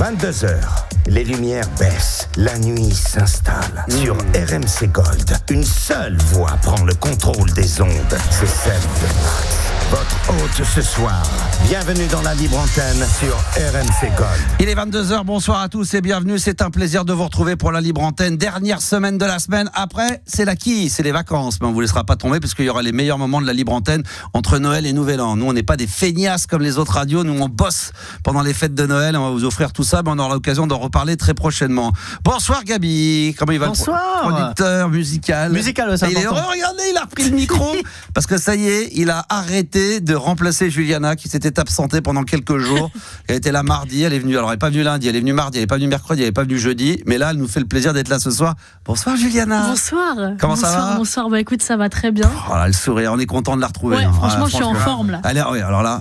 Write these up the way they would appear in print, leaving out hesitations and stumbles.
22h, les lumières baissent, la nuit s'installe. Sur RMC Gold, une seule voix prend le contrôle des ondes. C'est celle de Max. Votre hôte ce soir. Bienvenue dans la libre antenne sur RMC Gold. Il est 22h, bonsoir à tous et bienvenue. C'est un plaisir de vous retrouver pour la libre antenne. Dernière semaine de la semaine. Après, c'est l'acquis, c'est les vacances. Mais on ne vous laissera pas tomber parce qu'il y aura les meilleurs moments de la libre antenne entre Noël et Nouvel An. Nous, on n'est pas des feignasses comme les autres radios. Nous, on bosse pendant les fêtes de Noël. On va vous offrir tout ça, mais on aura l'occasion d'en reparler très prochainement. Bonsoir Gabi. Comment il va? Bonsoir. Producteur musical. Musical, ça. Il est heureux, regardez, il a repris le micro parce que ça y est, il a arrêté de remplacer Juliana qui s'était absentée pendant quelques jours. Elle était là mardi, elle est venue. Alors elle n'est pas venue lundi, elle est venue mardi, elle n'est pas venue mercredi, elle n'est pas venue jeudi. Mais là, elle nous fait le plaisir d'être là ce soir. Bonsoir Juliana. Bonsoir. Comment ça va? Bonsoir. Bah écoute, ça va très bien. Oh là, le sourire, on est content de la retrouver. Ouais, franchement, je suis en forme là. Oui, alors là,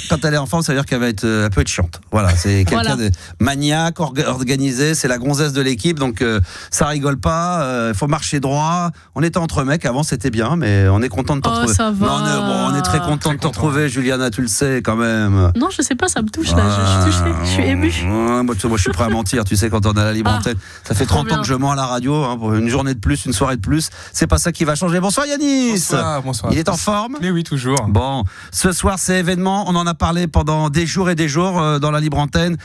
quand elle est en forme, ça veut dire qu'elle elle peut être chiante. Voilà, c'est quelqu'un de maniaque, organisé, c'est la gonzesse de l'équipe, donc ça rigole pas. Il faut marcher droit. On était entre mecs avant, c'était bien, mais on est content de te retrouver. Ça va. Non, on est très content de te retrouver, Juliana, tu le sais quand même. Non, je sais pas, ça me touche là, je suis touchée, je suis émue. Moi, je suis prêt à mentir, tu sais, quand on est à la libre antenne. Ça fait 30 ans que je mens à la radio, pour une journée de plus, une soirée de plus. C'est pas ça qui va changer. Bonsoir Yanis. Bonsoir. Il est en forme? Mais oui, toujours. Bon, ce soir c'est événement, on en a parlé pendant des jours et des jours dans la libre antenne.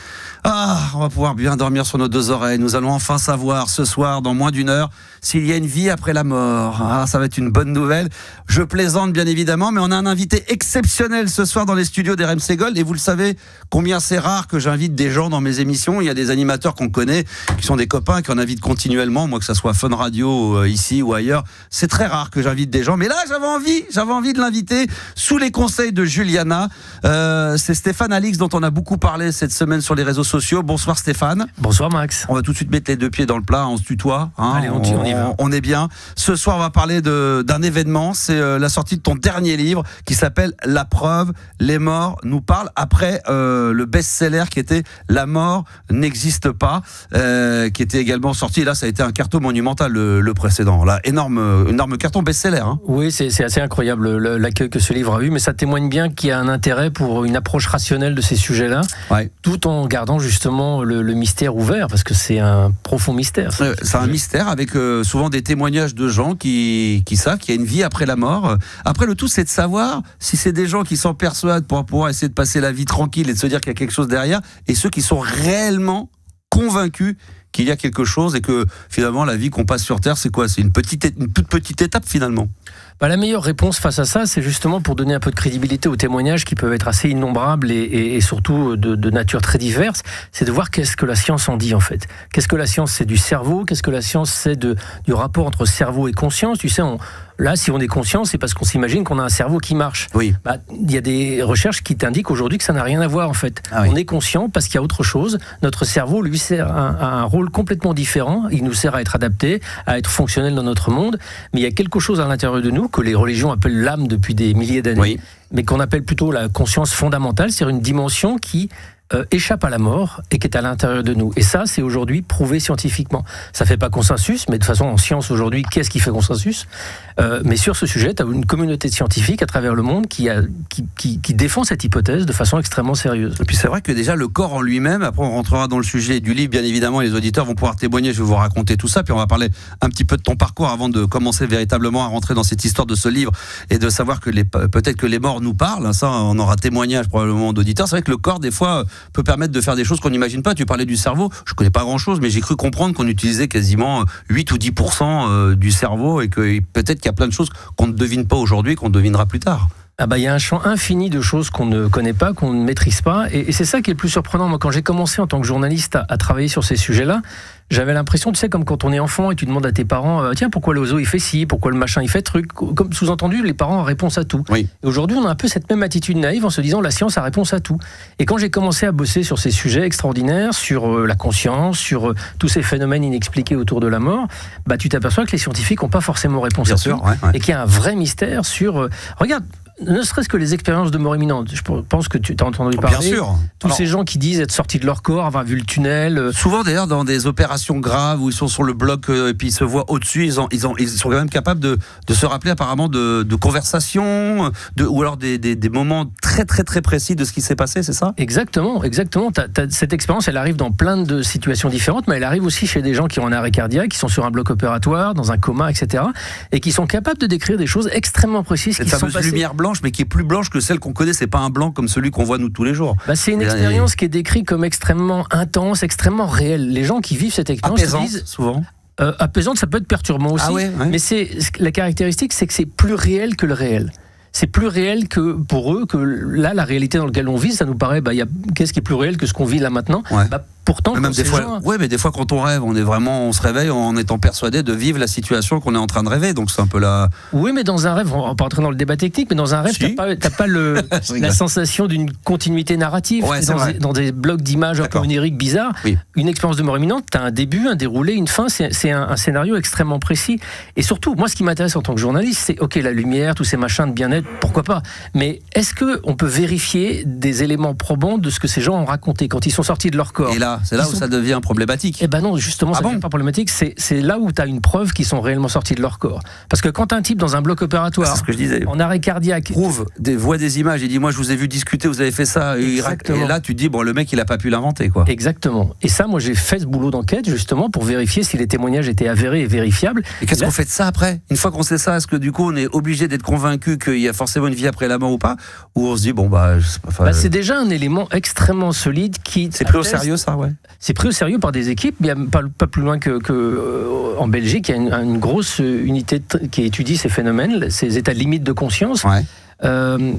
On va pouvoir bien dormir sur nos deux oreilles. Nous allons enfin savoir ce soir, dans moins d'une heure, s'il y a une vie après la mort. Ça va être une bonne nouvelle. Je plaisante bien évidemment, mais on a un invité exceptionnel ce soir dans les studios d'RMC Gold. Et vous le savez combien c'est rare que j'invite des gens dans mes émissions. Il y a des animateurs qu'on connaît, qui sont des copains, qui en invitent continuellement. Moi, que ça soit Fun Radio ici ou ailleurs, c'est très rare que j'invite des gens. Mais là, j'avais envie de l'inviter sous les conseils de Juliana. C'est Stéphane Alix dont on a beaucoup parlé cette semaine sur les réseaux sociaux. Bonsoir Stéphane. Bonsoir Max. On va tout de suite mettre les deux pieds dans le plat, on se tutoie. Allez, on y va. On est bien. Ce soir, on va parler d'un événement. C'est la sortie de ton dernier livre qui s'appelle La preuve, les morts nous parlent. Après le best-seller qui était La mort n'existe pas, qui était également sorti. Et là, ça a été un carton monumental, le précédent. Là, énorme carton best-seller. Oui, c'est assez incroyable l'accueil que ce livre a eu, mais ça témoigne bien qu'il y a un intérêt pour une approche rationnelle de ces sujets-là, tout en gardant justement le mystère ouvert, parce que c'est un profond mystère. C'est un mystère avec souvent des témoignages de gens qui savent qu'il y a une vie après la mort. Après, le tout, c'est de savoir si c'est des gens qui s'en persuadent pour pouvoir essayer de passer la vie tranquille et de se dire qu'il y a quelque chose derrière, et ceux qui sont réellement convaincus qu'il y a quelque chose et que finalement la vie qu'on passe sur Terre, c'est quoi? C'est une toute petite étape finalement. La meilleure réponse face à ça, c'est justement pour donner un peu de crédibilité aux témoignages qui peuvent être assez innombrables et surtout de nature très diverse, c'est de voir qu'est-ce que la science en dit en fait. Qu'est-ce que la science c'est du cerveau? Qu'est-ce que la science c'est du rapport entre cerveau et conscience? Tu sais, là, si on est conscient, c'est parce qu'on s'imagine qu'on a un cerveau qui marche. Oui. Il y a des recherches qui t'indiquent aujourd'hui que ça n'a rien à voir en fait. On est conscient parce qu'il y a autre chose. Notre cerveau, lui, sert à un rôle complètement différent. Il nous sert à être adapté, à être fonctionnel dans notre monde. Mais il y a quelque chose à l'intérieur de nous que les religions appellent l'âme depuis des milliers d'années, mais qu'on appelle plutôt la conscience fondamentale, c'est-à-dire une dimension qui échappe à la mort et qui est à l'intérieur de nous. Et ça, c'est aujourd'hui prouvé scientifiquement. Ça fait pas consensus, mais de toute façon, en science aujourd'hui, qu'est-ce qui fait consensus? Mais sur ce sujet, tu as une communauté de scientifiques à travers le monde qui défend cette hypothèse de façon extrêmement sérieuse. Et puis c'est vrai que déjà le corps en lui-même, après on rentrera dans le sujet du livre, bien évidemment, les auditeurs vont pouvoir témoigner, je vais vous raconter tout ça, puis on va parler un petit peu de ton parcours avant de commencer véritablement à rentrer dans cette histoire de ce livre et de savoir que peut-être que les morts nous parlent. Ça, on aura témoignage probablement d'auditeurs. C'est vrai que le corps, des fois, peut permettre de faire des choses qu'on n'imagine pas. Tu parlais du cerveau, je connais pas grand-chose, mais j'ai cru comprendre qu'on utilisait quasiment 8 ou 10% du cerveau et que peut-être qu'il y a plein de choses qu'on ne devine pas aujourd'hui, qu'on devinera plus tard. Il y a un champ infini de choses qu'on ne connaît pas, qu'on ne maîtrise pas, et c'est ça qui est le plus surprenant. Moi, quand j'ai commencé en tant que journaliste à travailler sur ces sujets-là, j'avais l'impression, tu sais, comme quand on est enfant et tu demandes à tes parents, tiens, pourquoi l'oiseau il fait ci, pourquoi le machin il fait truc, comme sous-entendu, les parents ont réponse à tout. Oui. Et aujourd'hui, on a un peu cette même attitude naïve en se disant, la science a réponse à tout. Et quand j'ai commencé à bosser sur ces sujets extraordinaires, sur la conscience, sur tous ces phénomènes inexpliqués autour de la mort, tu t'aperçois que les scientifiques n'ont pas forcément réponse à tout, et qu'il y a un vrai mystère sur... regarde, ne serait-ce que les expériences de mort imminente. Je pense que tu as entendu parler. Bien sûr. Tous ces gens qui disent être sortis de leur corps, avoir vu le tunnel. Souvent d'ailleurs dans des opérations graves où ils sont sur le bloc et puis ils se voient au-dessus, ils sont quand même capables de se rappeler apparemment de conversations, ou alors des moments très très très précis de ce qui s'est passé, c'est ça ? Exactement. Cette expérience, elle arrive dans plein de situations différentes, mais elle arrive aussi chez des gens qui ont un arrêt cardiaque, qui sont sur un bloc opératoire, dans un coma, etc., et qui sont capables de décrire des choses extrêmement précises. Cette fameuse lumière blanche, mais qui est plus blanche que celle qu'on connaît. C'est pas un blanc comme celui qu'on voit nous tous les jours. C'est une expérience qui est décrite comme extrêmement intense, extrêmement réelle. Les gens qui vivent cette expérience apaisante, souvent. Apaisante, ça peut être perturbant aussi. Mais la caractéristique, c'est que c'est plus réel que le réel. C'est plus réel que pour eux, que là, la réalité dans laquelle on vit, ça nous paraît, qu'est-ce qui est plus réel que ce qu'on vit là maintenant ? Pourtant, même des fois, mais des fois quand on rêve, on se réveille en étant persuadé de vivre la situation qu'on est en train de rêver. Donc c'est un peu là. Oui, mais dans un rêve, on va pas entrer dans le débat technique, mais dans un rêve, t'as pas la sensation d'une continuité narrative. Dans des blocs d'images un peu oniriques, bizarres. Oui. Une expérience de mort imminente, t'as un début, un déroulé, une fin. C'est un scénario extrêmement précis. Et surtout, moi, ce qui m'intéresse en tant que journaliste, c'est ok, la lumière, tous ces machins de bien-être, pourquoi pas. Mais est-ce que on peut vérifier des éléments probants de ce que ces gens ont raconté quand ils sont sortis de leur corps ? Et là, c'est là où ça devient problématique. Eh ben non, justement, ça devient pas problématique. C'est là où tu as une preuve qu'ils sont réellement sortis de leur corps. Parce que quand un type dans un bloc opératoire, c'est ce que je disais, en arrêt cardiaque, voit des images, il dit moi je vous ai vu discuter, vous avez fait ça, et là tu te dis le mec il a pas pu l'inventer quoi. Exactement. Et ça, moi j'ai fait ce boulot d'enquête justement pour vérifier si les témoignages étaient avérés et vérifiables. Et qu'est-ce qu'on fait de ça après ? Une fois qu'on sait ça, est-ce que du coup on est obligé d'être convaincu qu'il y a forcément une vie après la mort ou pas ? Ou on se dit c'est déjà un élément extrêmement solide qui. C'est pris au sérieux ça, ouais. C'est pris au sérieux par des équipes, mais pas plus loin que en Belgique, il y a une grosse unité qui étudie ces phénomènes, ces états limites de conscience. Ouais.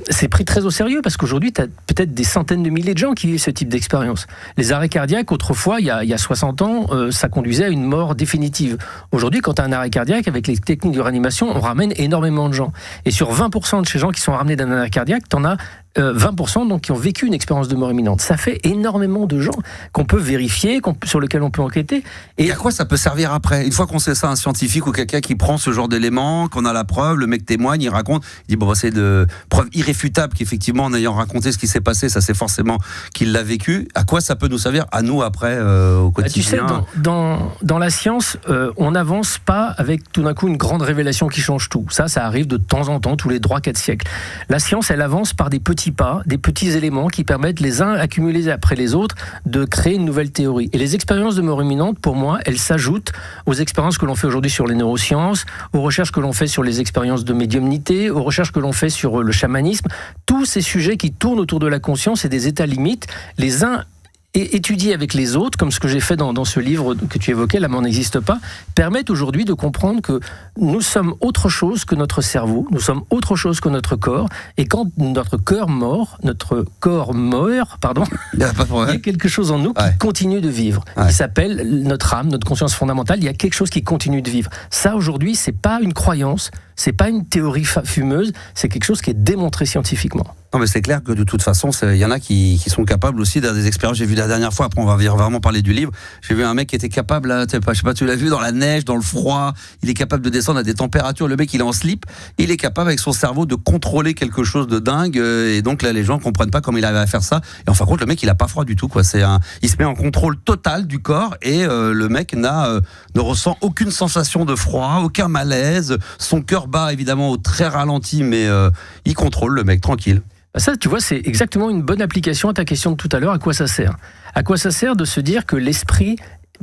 C'est pris très au sérieux parce qu'aujourd'hui, tu as peut-être des centaines de milliers de gens qui vivent ce type d'expérience. Les arrêts cardiaques, autrefois, il y a 60 ans, ça conduisait à une mort définitive. Aujourd'hui, quand tu as un arrêt cardiaque, avec les techniques de réanimation, on ramène énormément de gens. Et sur 20% de ces gens qui sont ramenés d'un arrêt cardiaque, tu en as 20% donc, qui ont vécu une expérience de mort imminente. Ça fait énormément de gens qu'on peut vérifier, sur lesquels on peut enquêter. Et à quoi ça peut servir après ? Une fois qu'on sait ça, un scientifique ou quelqu'un qui prend ce genre d'éléments, qu'on a la preuve, le mec témoigne, il raconte, il dit c'est de preuve irréfutable qu'effectivement en ayant raconté ce qui s'est passé, ça c'est forcément qu'il l'a vécu. À quoi ça peut nous servir à nous après au quotidien ? Tu sais, dans la science, on n'avance pas avec tout d'un coup une grande révélation qui change tout. Ça arrive de temps en temps, tous les 3-4 siècles. La science, elle avance par des petits pas, des petits éléments qui permettent les uns accumulés après les autres de créer une nouvelle théorie. Et les expériences de mort imminente, pour moi, elles s'ajoutent aux expériences que l'on fait aujourd'hui sur les neurosciences, aux recherches que l'on fait sur les expériences de médiumnité, aux recherches que l'on fait sur le chamanisme. Tous ces sujets qui tournent autour de la conscience et des états limites, les uns et étudier avec les autres, comme ce que j'ai fait dans ce livre que tu évoquais, La mort n'existe pas, permettent aujourd'hui de comprendre que nous sommes autre chose que notre cerveau, nous sommes autre chose que notre corps, et quand notre corps meurt, il y a quelque chose en nous qui continue de vivre, qui s'appelle notre âme, notre conscience fondamentale, il y a quelque chose qui continue de vivre. Ça, aujourd'hui, c'est pas une croyance, c'est pas une théorie fumeuse, c'est quelque chose qui est démontré scientifiquement. Non mais c'est clair que de toute façon, il y en a qui sont capables aussi d'avoir des expériences. J'ai vu la dernière fois, après on va vraiment parler du livre, j'ai vu un mec qui était capable, là, je sais pas, tu l'as vu, dans la neige, dans le froid, il est capable de descendre à des températures, le mec il est en slip, il est capable avec son cerveau de contrôler quelque chose de dingue, et donc là les gens comprennent pas comment il arrive à faire ça, et en fin de compte le mec il a pas froid du tout, quoi. Il se met en contrôle total du corps, et le mec ne ressent aucune sensation de froid, aucun malaise, son cœur bat évidemment au très ralenti, mais il contrôle le mec, tranquille. Ça, tu vois, c'est exactement une bonne application à ta question de tout à l'heure. À quoi ça sert ? À quoi ça sert de se dire que l'esprit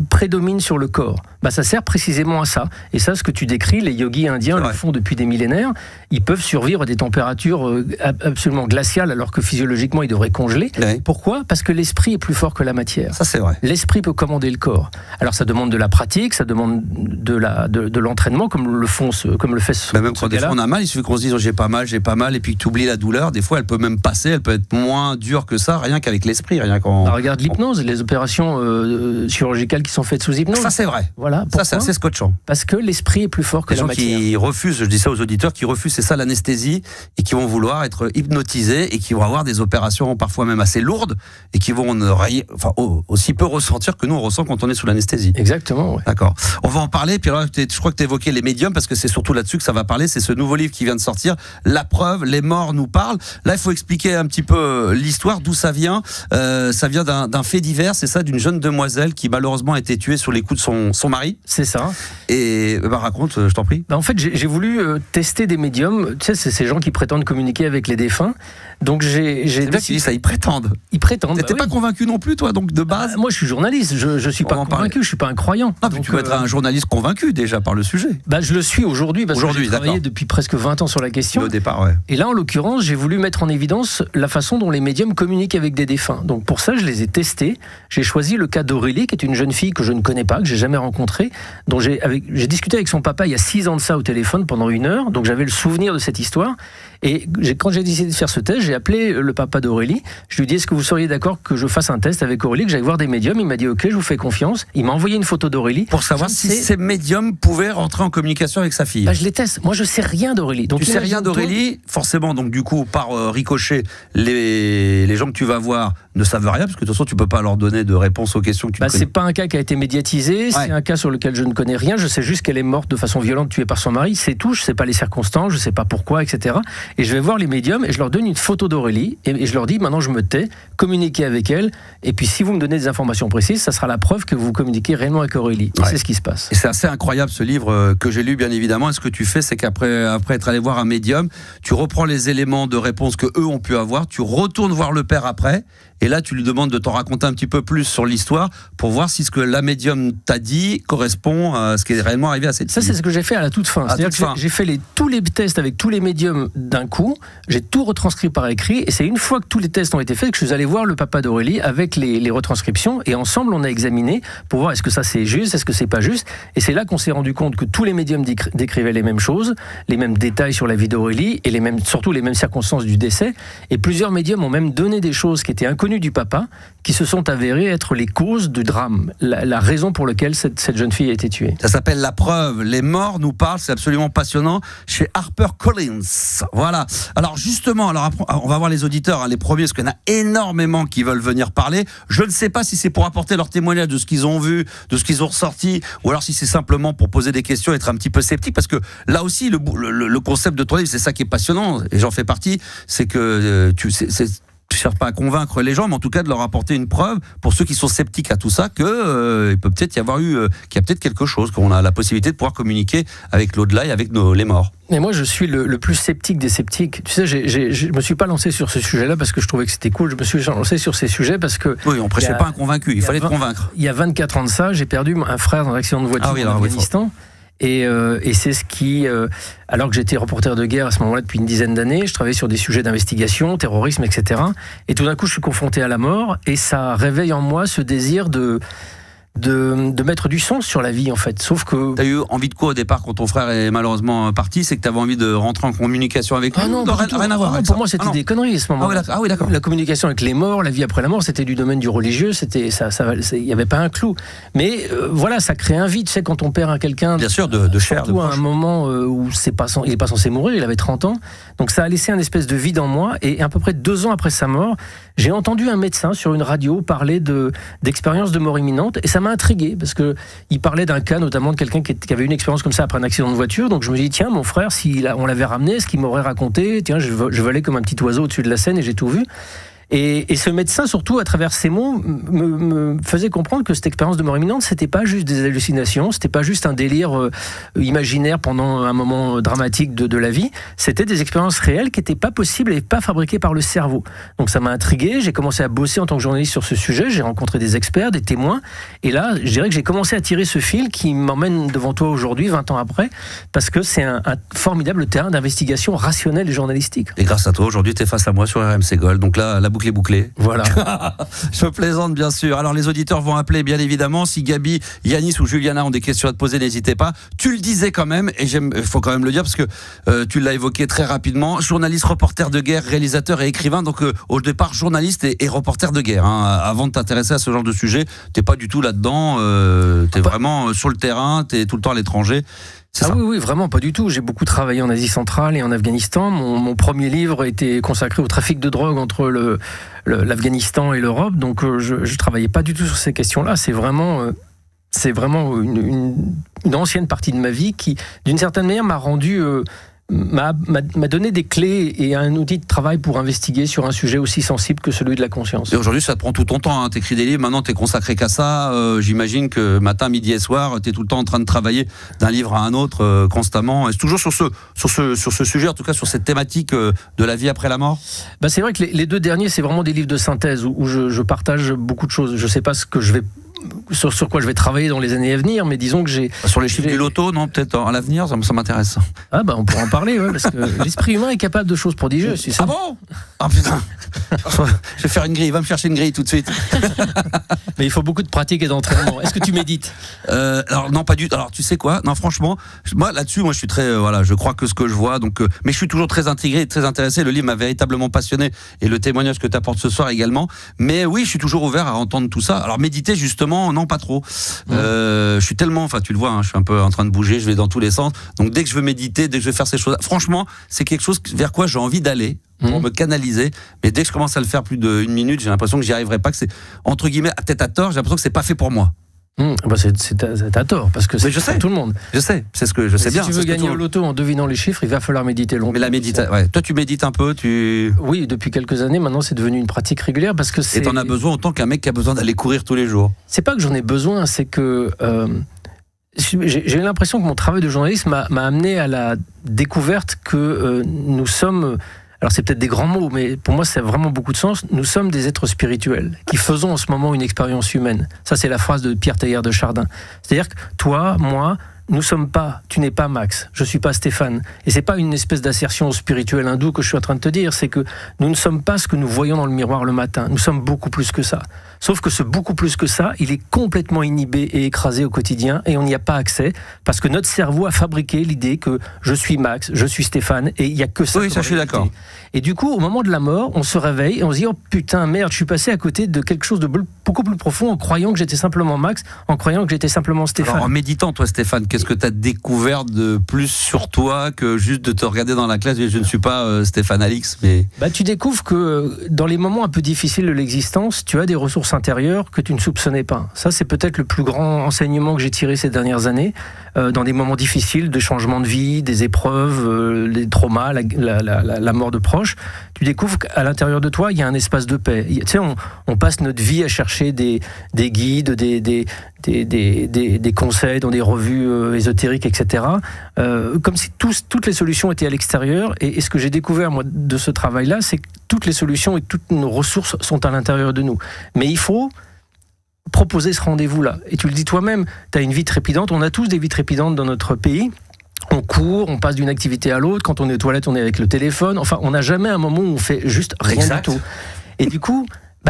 prédomine sur le corps ? Ça sert précisément à ça. Et ça, ce que tu décris, les yogis indiens le font depuis des millénaires. Ils peuvent survivre à des températures absolument glaciales alors que physiologiquement, ils devraient congeler. Ouais. Pourquoi ? Parce que l'esprit est plus fort que la matière. Ça, c'est vrai. L'esprit peut commander le corps. Alors, ça demande de la pratique, ça demande de l'entraînement, comme le fait ce même quand des fois on a mal, il suffit qu'on se dise j'ai pas mal, et puis que tu oublies la douleur. Des fois, elle peut même passer, elle peut être moins dure que ça, rien qu'avec l'esprit. Regarde l'hypnose, les opérations chirurgicales qui sont faites sous hypnose. Ça, c'est vrai. Voilà. Ça, c'est assez scotchant. Parce que l'esprit est plus fort que la matière. Les gens qui refusent, je dis ça aux auditeurs, qui refusent, c'est ça l'anesthésie, et qui vont vouloir être hypnotisés, et qui vont avoir des opérations parfois même assez lourdes, et qui vont aussi peu ressentir que nous on ressent quand on est sous l'anesthésie. Exactement, ouais. D'accord. On va en parler, puis alors je crois que tu évoquais les médiums, parce que c'est surtout là-dessus que ça va parler, c'est ce nouveau livre qui vient de sortir, La preuve, les morts nous parlent. Là, il faut expliquer un petit peu l'histoire, d'où ça vient. Ça vient d'un fait divers, c'est ça, d'une jeune demoiselle qui malheureusement a été tuée sous les coups de son mari. C'est ça. Et raconte, je t'en prie. En fait, j'ai voulu tester des médiums. Tu sais, c'est ces gens qui prétendent communiquer avec les défunts. Donc j'ai bien qu'ils disent ça, ils prétendent. Ils prétendent. T'étais pas convaincu non plus, toi, donc de base. Moi, je suis journaliste. Je suis pas convaincu. Je suis pas un croyant. Non, mais tu peux être un journaliste convaincu déjà par le sujet. Je le suis aujourd'hui parce que j'ai travaillé depuis presque 20 ans sur la question. Au départ, ouais. Et là, en l'occurrence, j'ai voulu mettre en évidence la façon dont les médiums communiquent avec des défunts. Donc pour ça, je les ai testés. J'ai choisi le cas d'Aurélie, qui est une jeune fille que je ne connais pas, que j'ai jamais rencontrée, dont j'ai discuté avec son papa il y a 6 ans de ça au téléphone pendant 1 heure. Donc j'avais le souvenir de cette histoire. Et quand j'ai décidé de faire ce test, j'ai appelé le papa d'Aurélie. Je lui ai dit, est-ce que vous seriez d'accord que je fasse un test avec Aurélie, que j'aille voir des médiums? Il m'a dit, ok, je vous fais confiance. Il m'a envoyé une photo d'Aurélie. Pour savoir si ces médiums pouvaient rentrer en communication avec sa fille. Je les teste. Moi, je sais rien d'Aurélie. Donc, tu sais rien d'Aurélie, forcément. Donc, du coup, par ricochet, les gens que tu vas voir ne savent rien, parce que de toute façon, tu peux pas leur donner de réponse aux questions que tu connais. C'est pas un cas qui a été médiatisé. C'est un cas sur lequel je ne connais rien. Je sais juste qu'elle est morte de façon violente, tuée par son mari. C'est tout. Je sais pas les circonstances. Je sais pas pourquoi, etc. Et je vais voir les médiums et je leur donne une photo d'Aurélie et je leur dis, maintenant je me tais, communiquez avec elle, et puis si vous me donnez des informations précises, ça sera la preuve que vous communiquez réellement avec Aurélie. Et c'est ce qui se passe. Et c'est assez incroyable ce livre que j'ai lu, bien évidemment. Et ce que tu fais, c'est qu'après être allé voir un médium, tu reprends les éléments de réponse que eux ont pu avoir, tu retournes voir le père après, et là tu lui demandes de t'en raconter un petit peu plus sur l'histoire pour voir si ce que la médium t'a dit correspond à ce qui est réellement arrivé à cette fille. Ça, c'est ce que j'ai fait à la toute fin. C'est-à-dire que j'ai fait tous les tests avec tous les médiums d'un coup, j'ai tout retranscrit par écrit, et c'est une fois que tous les tests ont été faits que je suis allé voir le papa d'Aurélie avec les retranscriptions, et ensemble on a examiné pour voir est-ce que ça c'est juste, est-ce que c'est pas juste, et c'est là qu'on s'est rendu compte que tous les médiums décrivaient les mêmes choses, les mêmes détails sur la vie d'Aurélie, et surtout les mêmes circonstances du décès, et plusieurs médiums ont même donné des choses qui étaient inconnues du papa, qui se sont avérées être les causes du drame, la raison pour laquelle cette jeune fille a été tuée. Ça s'appelle La preuve, les morts nous parlent, c'est absolument passionnant, chez HarperCollins. Voilà. Alors justement, on va voir les auditeurs, les premiers, parce qu'il y en a énormément qui veulent venir parler. Je ne sais pas si c'est pour apporter leur témoignage de ce qu'ils ont vu, de ce qu'ils ont ressorti, ou alors si c'est simplement pour poser des questions, être un petit peu sceptique, parce que là aussi, le concept de ton livre, c'est ça qui est passionnant, et j'en fais partie, c'est que tu cherches pas à convaincre les gens, mais en tout cas de leur apporter une preuve pour ceux qui sont sceptiques à tout ça, que il peut peut-être y avoir qu'il y a peut-être quelque chose, qu'on a la possibilité de pouvoir communiquer avec l'au-delà et avec les morts. Mais moi, je suis le plus sceptique des sceptiques. Tu sais, je me suis pas lancé sur ce sujet-là parce que je trouvais que c'était cool. Je me suis lancé sur ces sujets parce que... Oui, on prêchait pas un convaincu, il fallait te convaincre. Il y a 24 ans de ça, j'ai perdu un frère dans un accident de voiture en Afghanistan. Et c'est ce qui, alors que j'étais reporter de guerre à ce moment-là depuis une dizaine d'années, je travaillais sur des sujets d'investigation, terrorisme, etc. Et tout d'un coup, je suis confronté à la mort, et ça réveille en moi ce désir de mettre du sens sur la vie, en fait. Sauf que... T'as eu envie de quoi au départ quand ton frère est malheureusement parti? C'est que t'avais envie de rentrer en communication avec lui? Non, rien à voir avec ça. Pour moi, c'était des conneries à ce moment-là. Ah oui, d'accord. La communication avec les morts, la vie après la mort, c'était du domaine du religieux, il n'y avait pas un clou. Mais voilà, ça crée un vide, tu sais, quand on perd quelqu'un... Bien sûr, de chair, surtout à un moment où il n'est pas censé mourir, il avait 30 ans. Donc ça a laissé un espèce de vide en moi, et à peu près 2 ans après sa mort, j'ai entendu un médecin sur une radio parler d'expérience de mort imminente, et ça m'a intrigué, parce que il parlait d'un cas notamment de quelqu'un qui avait une expérience comme ça après un accident de voiture. Donc je me dis, tiens, mon frère, si on l'avait ramené, ce qu'il m'aurait raconté, tiens, je volais comme un petit oiseau au-dessus de la Seine et j'ai tout vu. Et ce médecin, surtout à travers ses mots, me faisait comprendre que cette expérience de mort imminente, c'était pas juste des hallucinations, c'était pas juste un délire imaginaire pendant un moment dramatique de la vie, c'était des expériences réelles qui n'étaient pas possibles et pas fabriquées par le cerveau. Donc ça m'a intrigué, j'ai commencé à bosser en tant que journaliste sur ce sujet, j'ai rencontré des experts, des témoins, et là, je dirais que j'ai commencé à tirer ce fil qui m'emmène devant toi aujourd'hui, 20 ans après, parce que c'est un formidable terrain d'investigation rationnelle et journalistique. Et grâce à toi, aujourd'hui, tu es face à moi sur RMC Gold. Donc là, la boucle est bouclée. Voilà. Je plaisante, bien sûr. Alors, les auditeurs vont appeler, bien évidemment. Si Gabi, Yanis ou Juliana ont des questions à te poser, n'hésitez pas. Tu le disais quand même, et il faut quand même le dire, parce que tu l'as évoqué très rapidement. Journaliste, reporter de guerre, réalisateur et écrivain. Donc, au départ, journaliste et reporter de guerre. Hein. Avant de t'intéresser à ce genre de sujet, t'es pas du tout là-dedans. T'es vraiment sur le terrain, t'es tout le temps à l'étranger. Oui, vraiment pas du tout. J'ai beaucoup travaillé en Asie centrale et en Afghanistan. Mon premier livre était consacré au trafic de drogue entre l'Afghanistan et l'Europe. Donc je travaillais pas du tout sur ces questions-là. C'est vraiment une ancienne partie de ma vie qui, d'une certaine manière, m'a rendu... m'a donné des clés et un outil de travail pour investiguer sur un sujet aussi sensible que celui de la conscience. Et aujourd'hui, ça te prend tout ton temps. Hein. Tu écris des livres, maintenant tu es consacré qu'à ça. J'imagine que matin, midi et soir, tu es tout le temps en train de travailler d'un livre à un autre constamment. Et c'est toujours sur ce sujet, en tout cas sur cette thématique de la vie après la mort. C'est vrai que les deux derniers, c'est vraiment des livres de synthèse où je partage beaucoup de choses. Je ne sais pas ce que je vais... Sur quoi je vais travailler dans les années à venir, mais disons que j'ai... Sur les chiffres du loto, non, peut-être à l'avenir, ça m'intéresse. On pourra en parler, parce que l'esprit humain est capable de choses prodigieuses. Ah bon ? Ah putain. Je vais faire une grille, va me chercher une grille tout de suite. Mais il faut beaucoup de pratique et d'entraînement. Est-ce que tu médites ? Alors non, pas du tout. Alors tu sais quoi ? Non, franchement, moi là-dessus, je suis très... je crois que ce que je vois, donc, mais je suis toujours très intégré, très intéressé. Le livre m'a véritablement passionné et le témoignage que tu apportes ce soir également. Mais oui, je suis toujours ouvert à entendre tout ça. Alors méditer, justement, non, pas trop. Je suis tellement, tu le vois, hein, je suis un peu en train de bouger, je vais dans tous les sens. Donc dès que je veux méditer, dès que je veux faire ces choses, franchement, c'est quelque chose vers quoi j'ai envie d'aller pour me canaliser. Mais dès que je commence à le faire plus d'une minute, j'ai l'impression que j'y arriverai pas, que c'est entre guillemets peut-être à tort. J'ai l'impression que c'est pas fait pour moi. C'est à tort, parce que c'est pour tout le monde. Je sais, c'est ce que je sais bien. Si tu veux gagner au loto en devinant les chiffres, il va falloir méditer longtemps. Mais la méditation, toi tu médites un peu, Oui, depuis quelques années, maintenant c'est devenu une pratique régulière parce que c'est... Et t'en as besoin autant qu'un mec qui a besoin d'aller courir tous les jours. C'est pas que j'en ai besoin, c'est que j'ai l'impression que mon travail de journaliste m'a amené à la découverte que nous sommes... Alors c'est peut-être des grands mots, mais pour moi ça a vraiment beaucoup de sens. Nous sommes des êtres spirituels qui faisons en ce moment une expérience humaine. Ça c'est la phrase de Pierre Teilhard de Chardin. C'est-à-dire que toi, moi, nous sommes pas, tu n'es pas Max, je suis pas Stéphane. Et c'est pas une espèce d'assertion spirituelle hindoue que je suis en train de te dire, c'est que nous ne sommes pas ce que nous voyons dans le miroir le matin. Nous sommes beaucoup plus que ça. Sauf que ce beaucoup plus que ça, il est complètement inhibé et écrasé au quotidien et on n'y a pas accès parce que notre cerveau a fabriqué l'idée que je suis Max, je suis Stéphane et il n'y a que ça. Oui, ça je suis d'accord. Et du coup, au moment de la mort, on se réveille et on se dit « Oh putain, merde, je suis passé à côté de quelque chose de beaucoup plus profond en croyant que j'étais simplement Max, en croyant que j'étais simplement Stéphane. » Alors en méditant, toi Stéphane, qu'est-ce que tu as découvert de plus sur toi que juste de te regarder dans la classe et je ne suis pas Stéphane Alix, mais... Tu découvres que dans les moments un peu difficiles de l'existence, tu as des ressources intérieures que tu ne soupçonnais pas. Ça, c'est peut-être le plus grand enseignement que j'ai tiré ces dernières années, dans des moments difficiles de changement de vie, des épreuves, les traumas, la mort de proches. Tu découvres qu'à l'intérieur de toi, il y a un espace de paix. Tu sais, on passe notre vie à chercher des guides, des conseils dans des revues ésotériques, etc. Comme si toutes les solutions étaient à l'extérieur. Et ce que j'ai découvert, moi, de ce travail-là, c'est que toutes les solutions et toutes nos ressources sont à l'intérieur de nous. Mais il faut proposer ce rendez-vous-là. Et tu le dis toi-même, tu as une vie trépidante. On a tous des vies trépidantes dans notre pays. On court, on passe d'une activité à l'autre. Quand on est aux toilettes, on est avec le téléphone. Enfin, on n'a jamais un moment où on fait juste rien du tout. Et du coup...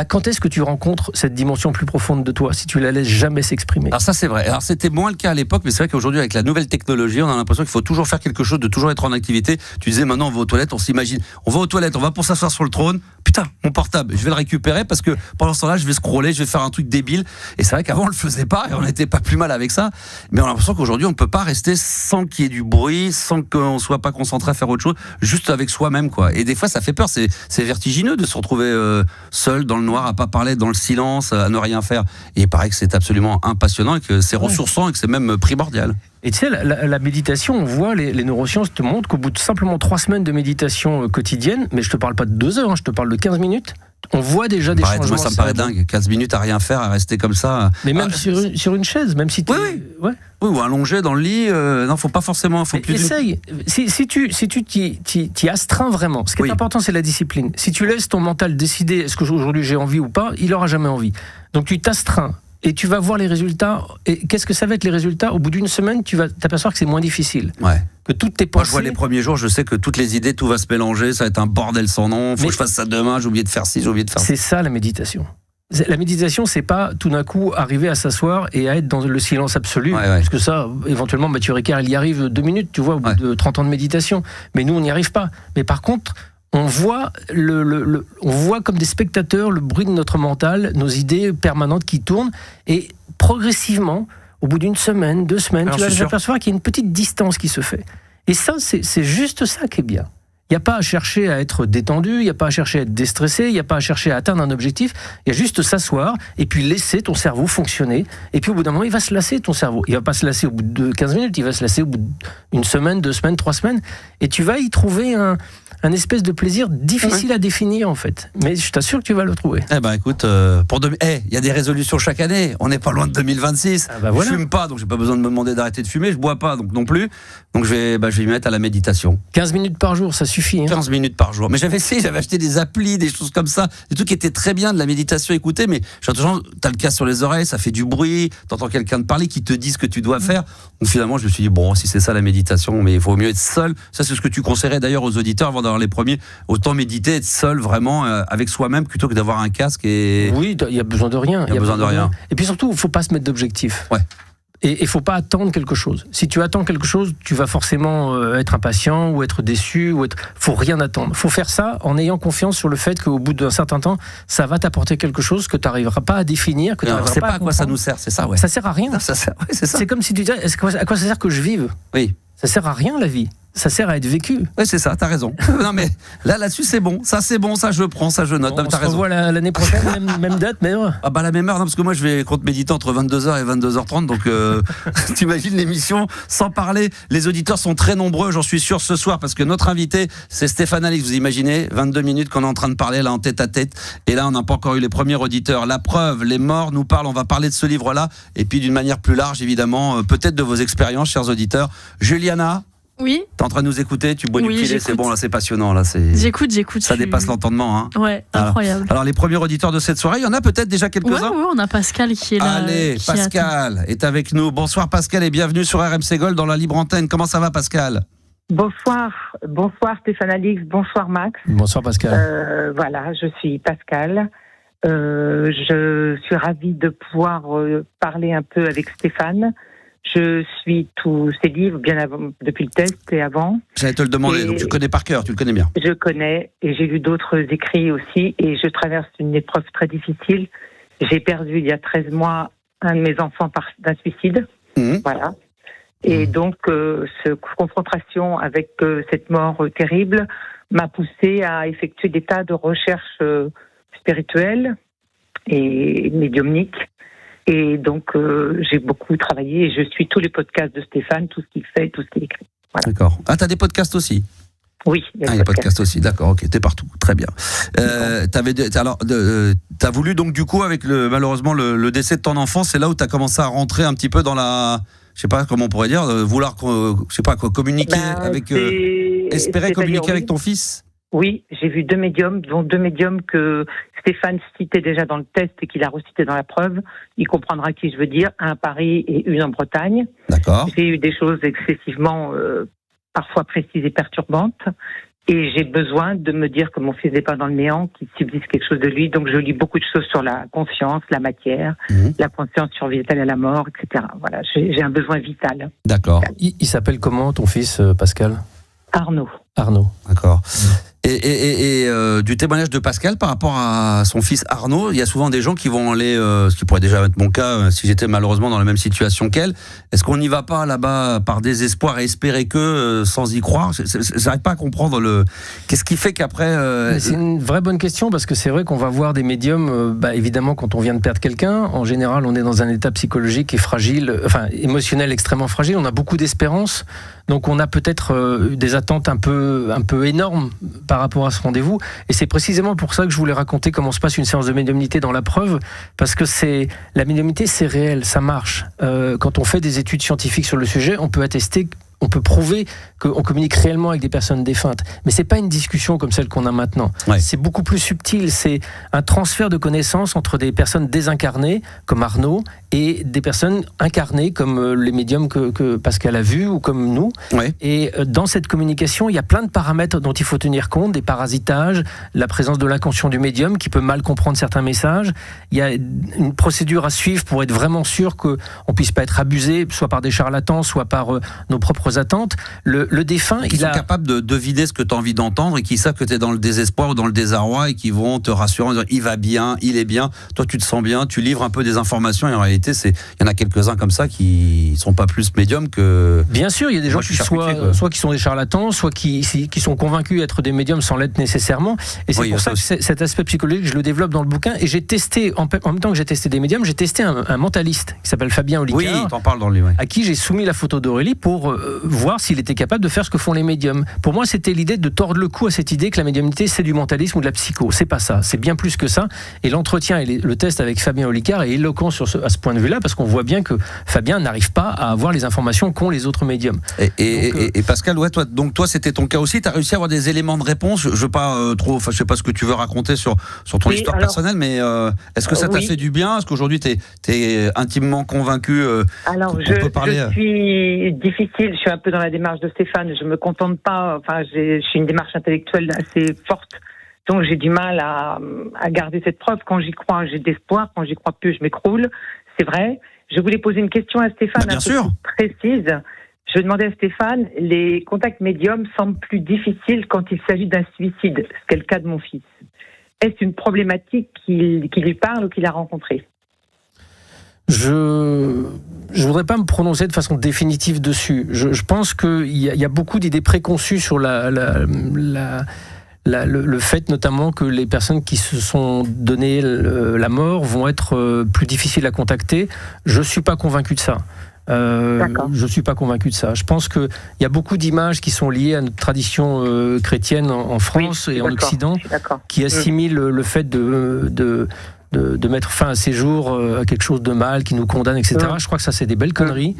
quand est-ce que tu rencontres cette dimension plus profonde de toi si tu la laisses jamais s'exprimer? Alors ça c'est vrai. Alors c'était moins le cas à l'époque, mais c'est vrai qu'aujourd'hui avec la nouvelle technologie, on a l'impression qu'il faut toujours faire quelque chose, de toujours être en activité. Tu disais maintenant on va aux toilettes, on s'imagine, on va aux toilettes, on va pour s'asseoir sur le trône. Putain, mon portable, je vais le récupérer parce que pendant ce temps-là, je vais scroller, je vais faire un truc débile. Et c'est vrai qu'avant on le faisait pas et on n'était pas plus mal avec ça. Mais on a l'impression qu'aujourd'hui on peut pas rester sans qu'il y ait du bruit, sans qu'on soit pas concentré à faire autre chose, juste avec soi-même quoi. Et des fois ça fait peur, c'est vertigineux de se retrouver seul dans le noir, à pas parler, dans le silence, à ne rien faire. Et il paraît que c'est absolument impassionnant et que c'est ressourçant et que c'est même primordial. Et tu sais, la méditation, on voit, les neurosciences te montrent qu'au bout de simplement 3 semaines de méditation quotidienne, mais je te parle pas de 2 heures, je te parle de 15 minutes, on voit déjà des changements. Moi, ça me paraît dingue. 15 minutes à rien faire, à rester comme ça. Mais même sur une chaise, même si tu... Oui, ou allongé dans le lit. Non, faut pas forcément... Essaye. Si tu t'y astreins vraiment, ce qui est important, c'est la discipline. Si tu laisses ton mental décider est-ce que aujourd'hui j'ai envie ou pas, il aura jamais envie. Donc tu t'astreins Et tu vas voir les résultats. Et qu'est-ce que ça va être les résultats ? Au bout d'une semaine, tu vas t'apercevoir que c'est moins difficile. Ouais. Que toutes tes Moi, pensées... je vois les premiers jours, je sais que toutes les idées, tout va se mélanger, ça va être un bordel sans nom, faut que je fasse ça demain, j'ai oublié de faire ci, j'ai oublié de faire ça. C'est ça la méditation. La méditation, c'est pas tout d'un coup arriver à s'asseoir et à être dans le silence absolu. Parce que ça, éventuellement, Mathieu Ricard, il y arrive 2 minutes, tu vois, au bout de 30 ans de méditation. Mais nous, on n'y arrive pas. Mais par contre, on voit, on voit comme des spectateurs le bruit de notre mental, nos idées permanentes qui tournent, et progressivement, au bout d'une semaine, 2 semaines, tu vas t'apercevoir qu'il y a une petite distance qui se fait. Et ça, c'est juste ça qui est bien. Il n'y a pas à chercher à être détendu, il n'y a pas à chercher à être déstressé, il n'y a pas à chercher à atteindre un objectif, il y a juste s'asseoir et puis laisser ton cerveau fonctionner. Et puis au bout d'un moment, il va se lasser, ton cerveau. Il ne va pas se lasser au bout de 15 minutes, il va se lasser au bout d'une semaine, 2 semaines, 3 semaines. Et tu vas y trouver un espèce de plaisir difficile à définir en fait. Mais je t'assure que tu vas le trouver. Eh ben écoute, il y a des résolutions chaque année, on n'est pas loin de 2026. Je fume pas, donc j'ai pas besoin de me demander d'arrêter de fumer, je bois pas donc non plus. Donc je vais y mettre à la méditation. 15 minutes par jour, ça suffit. 15 minutes par jour. Mais j'avais acheté des applis, des choses comme ça, des trucs qui étaient très bien, de la méditation écoutée, mais t'as le casque sur les oreilles, ça fait du bruit, t'entends quelqu'un te parler qui te dit ce que tu dois faire. Donc finalement, je me suis dit, bon, si c'est ça la méditation, mais il vaut mieux être seul. Ça, c'est ce que tu conseillerais d'ailleurs aux auditeurs avant d'avoir les premiers. Autant méditer, être seul vraiment avec soi-même plutôt que d'avoir un casque. Oui, il y a besoin de rien. Il y a besoin de rien. Et puis surtout, il faut pas se mettre d'objectif. Ouais. Et il faut pas attendre quelque chose. Si tu attends quelque chose, tu vas forcément être impatient ou être déçu. Faut rien attendre. Faut faire ça en ayant confiance sur le fait qu'au bout d'un certain temps, ça va t'apporter quelque chose que tu n'arriveras pas à définir, que tu n'arriveras pas à à quoi ça nous sert, c'est ça, ouais. Ça sert à rien. Non, c'est ça. C'est comme si tu disais, à quoi ça sert que je vive ? Oui. Ça sert à rien la vie. Ça sert à être vécu. Oui, c'est ça, t'as raison. Non, mais là-dessus, c'est bon. Ça, c'est bon, ça, je prends, ça, je note. On se revoit l'année prochaine, même date, même heure. Ah, la même heure, non, parce que moi, je vais compte méditer entre 22h et 22h30. Donc, t'imagines l'émission sans parler. Les auditeurs sont très nombreux, j'en suis sûr, ce soir, parce que notre invité, c'est Stéphane Alix. Vous imaginez, 22 minutes qu'on est en train de parler, là, en tête à tête. Et là, on n'a pas encore eu les premiers auditeurs. La preuve, les morts nous parlent. On va parler de ce livre-là. Et puis, d'une manière plus large, évidemment, peut-être de vos expériences, chers auditeurs. Juliana. Oui. T'es en train de nous écouter, tu bois du filet, c'est bon, là, c'est passionnant, là, J'écoute. Ça dépasse l'entendement, hein. Ouais, incroyable. Alors, les premiers auditeurs de cette soirée, il y en a peut-être déjà quelques-uns. Oui, on a Pascal qui est là. Allez, Pascal est avec nous. Bonsoir Pascal et bienvenue sur RMC Gold dans la libre antenne. Comment ça va Pascal ? Bonsoir Stéphane Alix, bonsoir Max. Bonsoir Pascal. Voilà, je suis Pascal. Je suis ravie de pouvoir parler un peu avec Stéphane. Je suis tous ses livres bien avant, depuis le test et avant. J'allais te le demander, donc tu connais par cœur, tu le connais bien. Je connais et j'ai lu d'autres écrits aussi et je traverse une épreuve très difficile. J'ai perdu il y a 13 mois un de mes enfants d'un suicide. Voilà. Et donc, cette confrontation avec cette mort terrible m'a poussée à effectuer des tas de recherches spirituelles et médiumniques. Et donc, j'ai beaucoup travaillé et je suis tous les podcasts de Stéphane, tout ce qu'il fait, tout ce qu'il écrit. Voilà. D'accord. Ah, t'as des podcasts aussi ? Oui, il y a des podcasts aussi, d'accord, ok, t'es partout, très bien. T'as voulu donc du coup, avec malheureusement le décès de ton enfant, c'est là où t'as commencé à rentrer un petit peu dans la... Je sais pas comment on pourrait dire, vouloir, je sais pas quoi, communiquer avec... espérer communiquer avec ton fils ? Oui, j'ai vu 2 médiums, dont 2 médiums que Stéphane citait déjà dans le test et qu'il a recité dans la preuve. Il comprendra qui je veux dire, un à Paris et une en Bretagne. D'accord. J'ai eu des choses excessivement, parfois précises et perturbantes. Et j'ai besoin de me dire que mon fils n'est pas dans le néant, qu'il subsiste quelque chose de lui. Donc je lis beaucoup de choses sur la conscience, la matière, la conscience survit-elle à la mort, etc. Voilà, j'ai un besoin vital. D'accord. Il s'appelle comment ton fils, Pascal ? Arnaud. D'accord. Et du témoignage de Pascal par rapport à son fils Arnaud, il y a souvent des gens qui vont aller, ce qui pourrait déjà être mon cas si j'étais malheureusement dans la même situation qu'elle. Est-ce qu'on n'y va pas là-bas par désespoir et espérer que sans y croire ? J'arrive pas à comprendre qu'est-ce qui fait qu'après. C'est une vraie bonne question parce que c'est vrai qu'on va voir des médiums. Évidemment, quand on vient de perdre quelqu'un, en général, on est dans un état psychologique et fragile, émotionnel extrêmement fragile. On a beaucoup d'espérance, donc on a peut-être des attentes un peu énormes par rapport à ce rendez-vous. Et c'est précisément pour ça que je voulais raconter comment se passe une séance de médiumnité dans la preuve, parce que la médiumnité, c'est réel, ça marche. Quand on fait des études scientifiques sur le sujet, on peut attester on peut prouver qu'on communique réellement avec des personnes défuntes. Mais c'est pas une discussion comme celle qu'on a maintenant. Ouais. C'est beaucoup plus subtil. C'est un transfert de connaissances entre des personnes désincarnées, comme Arnaud, et des personnes incarnées, comme les médiums que Pascal a vus, ou comme nous. Ouais. Et dans cette communication, il y a plein de paramètres dont il faut tenir compte, des parasitages, la présence de l'inconscient du médium, qui peut mal comprendre certains messages. Il y a une procédure à suivre pour être vraiment sûr qu'on ne puisse pas être abusé, soit par des charlatans, soit par nos propres attentes. Le défunt, ils sont capables de deviner ce que tu as envie d'entendre et qui savent que tu es dans le désespoir ou dans le désarroi et qui vont te rassurer en disant il va bien, il est bien, toi tu te sens bien, tu livres un peu des informations et en réalité il y en a quelques-uns comme ça qui sont pas plus médiums que... Bien sûr, il y a des gens qui soit qui sont des charlatans, soit qui sont convaincus d'être des médiums sans l'être nécessairement, et c'est pour ça que cet aspect psychologique je le développe dans le bouquin, et j'ai testé, en même temps que j'ai testé des médiums, j'ai testé un mentaliste qui s'appelle Fabien Olicard, oui, t'en parles dans le livre, à qui j'ai soumis la photo d'Aurélie pour voir s'il était capable de faire ce que font les médiums. Pour moi, c'était l'idée de tordre le cou à cette idée que la médiumnité, c'est du mentalisme ou de la psycho. C'est pas ça, c'est bien plus que ça. Et l'entretien et le test avec Fabien Olicard est éloquent à ce point de vue-là, parce qu'on voit bien que Fabien n'arrive pas à avoir les informations qu'ont les autres médiums. Et Pascal, ouais, toi, c'était ton cas aussi. Tu as réussi à avoir des éléments de réponse. Je veux pas je sais pas ce que tu veux raconter sur ton histoire personnelle, mais est-ce que ça t'a fait du bien? Est-ce qu'aujourd'hui, tu es intimement convaincu Alors, je suis difficile. Je suis un peu dans la démarche de Stéphane. Je me contente pas. Enfin, je suis une démarche intellectuelle assez forte. Donc, j'ai du mal à garder cette preuve. Quand j'y crois, j'ai d'espoir. Quand j'y crois plus, je m'écroule. C'est vrai. Je voulais poser une question à Stéphane bien sûr. Précise. Je demandais à Stéphane, les contacts médiums semblent plus difficiles quand il s'agit d'un suicide, ce qui est le cas de mon fils. Est-ce une problématique qui lui parle ou qu'il a rencontrée ? Je voudrais pas me prononcer de façon définitive dessus. Je pense qu'il y a beaucoup d'idées préconçues sur le fait notamment que les personnes qui se sont donné la mort vont être plus difficiles à contacter. Je suis pas convaincu de ça. Je suis pas convaincu de ça. Je pense qu'il y a beaucoup d'images qui sont liées à notre tradition chrétienne en France et en Occident, qui assimilent le fait de mettre fin à ces jours à quelque chose de mal, qui nous condamne, etc. Je crois que ça, c'est des belles conneries.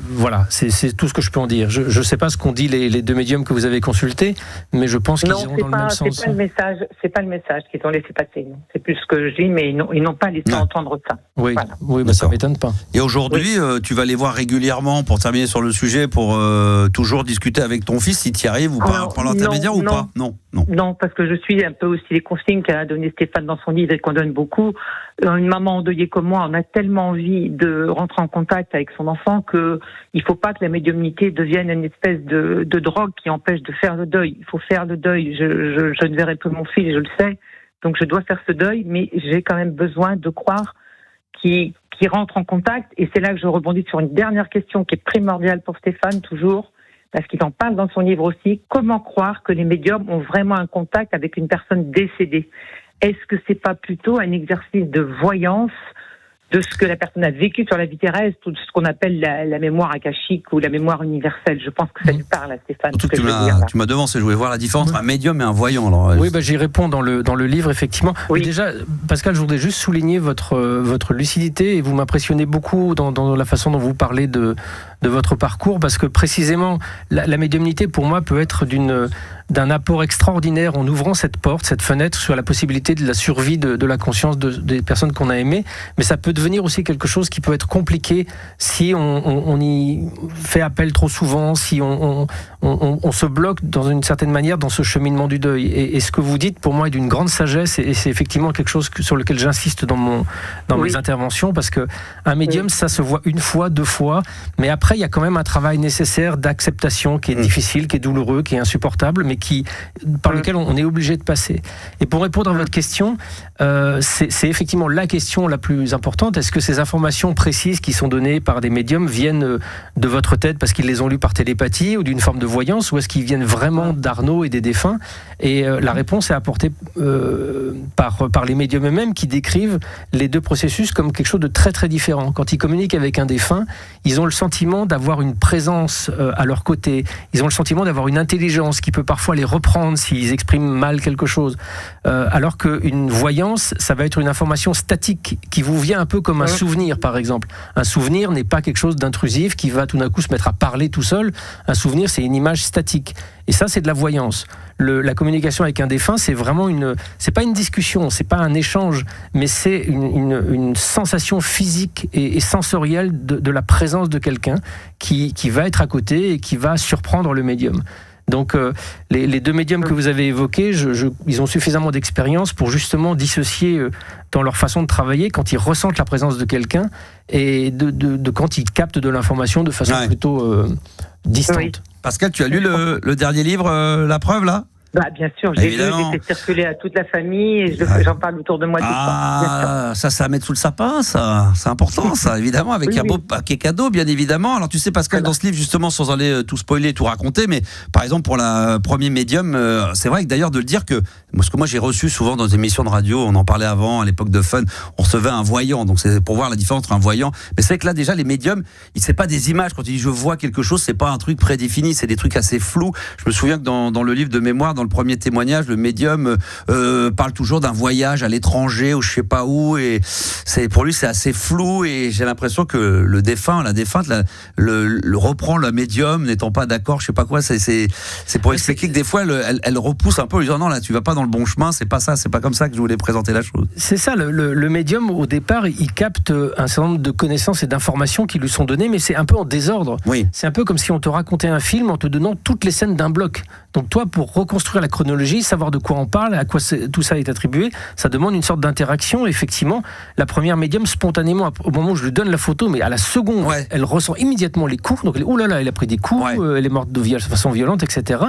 Voilà, c'est tout ce que je peux en dire. Je ne sais pas ce qu'ont dit les deux médiums que vous avez consultés, mais je pense qu'ils iront dans le même sens. C'est pas le message qu'ils ont laissé passer. C'est plus ce que je dis, mais ils n'ont pas laissé entendre ça. Oui, voilà. Oui, mais ça ne m'étonne pas. Et aujourd'hui, tu vas les voir régulièrement, pour terminer sur le sujet, pour toujours discuter avec ton fils, si tu y arrives, ou par l'intermédiaire ou pas? Non, parce que je suis un peu aussi les consignes qu'a donné Stéphane dans son livre et qu'on donne beaucoup. Une maman endeuillée comme moi, on a tellement envie de rentrer en contact avec son enfant que il faut pas que la médiumnité devienne une espèce de drogue qui empêche de faire le deuil. Il faut faire le deuil. Je ne verrai plus mon fils, je le sais, donc je dois faire ce deuil, mais j'ai quand même besoin de croire qu'il rentre en contact. Et c'est là que je rebondis sur une dernière question qui est primordiale pour Stéphane, toujours, parce qu'il en parle dans son livre aussi. Comment croire que les médiums ont vraiment un contact avec une personne décédée ? Est-ce que c'est pas plutôt un exercice de voyance de ce que la personne a vécu sur la vie terrestre, ou de ce qu'on appelle la mémoire akashique ou la mémoire universelle? Je pense que ça lui parle à Stéphane. Surtout que tu m'as devancé, je voulais voir la différence entre un médium et un voyant. Alors, oui, j'y réponds dans le livre, effectivement. Oui. Mais déjà, Pascal, je voudrais juste souligner votre lucidité, et vous m'impressionnez beaucoup dans la façon dont vous parlez de votre parcours, parce que précisément, la médiumnité, pour moi, peut être d'un apport extraordinaire en ouvrant cette porte, cette fenêtre sur la possibilité de la survie de la conscience des personnes qu'on a aimées, mais ça peut devenir aussi quelque chose qui peut être compliqué si on y fait appel trop souvent, si on se bloque dans une certaine manière dans ce cheminement du deuil. Et ce que vous dites, pour moi, est d'une grande sagesse, et c'est effectivement quelque chose sur lequel j'insiste dans mes interventions, parce que un médium, ça se voit une fois, deux fois, mais après, il y a quand même un travail nécessaire d'acceptation qui est difficile, qui est douloureux, qui est insupportable, mais par lequel on est obligé de passer. Et pour répondre à votre question, c'est effectivement la question la plus importante. Est-ce que ces informations précises qui sont données par des médiums viennent de votre tête parce qu'ils les ont lues par télépathie ou d'une forme de voyance, ou est-ce qu'ils viennent vraiment d'Arnaud et des défunts? Et la réponse est apportée par les médiums eux-mêmes, qui décrivent les deux processus comme quelque chose de très très différent. Quand ils communiquent avec un défunt, ils ont le sentiment sentiment d'avoir une présence à leur côté. Ils ont le sentiment d'avoir une intelligence qui peut parfois les reprendre s'ils expriment mal quelque chose. Alors qu'une voyance, ça va être une information statique qui vous vient un peu comme un souvenir, par exemple. Un souvenir n'est pas quelque chose d'intrusif qui va tout d'un coup se mettre à parler tout seul. Un souvenir, c'est une image statique. Et ça, c'est de la voyance. La communication avec un défunt, c'est vraiment c'est pas une discussion, c'est pas un échange, mais c'est une sensation physique et sensorielle de la présence de quelqu'un qui va être à côté et qui va surprendre le médium. Donc les deux médiums que vous avez évoqués, ils ont suffisamment d'expérience pour justement dissocier dans leur façon de travailler quand ils ressentent la présence de quelqu'un et de quand ils captent de l'information de façon plutôt distante. Oui. Pascal, tu as lu le dernier livre, La Preuve, là ? Bien sûr, j'ai fait circuler à toute la famille et j'en parle autour de moi. Ça à mettre sous le sapin, ça, c'est important, ça, évidemment, avec un beau paquet cadeau, bien évidemment. Alors, tu sais, Pascal, dans ce livre, justement, sans aller tout spoiler, tout raconter, mais par exemple, pour la premier médium, c'est vrai que d'ailleurs, de le dire parce que moi, j'ai reçu souvent dans des émissions de radio, on en parlait avant, à l'époque de Fun, on recevait un voyant, donc c'est pour voir la différence entre un voyant. Mais c'est vrai que là, déjà, les médiums, c'est pas des images. Quand il dit je vois quelque chose, c'est pas un truc prédéfini, c'est des trucs assez flous. Je me souviens que dans le livre de mémoire, dans le premier témoignage, le médium parle toujours d'un voyage à l'étranger ou je sais pas où, et pour lui c'est assez flou, et j'ai l'impression que le défunt, la défunte, le reprend le médium n'étant pas d'accord, je sais pas quoi. C'est pour expliquer que des fois elle repousse un peu en lui disant non, là tu vas pas dans le bon chemin, c'est pas ça, c'est pas comme ça que je voulais présenter la chose. C'est ça, le médium au départ il capte un certain nombre de connaissances et d'informations qui lui sont données, mais c'est un peu en désordre. Oui. C'est un peu comme si on te racontait un film en te donnant toutes les scènes d'un bloc. Donc toi, pour reconstruire la chronologie, savoir de quoi on parle, à quoi tout ça est attribué, ça demande une sorte d'interaction. Effectivement, la première médium, spontanément, au moment où je lui donne la photo, mais à la seconde, elle ressent immédiatement les coups. Donc, oh là là, elle a pris des coups, elle est morte de façon violente, etc.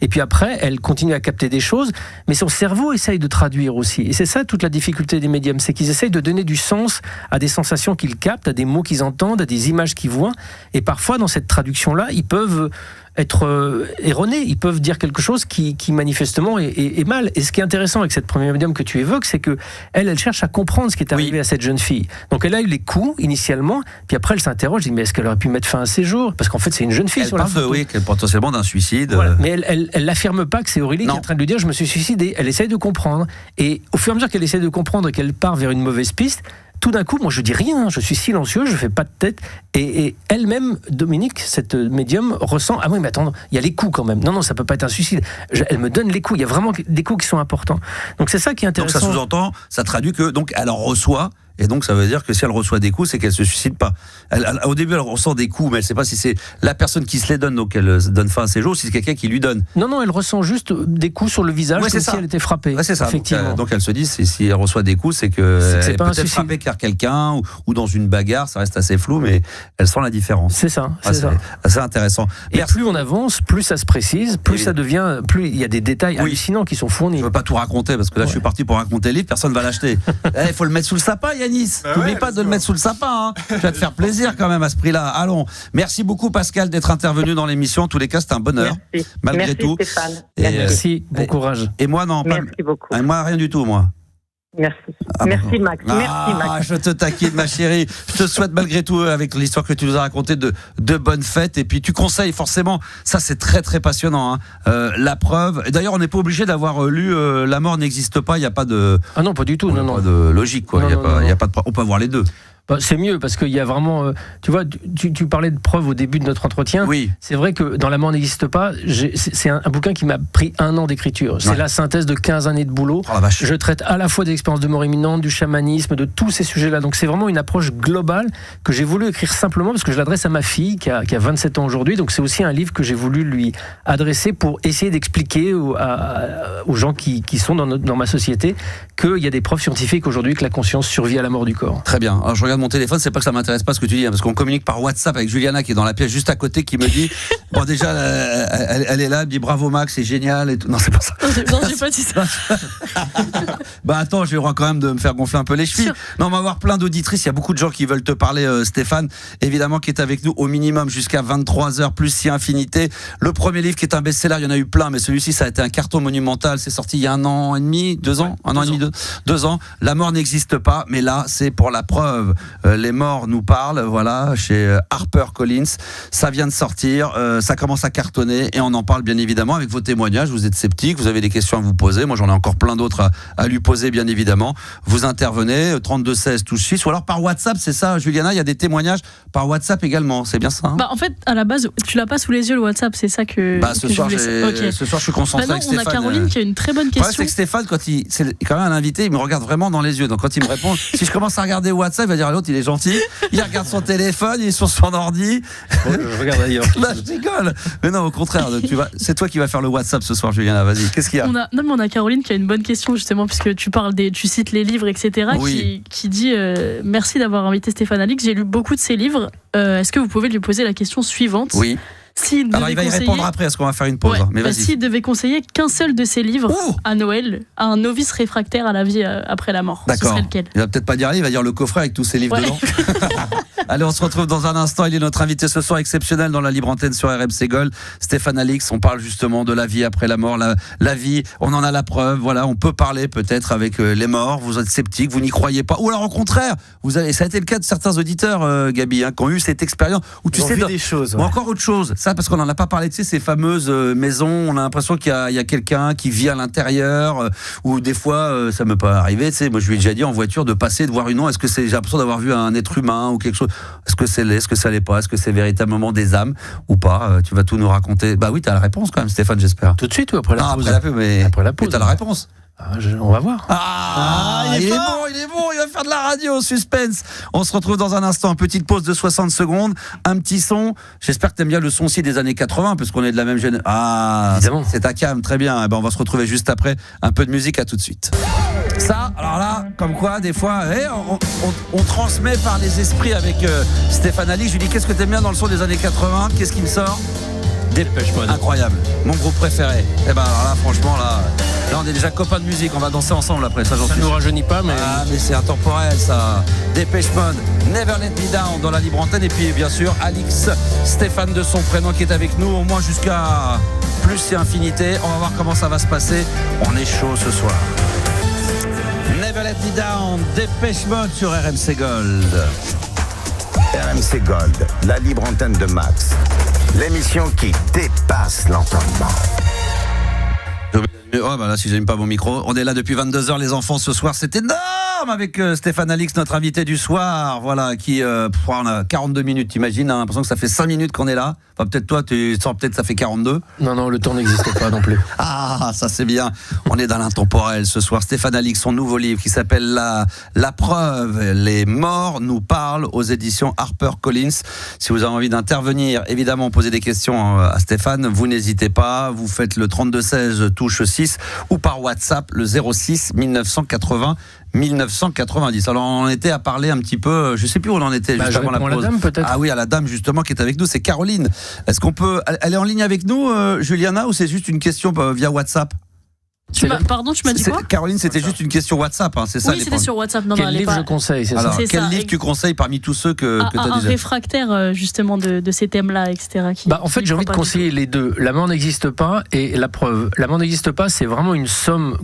Et puis après, elle continue à capter des choses, mais son cerveau essaye de traduire aussi. Et c'est ça toute la difficulté des médiums, c'est qu'ils essayent de donner du sens à des sensations qu'ils captent, à des mots qu'ils entendent, à des images qu'ils voient. Et parfois, dans cette traduction-là, ils peuvent être erronés, ils peuvent dire quelque chose qui manifestement est mal. Et ce qui est intéressant avec cette première médium que tu évoques, c'est que elle cherche à comprendre ce qui est arrivé à cette jeune fille. Donc elle a eu les coups initialement, puis après elle s'interroge, elle dit mais est-ce qu'elle aurait pu mettre fin à ses jours ? Parce qu'en fait c'est une jeune fille sur la photo. Potentiellement d'un suicide. Voilà. Mais elle l'affirme pas que c'est Aurélie qui est en train de lui dire je me suis suicidée. Elle essaye de comprendre. Et au fur et à mesure qu'elle essaye de comprendre et qu'elle part vers une mauvaise piste, tout d'un coup, moi je dis rien, je suis silencieux, je fais pas de tête, et elle-même, Dominique, cette médium, ressent ah oui mais attends, il y a les coups quand même. Non ça peut pas être un suicide. Elle me donne les coups, il y a vraiment des coups qui sont importants. Donc c'est ça qui est intéressant. Donc ça sous-entend, ça traduit que donc elle en reçoit. Et donc ça veut dire que si elle reçoit des coups, c'est qu'elle se suicide pas. Au début, elle ressent des coups, mais elle ne sait pas si c'est la personne qui se les donne, donc elle donne fin à ses jours, ou si c'est quelqu'un qui lui donne. Non, elle ressent juste des coups sur le visage, comme si elle était frappée. Ouais, c'est ça. Effectivement. Donc elle se dit, si elle reçoit des coups, c'est qu'elle peut être frappée par quelqu'un ou dans une bagarre, ça reste assez flou, mais elle sent la différence. C'est ça. C'est intéressant. Et plus on avance, plus ça se précise, plus ça devient, plus il y a des détails hallucinants qui sont fournis. Je ne veux pas tout raconter, parce que là je suis parti pour raconter le livre, personne ne va l'acheter. Il faut le mettre sous le sapin, Yanis. N'oublie pas de le mettre sous le sapin, hein. Je vais te faire plaisir quand même à ce prix-là. Allons. Merci beaucoup Pascal d'être intervenu dans l'émission. En tous les cas, c'est un bonheur. Merci. Malgré Merci tout. Stéphane. Merci. Bon courage. Et moi non. Merci beaucoup. Moi rien du tout moi. Merci. Merci Max. Merci Max. Je te taquine ma chérie. Je te souhaite malgré tout, avec l'histoire que tu nous as racontée, de bonnes fêtes. Et puis tu conseilles forcément, ça c'est très très passionnant, hein, La Preuve. Et d'ailleurs on n'est pas obligé d'avoir lu La mort n'existe pas, il n'y a pas de... Ah non, pas du tout. Non. Pas de logique quoi. Il y a pas de... On peut avoir les deux. C'est mieux parce qu'il y a vraiment, tu vois, tu parlais de preuves au début de notre entretien. Oui. C'est vrai que dans La mort n'existe pas, c'est un bouquin qui m'a pris 1 an d'écriture. C'est la synthèse de 15 années de boulot. Oh la vache. Je traite à la fois des expériences de mort imminente, du chamanisme, de tous ces sujets-là. Donc c'est vraiment une approche globale que j'ai voulu écrire simplement parce que je l'adresse à ma fille qui a 27 ans aujourd'hui. Donc c'est aussi un livre que j'ai voulu lui adresser pour essayer d'expliquer aux gens qui sont dans ma société qu'il y a des preuves scientifiques aujourd'hui que la conscience survit à la mort du corps. Très bien. Alors je regarde mon téléphone, c'est pas que ça m'intéresse pas ce que tu dis, hein, parce qu'on communique par WhatsApp avec Juliana qui est dans la pièce juste à côté, qui me dit bon déjà elle est là, elle me dit bravo Max, c'est génial et tout. Non, c'est pas ça. Non, j'ai pas dit ça. Attends, j'ai le droit quand même de me faire gonfler un peu les chevilles. Non, on va avoir plein d'auditrices, il y a beaucoup de gens qui veulent te parler, Stéphane, évidemment, qui est avec nous au minimum jusqu'à 23h plus si infinité. Le premier livre qui est un best-seller, il y en a eu plein, mais celui-ci ça a été un carton monumental, c'est sorti il y a 1 an et demi, 2 ans, 1 an et demi, 2 ans. La mort n'existe pas, mais là c'est pour La Preuve Les morts nous parlent, voilà, chez HarperCollins. Ça vient de sortir, ça commence à cartonner et on en parle bien évidemment avec vos témoignages. Vous êtes sceptique, vous avez des questions à vous poser. Moi, j'en ai encore plein d'autres à lui poser, bien évidemment. Vous intervenez, 32 16 touche 6, ou alors par WhatsApp, c'est ça, Juliana, il y a des témoignages par WhatsApp également, c'est bien ça, hein? En fait, à la base, tu l'as pas sous les yeux le WhatsApp, c'est ça que. Ce soir, ce soir, je suis concentré avec Stéphane. On a Caroline qui a une très bonne question. C'est que Stéphane, c'est quand même un invité, il me regarde vraiment dans les yeux. Donc quand il me répond, si je commence à regarder WhatsApp, il va dire à l'autre, il est gentil. Il regarde son téléphone, il est sur son ordi. Je regarde ailleurs. Là, je rigole. Mais non, au contraire, c'est toi qui vas faire le WhatsApp ce soir, Juliana. Vas-y. Qu'est-ce qu'il y a? On a Caroline qui a une bonne question justement, puisque tu cites les livres, etc. Oui. Qui dit merci d'avoir invité Stéphane Alix. J'ai lu beaucoup de ses livres. Est-ce que vous pouvez lui poser la question suivante? Oui. Alors il va y répondre après, est-ce qu'on va faire une pause, mais vas-y. S'il devait conseiller qu'un seul de ses livres à Noël à un novice réfractaire à la vie après la mort, ce serait lequel? Il va peut-être pas dire il va dire le coffret avec tous ses livres dedans. Allez, on se retrouve dans un instant. Il est notre invité ce soir exceptionnel dans la libre antenne sur RMC Gold, Stéphane Alix. On parle justement de la vie après la mort, la vie, on en a la preuve. Voilà, on peut parler peut-être avec les morts. Vous êtes sceptique, vous n'y croyez pas, ou alors au contraire, ça a été le cas de certains auditeurs, Gabi, qui ont eu cette expérience où tu sais des choses, ou encore autre chose. Ça, parce qu'on n'en a pas parlé, tu sais, ces fameuses maisons, on a l'impression qu'il y a quelqu'un qui vit à l'intérieur, ou des fois, ça m'est pas arrivé, tu sais, moi je lui ai déjà dit en voiture de passer, de voir une ombre, j'ai l'impression d'avoir vu un être humain ou quelque chose. Est-ce que ça l'est pas? Est-ce que c'est véritablement des âmes ou pas? Tu vas tout nous raconter. Bah oui, t'as la réponse quand même, Stéphane, j'espère. Tout de suite ou après la pause? Après la pause, t'as la réponse. On va voir. Il est bon, il va faire de la radio, suspense. On se retrouve dans un instant, petite pause de 60 secondes, un petit son. J'espère que t'aimes bien le son aussi des années 80, parce qu'on est de la même génération. Évidemment. C'est ta cam, très bien. On va se retrouver juste après. Un peu de musique, à tout de suite. Ça, alors là, comme quoi, des fois, on transmet par les esprits avec Stéphane Alix. Je lui dis, qu'est-ce que t'aimes bien dans le son des années 80? Qu'est-ce qui me sort? Dépêche Mode. Incroyable, mon groupe préféré. Alors là, franchement, là, on est déjà copains de musique, on va danser ensemble après. Ça nous rajeunit pas, mais. Mais c'est intemporel, ça. Dépêche Mode, Never Let Me Down dans la libre antenne. Et puis, bien sûr, Alix, Stéphane de son prénom, qui est avec nous, au moins jusqu'à plus et infinité. On va voir comment ça va se passer. On est chaud ce soir. Never Let Me Down, Dépêche Mode sur RMC Gold. RMC Gold, la libre antenne de Max. L'émission qui dépasse l'entendement. Là, si j'aime pas mon micro. On est là depuis 22h, les enfants, ce soir. C'est énorme avec Stéphane Alix, notre invité du soir. Voilà, qui, on a 42 minutes, t'imagines, hein, l'impression que ça fait 5 minutes qu'on est là. Enfin, peut-être toi, tu sens peut-être que ça fait 42. Non, le temps n'existe pas non plus. Ça c'est bien. On est dans l'intemporel ce soir. Stéphane Alix, son nouveau livre qui s'appelle La preuve, les morts nous parlent, aux éditions HarperCollins. Si vous avez envie d'intervenir, évidemment, poser des questions à Stéphane, vous n'hésitez pas. Vous faites le 32 16 touche 6 ou par WhatsApp le 06 1980 1990. Alors on était à parler un petit peu, je sais plus où on en était juste avant la pause. À la dame peut-être. Ah oui, à la dame justement qui est avec nous, c'est Caroline. Est-ce qu'on peut, elle est en ligne avec nous, Juliana, ou c'est juste une question via WhatsApp? Pardon, tu m'as dit quoi? Caroline, c'était juste une question WhatsApp, hein, c'est ça? Oui, c'était sur WhatsApp. Quel livre je conseille, c'est alors, ça? Quel livre tu conseilles parmi tous ceux que tu as déjà? Un réfractaire justement de ces thèmes-là, etc. En fait, j'ai envie de conseiller les deux. La mort n'existe pas et la preuve. La mort n'existe pas, c'est vraiment une somme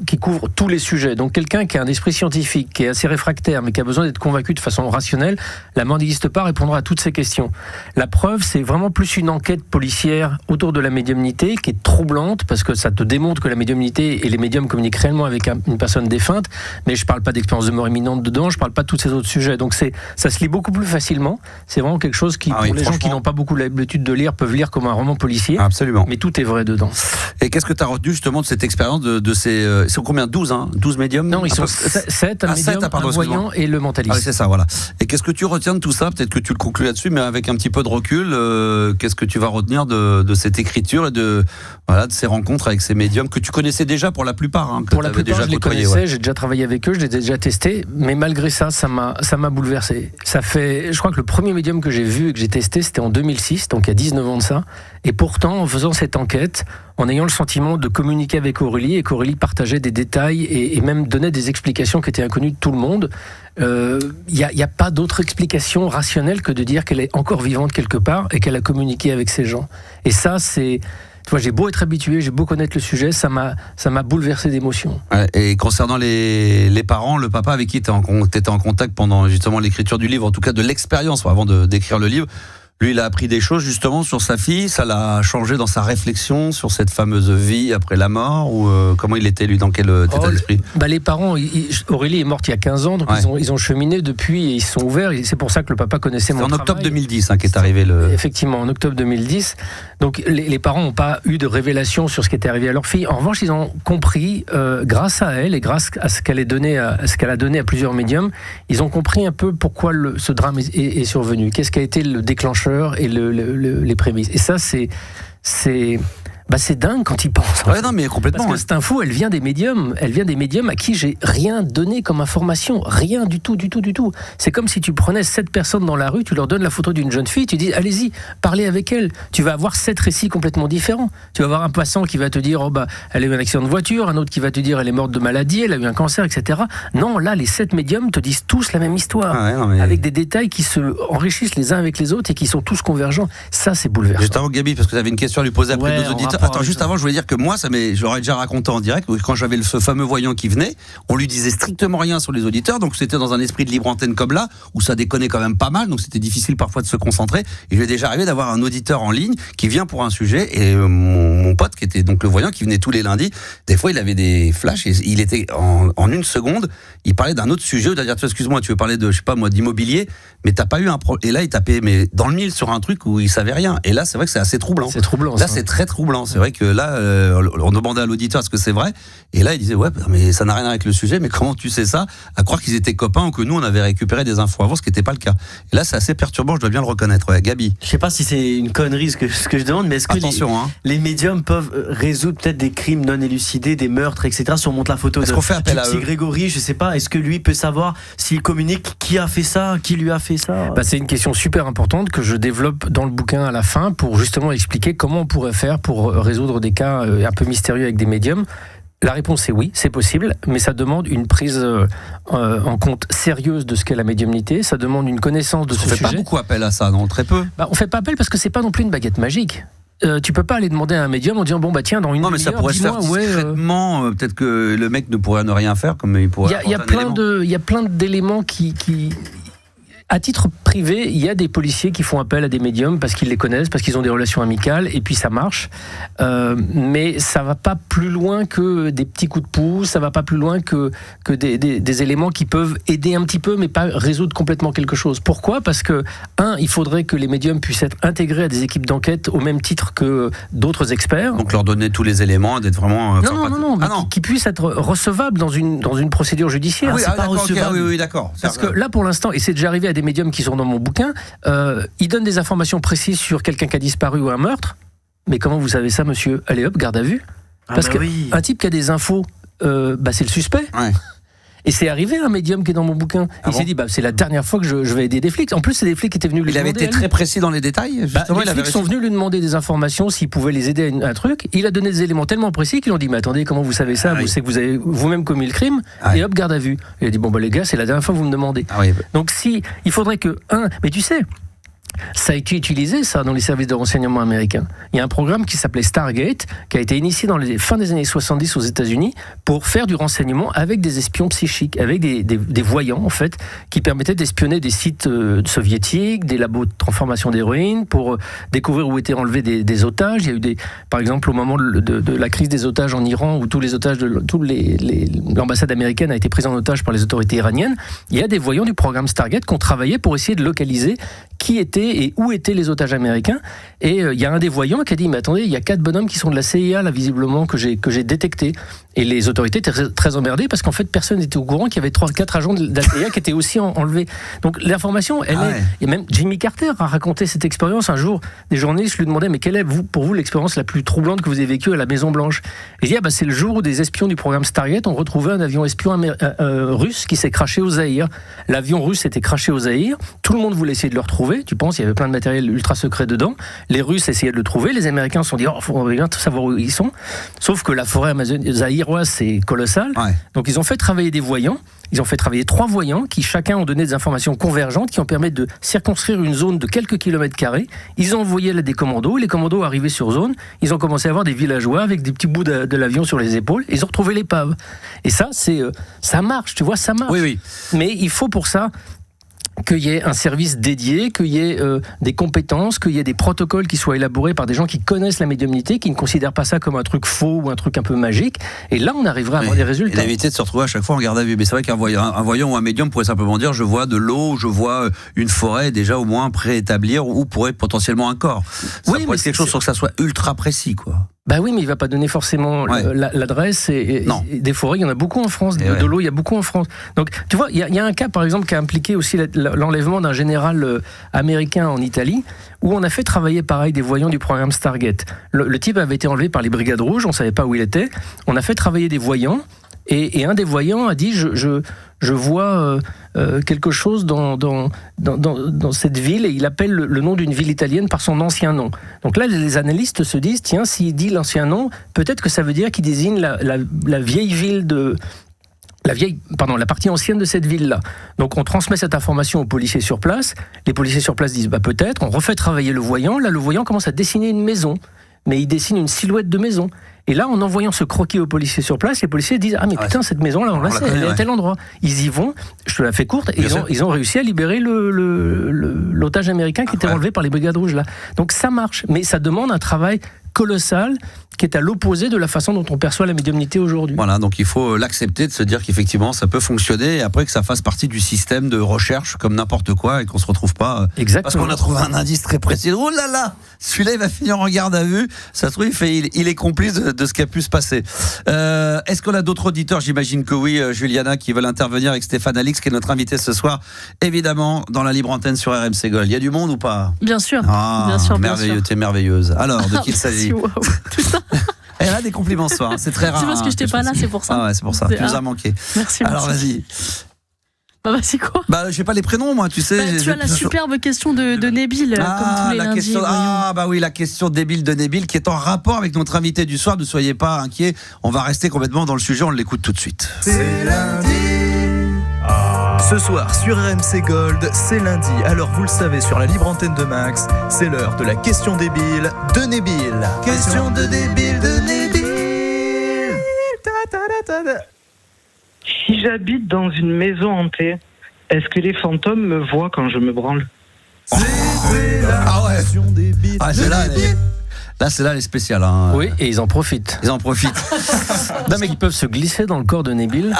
qui couvre tous les sujets. Donc quelqu'un qui a un esprit scientifique, qui est assez réfractaire, mais qui a besoin d'être convaincu de façon rationnelle, la mort n'existe pas répondra à toutes ces questions. La preuve, c'est vraiment plus une enquête policière autour de la médiumnité qui est troublante parce que ça te démontre que la médiumnité et les médiums communiquent réellement avec une personne défunte, mais je parle pas d'expérience de mort imminente dedans, je parle pas de tous ces autres sujets. Donc ça se lit beaucoup plus facilement. C'est vraiment quelque chose qui, pour les gens qui n'ont pas beaucoup l'habitude de lire, peuvent lire comme un roman policier. Absolument. Mais tout est vrai dedans. Et qu'est-ce que tu as retenu justement de cette expérience de ces... Ils sont combien? 12, hein? 12 médiums? Non, ils sont 7, un médium, un voyant et le mentaliste. C'est ça, voilà. Et qu'est-ce que tu retiens de tout ça? Peut-être que tu le conclus là-dessus, mais avec un petit peu de recul, qu'est-ce que tu vas retenir de cette écriture et de ces rencontres avec ces médiums que tu connaissais déjà pour la plupart, hein, pour la plupart, je les connaissais, j'ai déjà travaillé avec eux, je les ai déjà testés, mais malgré ça, ça m'a bouleversé. Je crois que le premier médium que j'ai vu et que j'ai testé, c'était en 2006, donc il y a 19 ans de ça. Et pourtant, en faisant cette enquête, en ayant le sentiment de communiquer avec Aurélie, et qu'Aurélie partageait des détails et même donnait des explications qui étaient inconnues de tout le monde, il n'y a pas d'autre explication rationnelle que de dire qu'elle est encore vivante quelque part et qu'elle a communiqué avec ces gens. Et ça, c'est Tu vois, j'ai beau être habitué, j'ai beau connaître le sujet, ça m'a bouleversé d'émotion. Et concernant les parents, le papa avec qui tu étais en contact pendant justement l'écriture du livre, en tout cas de l'expérience avant d'écrire le livre, lui, il a appris des choses justement sur sa fille, ça l'a changé dans sa réflexion sur cette fameuse vie après la mort, ou comment il était lui, dans quel état d'esprit? Les parents, Aurélie est morte il y a 15 ans, donc ils ont cheminé depuis et ils sont ouverts, et c'est pour ça que le papa connaissait mon travail. C'est en octobre 2010 qu'est arrivé Effectivement, en octobre 2010. Donc les parents n'ont pas eu de révélation sur ce qui était arrivé à leur fille. En revanche, ils ont compris, grâce à elle et grâce à ce qu'elle a donné à plusieurs médiums, ils ont compris un peu pourquoi ce drame est survenu. Qu'est-ce qui a été le déclencheur et les prémices. Et ça, c'est dingue quand il pense. Non, mais complètement. Parce que cette info, elle vient des médiums à qui j'ai rien donné comme information. Rien du tout. C'est comme si tu prenais 7 personnes dans la rue, tu leur donnes la photo d'une jeune fille, tu dis, allez-y, parlez avec elle. Tu vas avoir 7 récits complètement différents. Tu vas avoir un passant qui va te dire, elle a eu un accident de voiture, un autre qui va te dire, elle est morte de maladie, elle a eu un cancer, etc. Non, là, les 7 médiums te disent tous la même histoire. Avec des détails qui se enrichissent les uns avec les autres et qui sont tous convergents. Ça, c'est bouleversant. Juste avant, Gabi, parce que tu avais une question à lui poser après nos auditeurs. Attends, juste avant, je voulais dire que moi, je l'aurais déjà raconté en direct, quand j'avais ce fameux voyant qui venait, on lui disait strictement rien sur les auditeurs, donc c'était dans un esprit de libre antenne comme là, où ça déconnait quand même pas mal, donc c'était difficile parfois de se concentrer. Et il m'est déjà arrivé d'avoir un auditeur en ligne qui vient pour un sujet, et mon pote, qui était donc le voyant, qui venait tous les lundis, des fois il avait des flashs, et il était en une seconde, il parlait d'un autre sujet, c'est-à-dire, excuse-moi, tu veux parler de, je sais pas moi, d'immobilier, mais t'as pas eu et là il tapait mais dans le mille sur un truc où il savait rien, et là c'est vrai que c'est assez troublant. C'est troublant. Là c'est très troublant. C'est vrai que là on demandait à l'auditeur est-ce que c'est vrai, et là il disait mais ça n'a rien à voir avec le sujet, mais comment tu sais ça, à croire qu'ils étaient copains ou que nous on avait récupéré des infos avant, ce qui n'était pas le cas. Et là c'est assez perturbant, je dois bien le reconnaître. Gabi, je sais pas si c'est une connerie ce que je demande, mais est-ce que les médiums peuvent résoudre peut-être des crimes non élucidés, des meurtres, etc. Si on montre la photo est-ce qu'on fait appel à eux? Grégory, je sais pas, est-ce que lui peut savoir s'il communique qui a fait ça, qui lui a fait ça? C'est une question super importante que je développe dans le bouquin à la fin pour justement expliquer comment on pourrait faire pour résoudre des cas un peu mystérieux avec des médiums. La réponse est oui, c'est possible, mais ça demande une prise en compte sérieuse de ce qu'est la médiumnité, ça demande une connaissance de ce sujet. On fait pas beaucoup appel à ça, non? Très peu. On fait pas appel parce que c'est pas non plus une baguette magique. Tu peux pas aller demander à un médium en disant tiens, dans une non, mais ça pourrait se faire discrètement. Peut-être que le mec ne pourrait ne rien faire, comme il pourrait. Il y a plein d'éléments qui à titre privé, il y a des policiers qui font appel à des médiums parce qu'ils les connaissent, parce qu'ils ont des relations amicales, et puis ça marche. Mais ça va pas plus loin que des petits coups de pouce, ça va pas plus loin que des éléments qui peuvent aider un petit peu, mais pas résoudre complètement quelque chose. Pourquoi ? Parce que, il faudrait que les médiums puissent être intégrés à des équipes d'enquête au même titre que d'autres experts. Donc leur donner tous les éléments, d'être vraiment... Qui puissent être recevables dans une procédure judiciaire. Oui, d'accord. Parce que là, pour l'instant, et c'est déjà arrivé à des médiums qui sont dans mon bouquin, ils donnent des informations précises sur quelqu'un qui a disparu ou un meurtre. Mais comment vous savez ça, monsieur ? Allez hop, garde à vue. Parce qu'un type qui a des infos, c'est le suspect. Ouais. Et c'est arrivé un médium qui est dans mon bouquin. Il s'est dit, c'est la dernière fois que je vais aider des flics. En plus, c'est des flics qui étaient venus lui demander. Il avait été très précis dans les détails. Les flics sont venus lui demander des informations, s'ils pouvaient les aider à un truc. Il a donné des éléments tellement précis qu'ils ont dit, mais attendez, comment vous savez ça ? Vous savez que vous avez vous-même commis le crime. Et hop, garde à vue. Il a dit, les gars, c'est la dernière fois que vous me demandez. Donc il faudrait que mais tu sais, ça a été utilisé, ça, dans les services de renseignement américains. Il y a un programme qui s'appelait Stargate, qui a été initié dans les fins des années 70 aux États-Unis pour faire du renseignement avec des espions psychiques, avec des voyants, en fait, qui permettaient d'espionner des sites soviétiques, des labos de transformation d'héroïne, pour découvrir où étaient enlevés des otages. Il y a eu par exemple, au moment de la crise des otages en Iran, où tous les otages l'ambassade américaine a été prise en otage par les autorités iraniennes, il y a des voyants du programme Stargate qui ont travaillé pour essayer de localiser qui étaient et où étaient les otages américains. Et il y a un des voyants qui a dit, mais attendez, il y a 4 bonhommes qui sont de la CIA, là, visiblement, que j'ai détectés. Et les autorités étaient très emmerdées parce qu'en fait, personne n'était au courant qu'il y avait 3-4 agents de la CIA qui étaient aussi enlevés. Donc l'information, elle est... Et même Jimmy Carter a raconté cette expérience. Un jour, des journalistes lui demandaient, mais quelle est pour vous l'expérience la plus troublante que vous avez vécue à la Maison-Blanche ? Et il dit, c'est le jour où des espions du programme Stargate ont retrouvé un avion espion russe qui s'est crashé au Zaïre. L'avion russe était crashé au Zaïre. Tout le monde voulait essayer de le retrouver. Tu penses France, il y avait plein de matériel ultra secret dedans. Les Russes essayaient de le trouver. Les Américains se sont dit, faut bien savoir où ils sont. Sauf que la forêt amazonienne zaïroise, c'est colossal. Ouais. Donc ils ont fait travailler des voyants. Ils ont fait travailler 3 voyants qui chacun ont donné des informations convergentes qui ont permis de circonscrire une zone de quelques kilomètres carrés. Ils ont envoyé là des commandos. Les commandos arrivaient sur zone. Ils ont commencé à avoir des villageois avec des petits bouts de l'avion sur les épaules. Ils ont retrouvé l'épave. Et ça, ça marche. Tu vois, ça marche. Oui. Mais il faut pour ça qu'il y ait un service dédié, qu'il y ait des compétences, qu'il y ait des protocoles qui soient élaborés par des gens qui connaissent la médiumnité, qui ne considèrent pas ça comme un truc faux ou un truc un peu magique. Et là, on arrivera à avoir des résultats. Et d'éviter de se retrouver à chaque fois en garde à vue. Mais c'est vrai qu'un voyant ou un médium pourrait simplement dire je vois de l'eau, je vois une forêt déjà au moins préétablir ou pourrait potentiellement un corps. Ça pourrait être quelque chose sans que ça soit ultra précis, quoi. Bah oui, mais il va pas donner forcément l'adresse et des forêts. Il y en a beaucoup en France, de l'eau, il y a beaucoup en France. Donc, tu vois, il y a un cas, par exemple, qui a impliqué aussi l'enlèvement d'un général américain en Italie, où on a fait travailler, pareil, des voyants du programme Stargate. Le type avait été enlevé par les Brigades Rouges, on savait pas où il était. On a fait travailler des voyants, et un des voyants a dit, je vois quelque chose dans cette ville, et il appelle le nom d'une ville italienne par son ancien nom. Donc là, les analystes se disent, tiens, s'il dit l'ancien nom, peut-être que ça veut dire qu'il désigne la vieille ville la partie ancienne de cette ville-là. Donc on transmet cette information aux policiers sur place. Les policiers sur place disent, peut-être. On refait travailler le voyant. Là, le voyant commence à dessiner une maison. Mais il dessine une silhouette de maison. Et là, en envoyant ce croquis aux policiers sur place, les policiers disent putain, cette maison-là, on la sait, elle est à tel endroit. Ils y vont, je te la fais courte, et ils ont réussi à libérer l'otage américain qui était enlevé par les Brigades Rouges là. Donc ça marche, mais ça demande un travail colossal qui est à l'opposé de la façon dont on perçoit la médiumnité aujourd'hui. Voilà, donc il faut l'accepter, de se dire qu'effectivement ça peut fonctionner, et après que ça fasse partie du système de recherche comme n'importe quoi, et qu'on se retrouve pas parce qu'on a trouvé un indice très précis. Oh là là, celui-là il va finir en garde à vue. Ça se trouve il est complice de ce qui a pu se passer. Est-ce qu'on a d'autres auditeurs? J'imagine que oui, Juliana, qui veulent intervenir avec Stéphane Alix, qui est notre invité ce soir, évidemment dans la libre antenne sur RMC Gold. Il y a du monde ou pas? Bien sûr, merveilleux, t'es merveilleuse. Alors, de qui il s'agit? Tout ça. Elle a des compliments ce soir, c'est très rare. C'est parce que je n'étais pas là, c'est pour ça. Ah ouais, c'est pour ça, tu nous as manqué. Merci. Alors vas-y. C'est quoi? J'ai pas les prénoms, moi, tu sais. Tu as la superbe question de Nabil, comme tous les lundis. La question débile de Nabil, qui est en rapport avec notre invité du soir. Ne soyez pas inquiets, on va rester complètement dans le sujet, on l'écoute tout de suite. C'est lundi. Ce soir sur RMC Gold, c'est lundi. Alors vous le savez, sur la libre antenne de Max, c'est l'heure de la question débile de Nabil. Question de débile de Nabil. Si j'habite dans une maison hantée, est-ce que les fantômes me voient quand je me branle? C'est la question débile de Nabil. Là, c'est là, elle est spéciale. Hein. Oui, et ils en profitent. Non, mais ils peuvent se glisser dans le corps de Nabil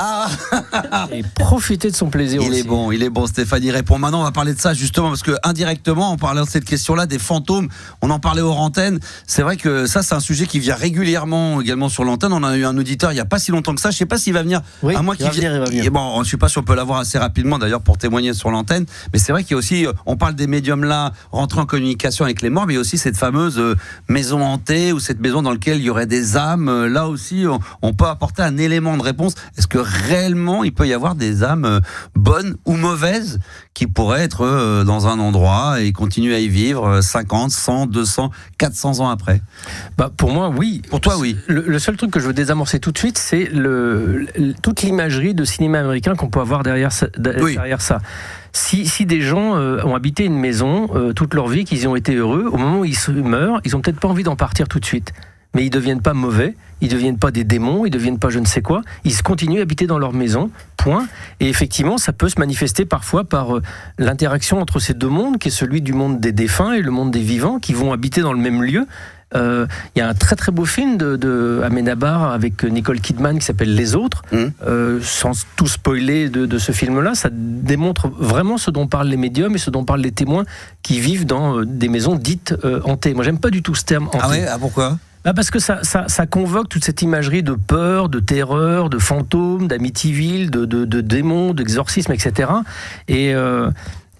et profiter de son plaisir aussi. Il est bon, Stéphane, il répond. Maintenant, on va parler de ça, justement, parce que indirectement, en parlant de cette question-là, des fantômes, on en parlait hors antenne. C'est vrai que ça, c'est un sujet qui vient régulièrement également sur l'antenne. On a eu un auditeur il n'y a pas si longtemps que ça. Je ne sais pas s'il va venir. Oui, il va venir. Bon, je ne sais pas si on peut l'avoir assez rapidement, d'ailleurs, pour témoigner sur l'antenne. Mais c'est vrai qu'il y a aussi, on parle des médiums là, rentrer en communication avec les morts, mais il y a aussi cette fameuse maison hantée, ou cette maison dans laquelle il y aurait des âmes. Là aussi, on peut apporter un élément de réponse. Est-ce que réellement il peut y avoir des âmes bonnes ou mauvaises qui pourraient être dans un endroit et continuer à y vivre 50, 100, 200, 400 ans après? Pour moi, oui. Pour toi, oui. Le seul truc que je veux désamorcer tout de suite, c'est toute l'imagerie de cinéma américain qu'on peut avoir derrière ça. Si des gens ont habité une maison toute leur vie, qu'ils y ont été heureux, au moment où ils meurent, ils ont peut-être pas envie d'en partir tout de suite. Mais ils deviennent pas mauvais, ils deviennent pas des démons, ils deviennent pas je ne sais quoi. Ils continuent à habiter dans leur maison, point. Et effectivement, ça peut se manifester parfois par l'interaction entre ces deux mondes, qui est celui du monde des défunts et le monde des vivants, qui vont habiter dans le même lieu. Il y a un très très beau film de Amenabar avec Nicole Kidman qui s'appelle Les Autres. Sans tout spoiler de ce film-là, ça démontre vraiment ce dont parlent les médiums et ce dont parlent les témoins qui vivent dans des maisons dites hantées. Moi, j'aime pas du tout ce terme hanté. Ah ouais, pourquoi? Parce que ça convoque toute cette imagerie de peur, de terreur, de fantômes, d'Amityville, de démons, d'exorcisme, etc.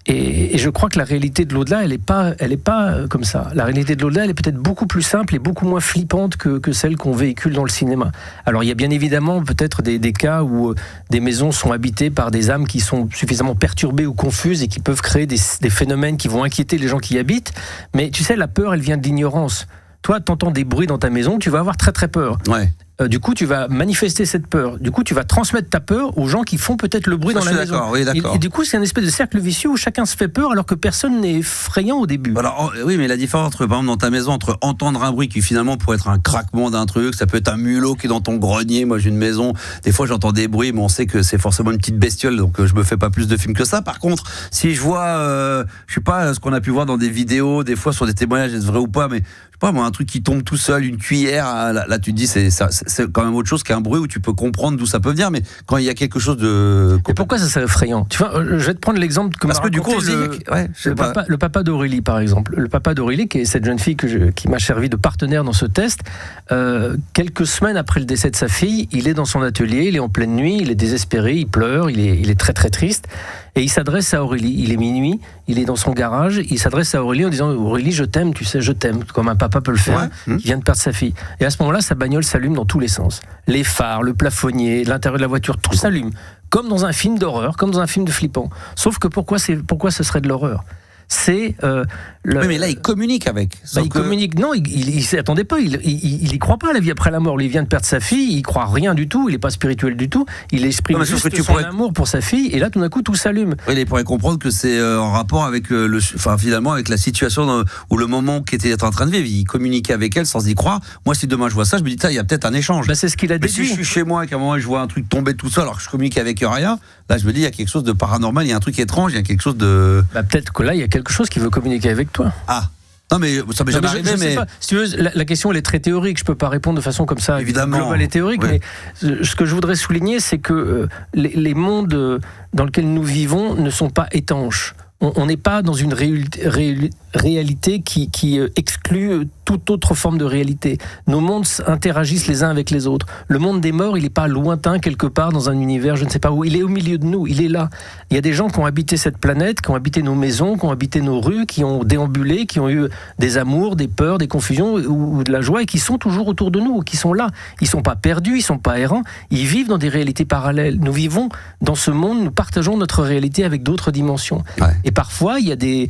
Et je crois que la réalité de l'au-delà, elle est pas comme ça. La réalité de l'au-delà, elle est peut-être beaucoup plus simple et beaucoup moins flippante que celle qu'on véhicule dans le cinéma. Alors il y a bien évidemment peut-être des cas où des maisons sont habitées par des âmes qui sont suffisamment perturbées ou confuses et qui peuvent créer des phénomènes qui vont inquiéter les gens qui y habitent. Mais tu sais, la peur, elle vient de l'ignorance. Toi, t'entends des bruits dans ta maison, tu vas avoir très très peur. Ouais. Du coup, tu vas manifester cette peur. Du coup, tu vas transmettre ta peur aux gens qui font peut-être le bruit dans la maison. Oui, d'accord. Et du coup, c'est un espèce de cercle vicieux où chacun se fait peur alors que personne n'est effrayant au début. Alors, oui, mais la différence entre, par exemple, dans ta maison, entre entendre un bruit qui finalement pourrait être un craquement d'un truc, ça peut être un mulot qui est dans ton grenier. Moi, j'ai une maison, des fois j'entends des bruits, mais on sait que c'est forcément une petite bestiole, donc je me fais pas plus de films que ça. Par contre, si je vois, je sais pas, ce qu'on a pu voir dans des vidéos, des fois sur des témoignages, est-ce vrai ou pas, mais je sais pas, moi, un truc qui tombe tout seul, une cuillère, là tu te dis, c'est quand même autre chose qu'un bruit où tu peux comprendre d'où ça peut venir, mais quand il y a quelque chose de... Et pourquoi ça serait effrayant? Tu vois, je vais te prendre l'exemple que parce que du coup, le papa d'Aurélie, par exemple. Le papa d'Aurélie, qui est cette jeune fille qui m'a servi de partenaire dans ce test, quelques semaines après le décès de sa fille, il est dans son atelier, il est en pleine nuit, il est désespéré, il pleure, il est très très triste, et il s'adresse à Aurélie. Il est minuit, il est dans son garage, il s'adresse à Aurélie en disant: Aurélie, je t'aime, tu sais, je t'aime, comme un papa peut le faire, qui vient de perdre sa fille. Et à ce moment-là, sa bagnole s'allume dans tous les sens. Les phares, le plafonnier, l'intérieur de la voiture, tout s'allume. Comme dans un film d'horreur, comme dans un film de flippant. Sauf que pourquoi ce serait de l'horreur? C'est Oui, mais là, il communique avec. Il communique. Non, il s'y attendait pas. Il y croit pas à la vie après la mort. Il vient de perdre sa fille. Il croit rien du tout. Il est pas spirituel du tout. Il exprime juste son amour pour sa fille. Et là, tout d'un coup, tout s'allume. Oui, il pourrait comprendre que c'est en rapport avec finalement avec la situation ou le moment qu'il était en train de vivre. Il communiquait avec elle sans y croire. Moi, si demain je vois ça, je me dis, il y a peut-être un échange. C'est ce qu'il a dit. Mais si je suis chez moi et qu'à un moment je vois un truc tomber tout seul, alors que je communique avec rien, là, je me dis, il y a quelque chose de paranormal. Il y a un truc étrange. Il y a quelque chose de. Peut-être que là, il y a quelque chose qui veut communiquer avec toi. Ah. Non, mais ça m'est jamais arrivé. Je sais pas. Si tu veux, la question, elle est très théorique. Je peux pas répondre de façon comme ça, évidemment, globale et théorique. Oui. Mais ce que je voudrais souligner, c'est que les mondes dans lesquels nous vivons ne sont pas étanches. On n'est pas dans une réalité qui exclut toute autre forme de réalité. Nos mondes interagissent les uns avec les autres. Le monde des morts, il n'est pas lointain quelque part dans un univers, je ne sais pas où. Il est au milieu de nous, il est là. Il y a des gens qui ont habité cette planète, qui ont habité nos maisons, qui ont habité nos rues, qui ont déambulé, qui ont eu des amours, des peurs, des confusions ou de la joie et qui sont toujours autour de nous, qui sont là. Ils ne sont pas perdus, ils ne sont pas errants, ils vivent dans des réalités parallèles. Nous vivons dans ce monde, nous partageons notre réalité avec d'autres dimensions. Ouais. Et parfois, il y a des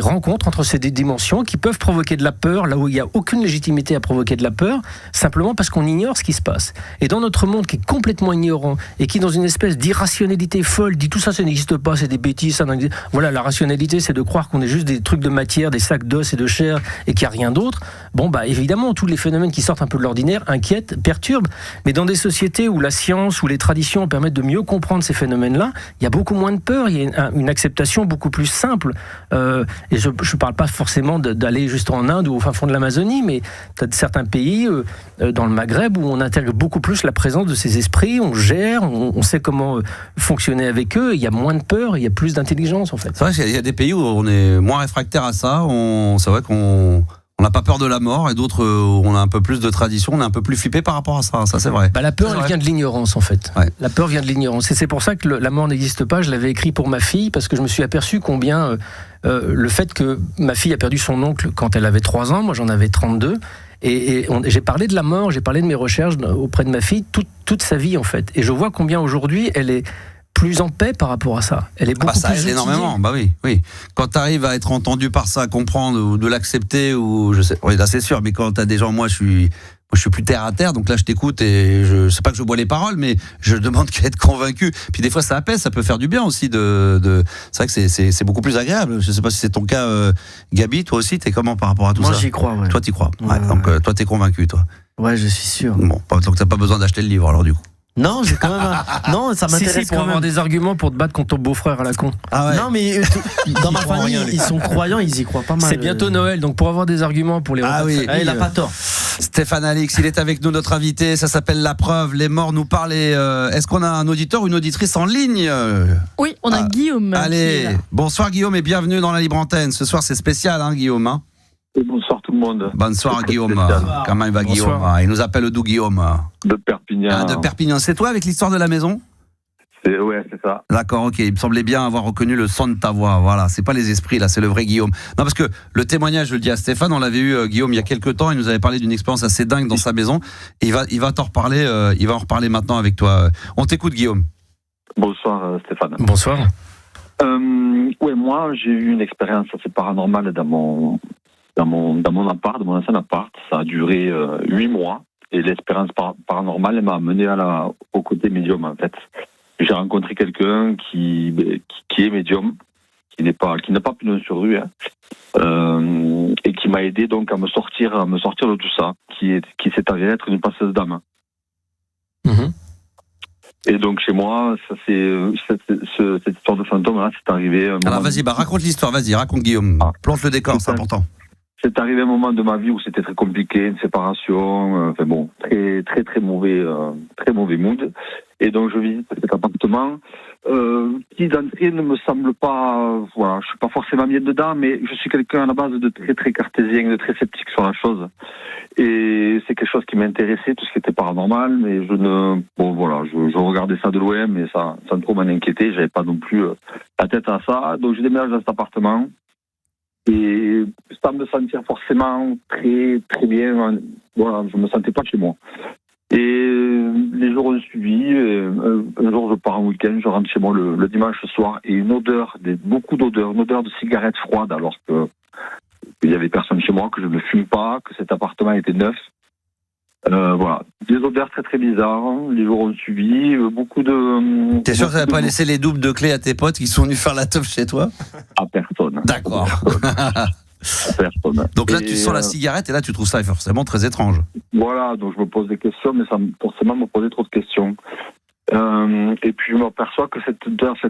rencontres entre ces deux dimensions qui peuvent provoquer de la peur là où il n'y a aucune légitimité à provoquer de la peur, simplement parce qu'on ignore ce qui se passe. Et dans notre monde qui est complètement ignorant et qui, dans une espèce d'irrationalité folle, dit tout ça, ça n'existe pas, c'est des bêtises, ça n'existe... Voilà, la rationalité, c'est de croire qu'on est juste des trucs de matière, des sacs d'os et de chair et qu'il n'y a rien d'autre. Bon, évidemment, tous les phénomènes qui sortent un peu de l'ordinaire inquiètent, perturbent. Mais dans des sociétés où la science, où les traditions permettent de mieux comprendre ces phénomènes-là, il y a beaucoup moins de peur, il y a une acceptation beaucoup plus simple. Et je ne parle pas forcément d'aller juste en Inde ou au fin fond de l'Amazonie, mais tu as certains pays dans le Maghreb où on intègre beaucoup plus la présence de ces esprits, on gère, on sait comment fonctionner avec eux, il y a moins de peur, il y a plus d'intelligence en fait. C'est vrai qu'il y a des pays où on est moins réfractaire à ça, c'est vrai qu'on n'a pas peur de la mort, et d'autres où on a un peu plus de tradition, on est un peu plus flippé par rapport à ça, ça c'est vrai. La peur, elle vient de l'ignorance en fait. Ouais. La peur vient de l'ignorance, et c'est pour ça que la mort n'existe pas. Je l'avais écrit pour ma fille, parce que je me suis aperçu combien le fait que ma fille a perdu son oncle quand elle avait 3 ans, moi j'en avais 32, et j'ai parlé de la mort, j'ai parlé de mes recherches auprès de ma fille toute sa vie en fait, et je vois combien aujourd'hui elle est plus en paix par rapport à ça. Elle est beaucoup ça plus aide énormément. Oui. Quand tu arrives à être entendu par ça, à comprendre ou de l'accepter, ou je sais, oui, là c'est sûr. Mais quand tu as des gens, moi je suis plus terre à terre, donc là je t'écoute et je sais pas que je bois les paroles, mais je demande qu'à être convaincu. Puis des fois ça apaise, ça peut faire du bien aussi. C'est vrai que c'est beaucoup plus agréable. Je sais pas si c'est ton cas, Gabi. Toi aussi, t'es comment par rapport à tout ça? Moi j'y crois. Ouais. Toi t'y crois. Ouais. Donc toi t'es convaincu, toi. Ouais, je suis sûr. Bon, donc t'as pas besoin d'acheter le livre alors du coup. Non, j'ai quand même non, ça m'intéresse pour avoir des arguments pour te battre contre ton beau-frère à la con. Ah ouais. Non, mais dans ma famille, ils sont croyants, ils y croient pas mal. C'est bientôt Noël, donc pour avoir des arguments pour les repas. Oui. Il a pas tort. Stéphane Alix, il est avec nous, notre invité. Ça s'appelle La Preuve. Les morts nous parlent. Est-ce qu'on a un auditeur ou une auditrice en ligne? Oui, on a Guillaume. Allez, bonsoir Guillaume et bienvenue dans la Libre Antenne. Ce soir c'est spécial, Guillaume. Et bonsoir tout le monde. Bonsoir Guillaume. Comment il va Guillaume? Il nous appelle d'où Guillaume? De Perpignan. De Perpignan. C'est toi avec l'histoire de la maison? Ouais, c'est ça. D'accord, ok. Il me semblait bien avoir reconnu le son de ta voix. Voilà, c'est pas les esprits, là, c'est le vrai Guillaume. Non, parce que le témoignage, je le dis à Stéphane, on l'avait eu, Guillaume, il y a quelques temps, il nous avait parlé d'une expérience assez dingue dans sa maison. Et il va t'en reparler, il va en reparler maintenant avec toi. On t'écoute, Guillaume. Bonsoir, Stéphane. Bonsoir. Ouais, moi, j'ai eu une expérience assez paranormale dans mon appart, dans mon ancien appart. Ça a duré 8 mois. Et l'expérience paranormale m'a amené au côté médium, en fait. J'ai rencontré quelqu'un qui est médium, qui n'a pas pignon sur rue, et qui m'a aidé donc à me sortir de tout ça, qui s'est avéré être une passeuse d'âme. Mmh. Et donc chez moi, ça cette histoire de fantôme là, c'est arrivé. Alors vas-y, raconte l'histoire, raconte Guillaume. Plonge le décor, c'est important. C'est arrivé un moment de ma vie où c'était très compliqué, une séparation, enfin bon, très très très mauvais mood. Et donc je visite cet appartement qui d'entrée ne me semble pas, voilà, je suis pas forcément bien dedans, mais je suis quelqu'un à la base de très très cartésien, de très sceptique sur la chose. Et c'est quelque chose qui m'intéressait, tout ce qui était paranormal, mais je regardais ça de loin, mais ça sans trop m'en inquiéter, j'avais pas non plus la tête à ça. Donc je déménage dans cet appartement. Et sans me sentir forcément très très bien, voilà, je me sentais pas chez moi. Et les jours ont suivi. Un jour, je pars en week-end, je rentre chez moi le dimanche soir, et beaucoup d'odeurs, une odeur de cigarettes froides, alors qu'il y avait personne chez moi, que je ne fume pas, que cet appartement était neuf. Voilà, des odeurs très très bizarres. Les jours ont suivi. Beaucoup de. T'es sûr que t'avais pas laissé les doubles de clés à tes potes qui sont venus faire la teuf chez toi? À personne. D'accord. Personne. Donc là, tu sens la cigarette et là, tu trouves ça forcément très étrange. Voilà, donc je me pose des questions, mais ça forcément me posait trop de questions. Et puis je m'aperçois que cette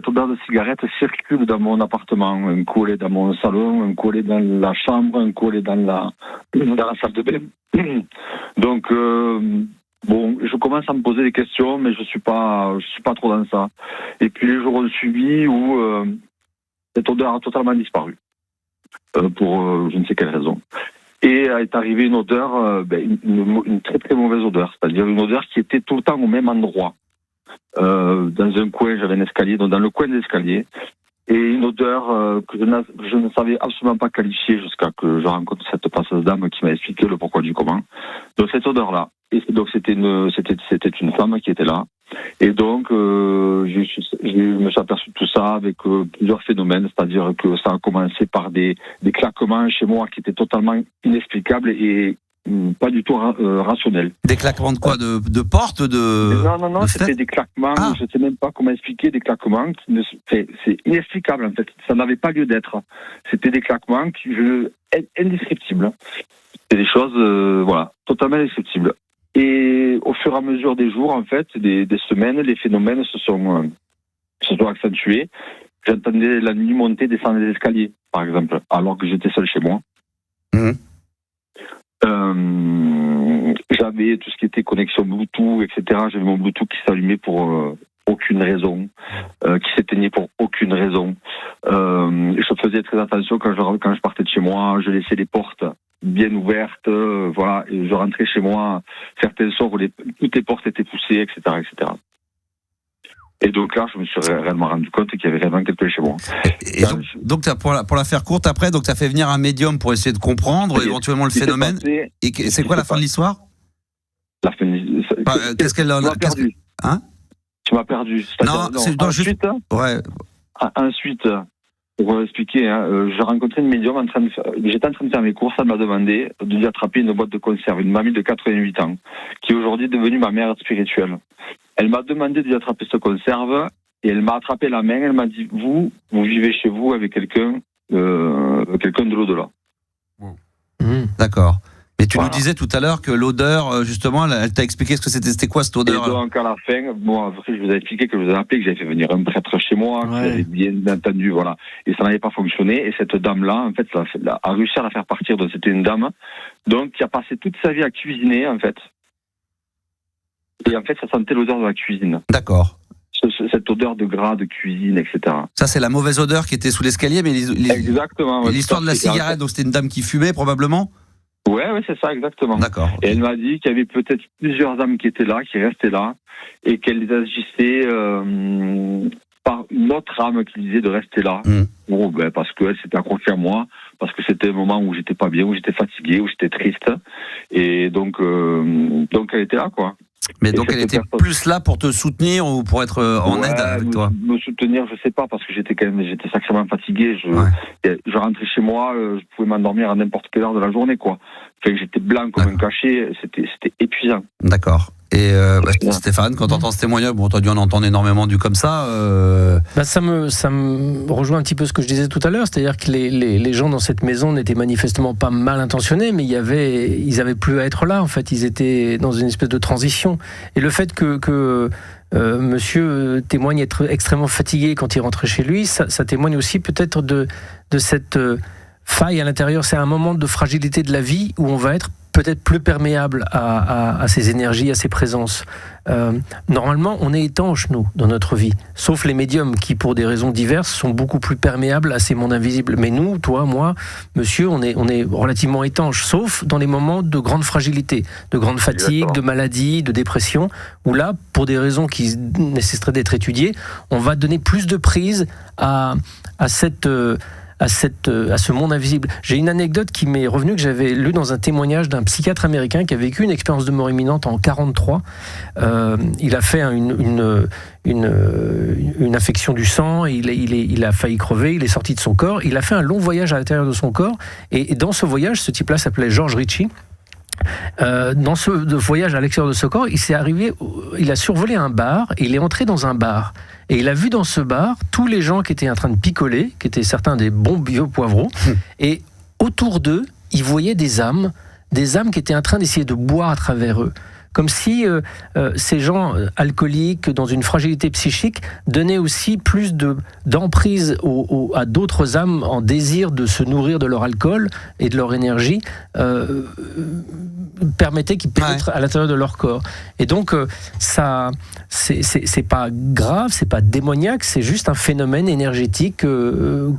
odeur de cigarette circule dans mon appartement. Un coup elle est dans mon salon, un coup elle est dans la chambre, un coup elle est dans la salle de bain. Donc je commence à me poser des questions, mais je suis pas trop dans ça. Et puis les jours ont suivi où cette odeur a totalement disparu. Pour je ne sais quelle raison. Et est arrivée une odeur, une très très mauvaise odeur, c'est-à-dire une odeur qui était tout le temps au même endroit. Dans un coin, j'avais un escalier, donc dans le coin de l'escalier, et une odeur que je ne savais absolument pas qualifier jusqu'à que je rencontre cette passeuse d'âme qui m'a expliqué le pourquoi du comment. Donc cette odeur-là, et donc c'était une femme qui était là. Et donc, je me suis aperçu de tout ça avec plusieurs phénomènes, c'est-à-dire que ça a commencé par des claquements chez moi qui étaient totalement inexplicables et pas du tout rationnels. Des claquements de quoi? De porte? Non, c'était des claquements, je ne sais même pas comment expliquer, des claquements c'est inexplicable en fait, ça n'avait pas lieu d'être. C'était des claquements indescriptibles. C'était des choses, totalement indescriptibles. Et au fur et à mesure des jours, en fait, des semaines, les phénomènes se sont accentués. J'entendais la nuit monter, descendre les escaliers, par exemple, alors que j'étais seul chez moi. Mmh. J'avais tout ce qui était connexion Bluetooth, etc. J'avais mon Bluetooth qui s'allumait pour aucune raison, qui s'éteignait pour aucune raison. Je faisais très attention quand je partais de chez moi, je laissais les portes bien ouvertes, et je rentrais chez moi certains soirs où toutes les portes étaient poussées, etc., etc. Et donc là, je me suis réellement rendu compte qu'il y avait réellement quelqu'un chez moi. Et donc pour la faire courte après, donc tu as fait venir un médium pour essayer de comprendre éventuellement le phénomène. Et c'est quoi la fin de l'histoire? La fin de l'histoire. Qu'est-ce qu'elle a perdu? Hein? Tu m'as perdu. Ensuite, ensuite, pour expliquer, j'ai rencontré une médium j'étais en train de faire mes courses, elle m'a demandé de lui attraper une boîte de conserve, une mamie de 88 ans, qui est aujourd'hui devenue ma mère spirituelle. Elle m'a demandé de lui attraper cette conserve, et elle m'a attrapé la main, elle m'a dit, vous vivez chez vous avec quelqu'un de l'au-delà. D'accord. Mais tu nous disais tout à l'heure que l'odeur, justement, elle t'a expliqué ce que c'était quoi cette odeur? Et donc à la fin, après je vous ai expliqué que je vous ai appelé, que j'avais fait venir un prêtre chez moi, que j'avais bien entendu, voilà. Et ça n'avait pas fonctionné. Et cette dame-là, en fait, a réussi à la faire partir. Donc c'était une dame, donc qui a passé toute sa vie à cuisiner, en fait. Et en fait, ça sentait l'odeur de la cuisine. D'accord. Cette odeur de gras, de cuisine, etc. Ça, c'est la mauvaise odeur qui était sous l'escalier, mais exactement. Et l'histoire de la cigarette, donc c'était une dame qui fumait probablement. Ouais, c'est ça, exactement. D'accord. Et elle m'a dit qu'il y avait peut-être plusieurs âmes qui étaient là, qui restaient là, et qu'elles agissaient par une autre âme qui disait de rester là. Bon, parce qu'elle s'était accrochée à moi, parce que c'était un moment où j'étais pas bien, où j'étais fatigué, où j'étais triste. Et donc elle était là, quoi. Mais donc elle était plus là pour te soutenir ou pour être en aide avec toi? Me soutenir, je sais pas, parce que j'étais sacrément fatigué. Je rentrais chez moi, je pouvais m'endormir à n'importe quelle heure de la journée, quoi. Enfin, j'étais blanc comme un cachet, c'était épuisant. D'accord. Et Stéphane, quand tu entends ce témoignage, bon, tu as dû en entendre énormément du comme ça. Ça me rejoint un petit peu ce que je disais tout à l'heure, c'est-à-dire que les gens dans cette maison n'étaient manifestement pas mal intentionnés, mais ils avaient plus à être là. En fait, ils étaient dans une espèce de transition. Et le fait que monsieur témoigne être extrêmement fatigué quand il rentrait chez lui, ça témoigne aussi peut-être de cette faille à l'intérieur. C'est un moment de fragilité de la vie où on va être peut-être plus perméable à ces énergies, à ces présences. Normalement, on est étanche, nous, dans notre vie. Sauf les médiums qui, pour des raisons diverses, sont beaucoup plus perméables à ces mondes invisibles. Mais nous, toi, moi, monsieur, on est relativement étanche, sauf dans les moments de grande fragilité, de grande fatigue, de maladie, de dépression, où là, pour des raisons qui nécessiteraient d'être étudiées, on va donner plus de prise à ce monde invisible. J'ai une anecdote qui m'est revenue, que j'avais lue dans un témoignage d'un psychiatre américain qui a vécu une expérience de mort imminente en 1943. Il a fait une affection du sang, il a failli crever, il est sorti de son corps, il a fait un long voyage à l'intérieur de son corps, et dans ce voyage, ce type-là s'appelait George Ritchie. Dans ce voyage à l'extérieur de ce corps, il a survolé un bar, et il est entré dans un bar. Et il a vu dans ce bar tous les gens qui étaient en train de picoler, qui étaient certains des bons vieux poivreaux, et autour d'eux, il voyait des âmes qui étaient en train d'essayer de boire à travers eux. Comme si ces gens alcooliques, dans une fragilité psychique, donnaient aussi plus d'emprise à d'autres âmes en désir de se nourrir de leur alcool et de leur énergie, permettaient qu'ils pénètrent à l'intérieur de leur corps. Et donc, ça, c'est pas grave, c'est pas démoniaque, c'est juste un phénomène énergétique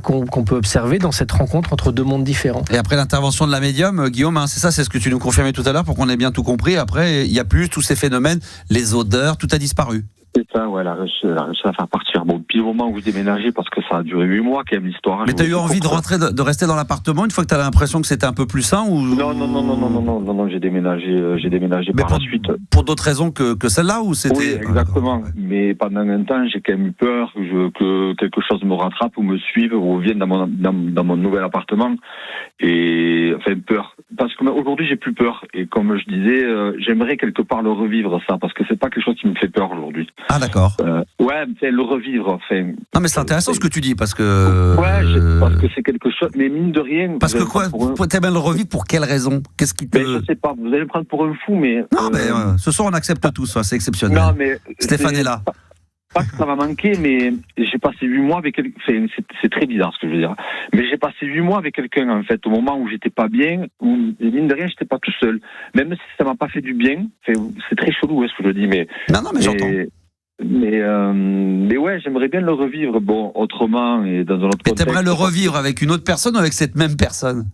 qu'on peut observer dans cette rencontre entre deux mondes différents. Et après l'intervention de la médium, Guillaume, c'est ça, c'est ce que tu nous confirmais tout à l'heure pour qu'on ait bien tout compris. Après, il y a plus tous ces phénomènes, les odeurs, tout a disparu. C'est ça, elle a réussi à faire partir. Bon, puis au moment où je déménageais, parce que ça a duré 8 mois quand même l'histoire. Mais t'as eu envie de rester dans l'appartement une fois que t'as l'impression que c'était un peu plus sain ou... Non, j'ai déménagé par la suite. Pour d'autres raisons que celle-là ou c'était... Oui, exactement. Mais pendant un temps, j'ai quand même eu peur que quelque chose me rattrape ou me suive ou revienne dans mon nouvel appartement. Et enfin, peur. Parce qu'aujourd'hui, j'ai plus peur. Et comme je disais, j'aimerais quelque part le revivre, ça, parce que c'est pas quelque chose qui me fait peur aujourd'hui. Ah, d'accord. Le revivre. Non, mais c'est intéressant ce que tu dis, parce que... parce que c'est quelque chose, mais mine de rien... Parce que quoi, t'aimes le revivre pour quelle raison? Qu'est-ce qui te... Je sais pas, vous allez me prendre pour un fou, mais... Non, mais ce soir, on accepte tout ça, c'est exceptionnel. Non, mais... Stéphane est là. Pas que ça m'a manqué, mais j'ai passé 8 mois avec quelqu'un... Enfin, c'est très bizarre ce que je veux dire. Mais j'ai passé 8 mois avec quelqu'un, en fait, au moment où j'étais pas bien, où, mine de rien, j'étais pas tout seul. Même si ça m'a pas fait du bien, c'est très chelou, ce que je dis, mais... Non, mais j'entends. Mais ouais, j'aimerais bien le revivre, autrement et dans un autre contexte. Et t'aimerais le revivre avec une autre personne ou avec cette même personne?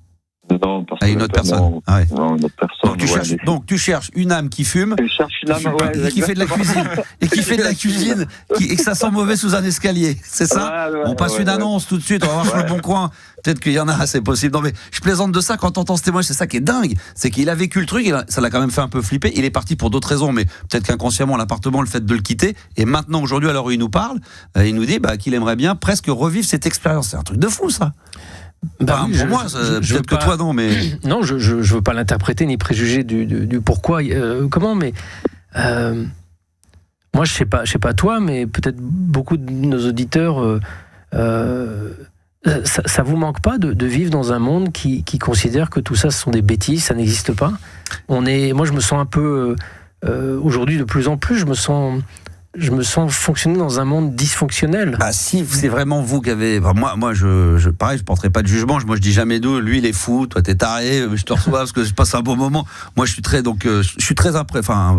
Non, parce que une autre personne. Non, une autre personne. Donc tu cherches une âme qui fume, qui fait de la cuisine, et qui fait de la cuisine, et que ça sent mauvais sous un escalier. C'est ça? On passe une annonce tout de suite, on va voir sur le bon coin. Peut-être qu'il y en a, c'est possible. Non mais je plaisante de ça quand t'entends ce témoignage, c'est ça qui est dingue. C'est qu'il a vécu le truc, ça l'a quand même fait un peu flipper. Il est parti pour d'autres raisons, mais peut-être qu'inconsciemment, l'appartement, le fait de le quitter. Et maintenant, aujourd'hui, à l'heure où il nous parle, il nous dit qu'il aimerait bien presque revivre cette expérience. C'est un truc de fou, ça. Pour moi, peut-être que toi non, mais non, je veux pas l'interpréter ni préjuger du pourquoi, comment, mais moi je sais pas toi, mais peut-être beaucoup de nos auditeurs, ça vous manque pas de vivre dans un monde qui considère que tout ça ce sont des bêtises, ça n'existe pas. Moi je me sens un peu aujourd'hui de plus en plus, je me sens je me sens fonctionner dans un monde dysfonctionnel. Si c'est vraiment vous qui avez... Moi je pareil, je porterai pas de jugement. Moi, je dis jamais d'où. Lui, il est fou. Toi, t'es taré. Je te reçois parce que je passe un bon moment. Moi, je suis très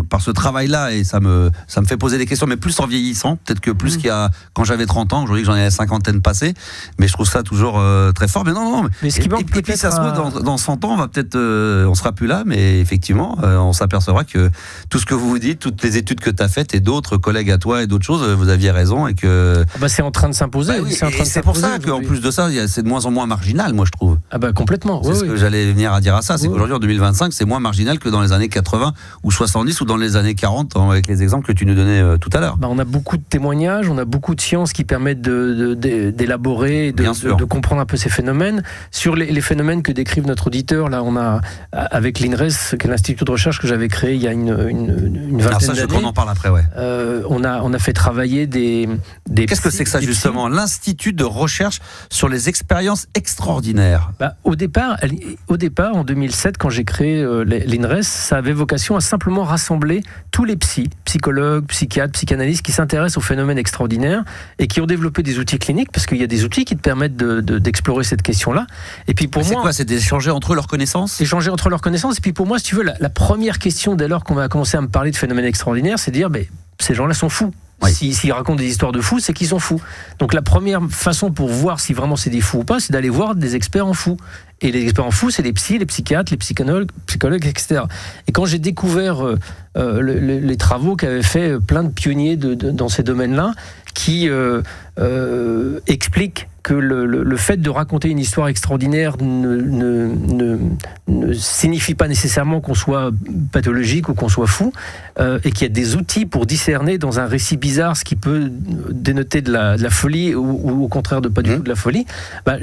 par ce travail-là, et ça me fait poser des questions, mais plus en vieillissant. Peut-être que plus qu'il y a quand j'avais 30 ans. Aujourd'hui, que j'en ai la cinquantaine passée. Mais je trouve ça toujours très fort. Mais non. Mais ce qui manque et puis, ça se trouve, dans 100 ans, on va peut-être... on sera plus là, mais effectivement, on s'apercevra que tout ce que vous dites, toutes les études que tu as faites et d'autres collègues à toi et d'autres choses, vous aviez raison, et que... c'est en train de s'imposer. C'est pour ça qu'en plus de ça, c'est de moins en moins marginal, moi je trouve. Complètement. C'est ce que j'allais venir à dire à ça, c'est qu'aujourd'hui en 2025, c'est moins marginal que dans les années 80 ou 70 ou dans les années 40, avec les exemples que tu nous donnais tout à l'heure. On a beaucoup de témoignages, on a beaucoup de sciences qui permettent d'élaborer, de comprendre un peu ces phénomènes. Sur les phénomènes que décrivent notre auditeur, là on a, avec l'INRES, qui est l'institut de recherche que j'avais créé il y a une vingtaine d'années. On en parle après, on a fait travailler des Qu'est-ce que c'est que ça justement, l'Institut de recherche sur les expériences extraordinaires? Au départ, en 2007, quand j'ai créé l'INRES, ça avait vocation à simplement rassembler tous les psychologues, psychiatres, psychanalystes qui s'intéressent aux phénomènes extraordinaires et qui ont développé des outils cliniques, parce qu'il y a des outils qui te permettent d'explorer cette question-là. Et puis pour moi, c'est d'échanger entre eux leurs connaissances. Échanger entre leurs connaissances. Et puis pour moi, si tu veux, la première question dès lors qu'on va commencer à me parler de phénomènes extraordinaires, c'est de dire, ces gens-là sont fous. Oui. S'ils racontent des histoires de fous, c'est qu'ils sont fous. Donc la première façon pour voir si vraiment c'est des fous ou pas, c'est d'aller voir des experts en fous. Et les experts en fous, c'est les psys, les psychiatres, les psychologues, etc. Et quand j'ai découvert les travaux qu'avaient fait plein de pionniers dans ces domaines-là, qui expliquent que le fait de raconter une histoire extraordinaire ne signifie pas nécessairement qu'on soit pathologique ou qu'on soit fou, et qu'il y a des outils pour discerner dans un récit bizarre ce qui peut dénoter de la folie ou au contraire pas du tout de la folie.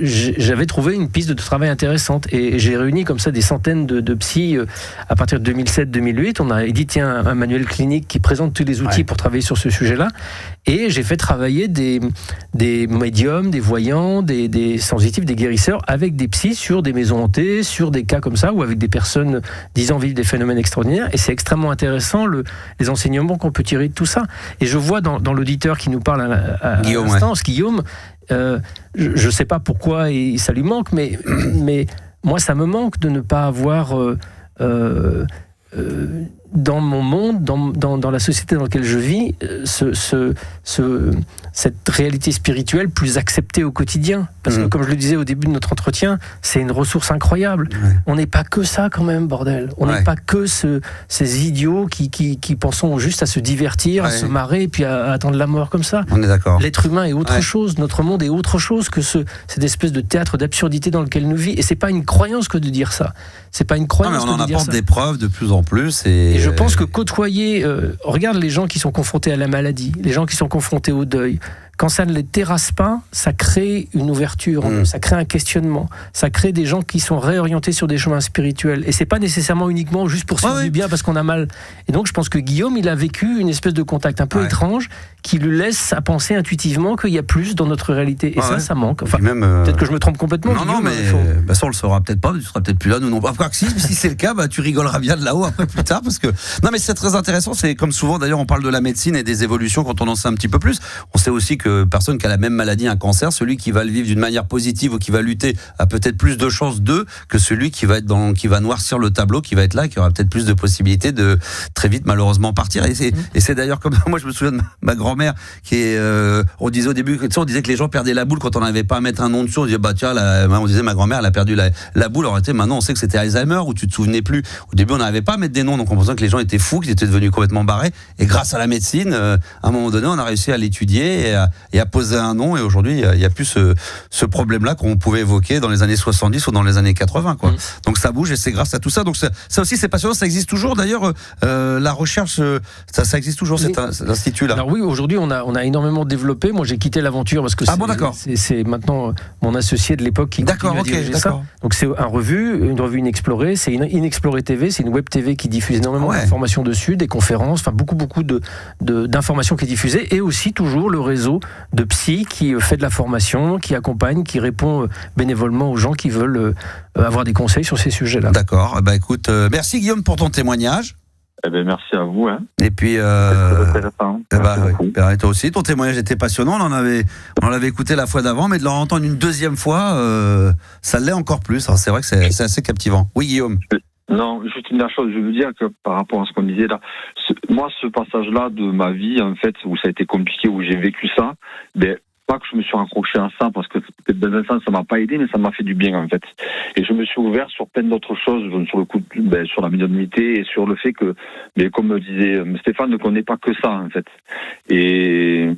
J'avais trouvé une piste de travail intéressante, et j'ai réuni comme ça des centaines de psys à partir de 2007-2008. On a édité un manuel clinique qui présente tous les outils pour travailler sur ce sujet-là, et j'ai fait travailler des médiums, des voyants, des sensitifs, des guérisseurs avec des psys sur des maisons hantées, sur des cas comme ça, ou avec des personnes disant vivre des phénomènes extraordinaires. Et c'est extrêmement intéressant les enseignements qu'on peut tirer de tout ça. Et je vois dans l'auditeur qui nous parle à l'instant, Guillaume, je ne sais pas pourquoi et ça lui manque, mais moi ça me manque de ne pas avoir dans mon monde, dans la société dans laquelle je vis, cette réalité spirituelle plus acceptée au quotidien. Parce que, comme je le disais au début de notre entretien, c'est une ressource incroyable. On n'est pas que ça quand même, bordel. On n'est pas que ces idiots qui pensons juste à se divertir, à se marrer, et puis à attendre la mort comme ça. On est d'accord. L'être humain est autre chose, notre monde est autre chose que cette espèce de théâtre d'absurdité dans lequel nous vivons. Et c'est pas une croyance que de dire ça. C'est pas une croyance. On en apporte des preuves de plus en plus. Et je pense que côtoyer, regarde les gens qui sont confrontés à la maladie, les gens qui sont confrontés au deuil. Quand ça ne les terrasse pas, ça crée une ouverture, ça crée un questionnement, ça crée des gens qui sont réorientés sur des chemins spirituels. Et c'est pas nécessairement uniquement juste pour se faire du bien parce qu'on a mal. Et donc je pense que Guillaume, il a vécu une espèce de contact un peu étrange qui lui laisse à penser intuitivement qu'il y a plus dans notre réalité. Et ça manque. Enfin, peut-être que je me trompe complètement. Non, mais ça on le saura peut-être pas, tu seras peut-être plus là, nous non pas. Si c'est le cas, tu rigoleras bien de là-haut après plus tard, parce que non, mais c'est très intéressant. C'est comme souvent d'ailleurs, on parle de la médecine et des évolutions quand on en sait un petit peu plus. On sait aussi que personne qui a la même maladie, un cancer, celui qui va le vivre d'une manière positive ou qui va lutter a peut-être plus de chances que celui qui va noircir le tableau, qui va être là, qui aura peut-être plus de possibilités de très vite malheureusement partir. Et c'est d'ailleurs comme moi je me souviens de ma grand-mère qui est, on disait au début, on disait que les gens perdaient la boule quand on n'avait pas à mettre un nom dessus. On disait on disait ma grand-mère elle a perdu la boule. Alors maintenant on sait que c'était Alzheimer ou tu te souvenais plus. Au début on n'arrivait pas à mettre des noms, donc on pensait que les gens étaient fous, qu'ils étaient devenus complètement barrés. Et grâce à la médecine, à un moment donné on a réussi à l'étudier et à poser un nom, et aujourd'hui il n'y a plus ce problème-là qu'on pouvait évoquer dans les années 70 ou dans les années 80 quoi. Donc ça bouge et c'est grâce à tout ça. Donc ça aussi c'est passionnant, ça existe toujours d'ailleurs, la recherche ça existe toujours cet institut-là. Alors oui, aujourd'hui on a énormément développé. Moi j'ai quitté l'aventure parce que c'est maintenant mon associé de l'époque qui continue à diriger ça. Donc c'est une revue Inexplorée, c'est Inexplorée TV, c'est une web TV qui diffuse énormément d'informations dessus, des conférences, enfin beaucoup d'informations qui est diffusée, et aussi toujours le réseau de psy qui fait de la formation, qui accompagne, qui répond bénévolement aux gens qui veulent avoir des conseils sur ces sujets-là. D'accord. Écoute, merci Guillaume pour ton témoignage. Eh ben, merci à vous. Et puis, toi aussi, ton témoignage était passionnant. On l'avait écouté la fois d'avant, mais de l'entendre une deuxième fois, ça l'est encore plus. Alors, c'est vrai que c'est assez captivant. Oui, Guillaume. Non, juste une dernière chose, je veux dire que par rapport à ce qu'on disait là, moi, ce passage-là de ma vie, en fait, où ça a été compliqué, où j'ai vécu ça, pas que je me suis raccroché à ça, parce que dans un sens, ça m'a pas aidé, mais ça m'a fait du bien, en fait. Et je me suis ouvert sur plein d'autres choses, sur le coup, sur la médiumnité et sur le fait que, comme me disait Stéphane, ne connaît pas que ça, en fait. Et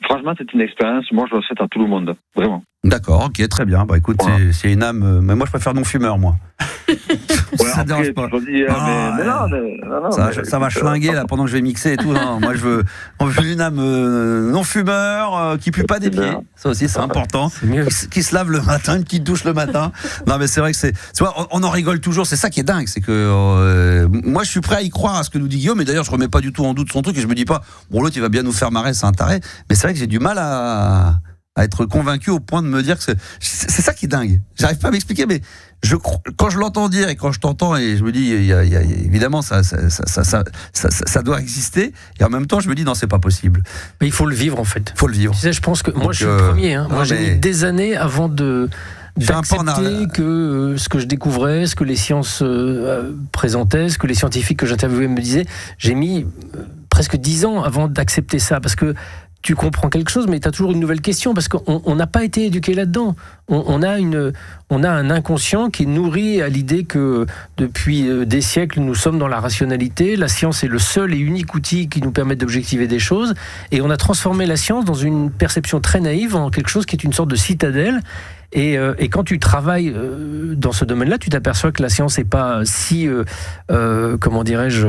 franchement, c'est une expérience, moi, je le souhaite à tout le monde, vraiment. D'accord, ok, très bien. Bah écoute, voilà. c'est une âme. Mais moi, je préfère non-fumeur, moi. Ça dérange pas. Ça va schlinguer là pendant que je vais mixer et tout. Non, moi, je veux une âme non-fumeur qui pue pas des pieds. Ça aussi, c'est important. Qui se lave le matin, une petite douche le matin. Non, mais c'est vrai que tu vois, on en rigole toujours. C'est ça qui est dingue, c'est que moi, je suis prêt à y croire à ce que nous dit Guillaume. Et d'ailleurs, je remets pas du tout en doute son truc et je me dis pas, bon, l'autre, il va bien nous faire marrer, c'est un taré. Mais c'est vrai que j'ai du mal à être convaincu au point de me dire que c'est ça qui est dingue. J'arrive pas à m'expliquer, mais quand je l'entends dire et quand je t'entends et je me dis, évidemment, ça doit exister. Et en même temps, je me dis, non, c'est pas possible. Mais il faut le vivre, en fait. Il faut le vivre. Tu sais, je pense que moi, je suis le premier. Moi, j'ai mis des années avant d'accepter que ce que je découvrais, ce que les sciences présentaient, ce que les scientifiques que j'interviewais me disaient, j'ai mis presque 10 ans avant d'accepter ça, parce que tu comprends quelque chose, mais tu as toujours une nouvelle question, parce qu'on n'a pas été éduqué là-dedans. On a un inconscient qui est nourri à l'idée que depuis des siècles, nous sommes dans la rationalité. La science est le seul et unique outil qui nous permet d'objectiver des choses. Et on a transformé la science dans une perception très naïve, en quelque chose qui est une sorte de citadelle. Et quand tu travailles dans ce domaine-là, tu t'aperçois que la science n'est pas si, comment dirais-je,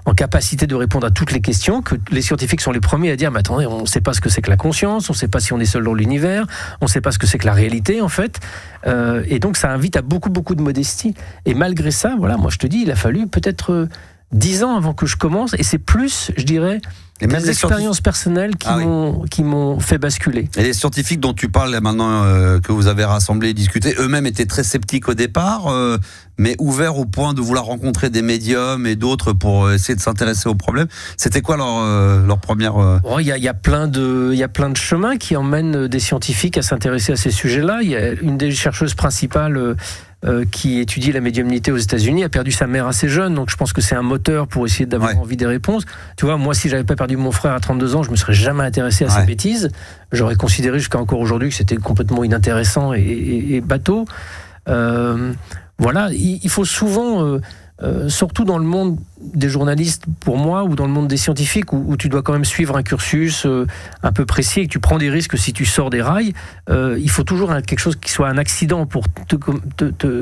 en capacité de répondre à toutes les questions, que les scientifiques sont les premiers à dire, mais attendez, on ne sait pas ce que c'est que la conscience, on ne sait pas si on est seul dans l'univers, on ne sait pas ce que c'est que la réalité, en fait. Et donc, ça invite à beaucoup, beaucoup de modestie. Et malgré ça, voilà, moi je te dis, il a fallu peut-être 10 ans avant que je commence, et c'est plus, je dirais, et même des expériences personnelles qui m'ont fait basculer. Et les scientifiques dont tu parles là maintenant, que vous avez rassemblés et discutés, eux-mêmes étaient très sceptiques au départ, mais ouverts au point de vouloir rencontrer des médiums et d'autres pour essayer de s'intéresser au problème. C'était quoi leur première... Il y a plein de chemins qui emmènent des scientifiques à s'intéresser à ces sujets-là. Il y a une des chercheuses principales qui étudie la médiumnité aux États-Unis, a perdu sa mère assez jeune, donc je pense que c'est un moteur pour essayer d'avoir envie des réponses. Tu vois, moi, si j'avais pas perdu mon frère à 32 ans, je me serais jamais intéressé à ces bêtises. J'aurais considéré jusqu'à encore aujourd'hui que c'était complètement inintéressant et bateau. Voilà, il faut souvent... surtout dans le monde des journalistes, pour moi, ou dans le monde des scientifiques, où tu dois quand même suivre un cursus un peu précis et que tu prends des risques si tu sors des rails, il faut toujours quelque chose qui soit un accident pour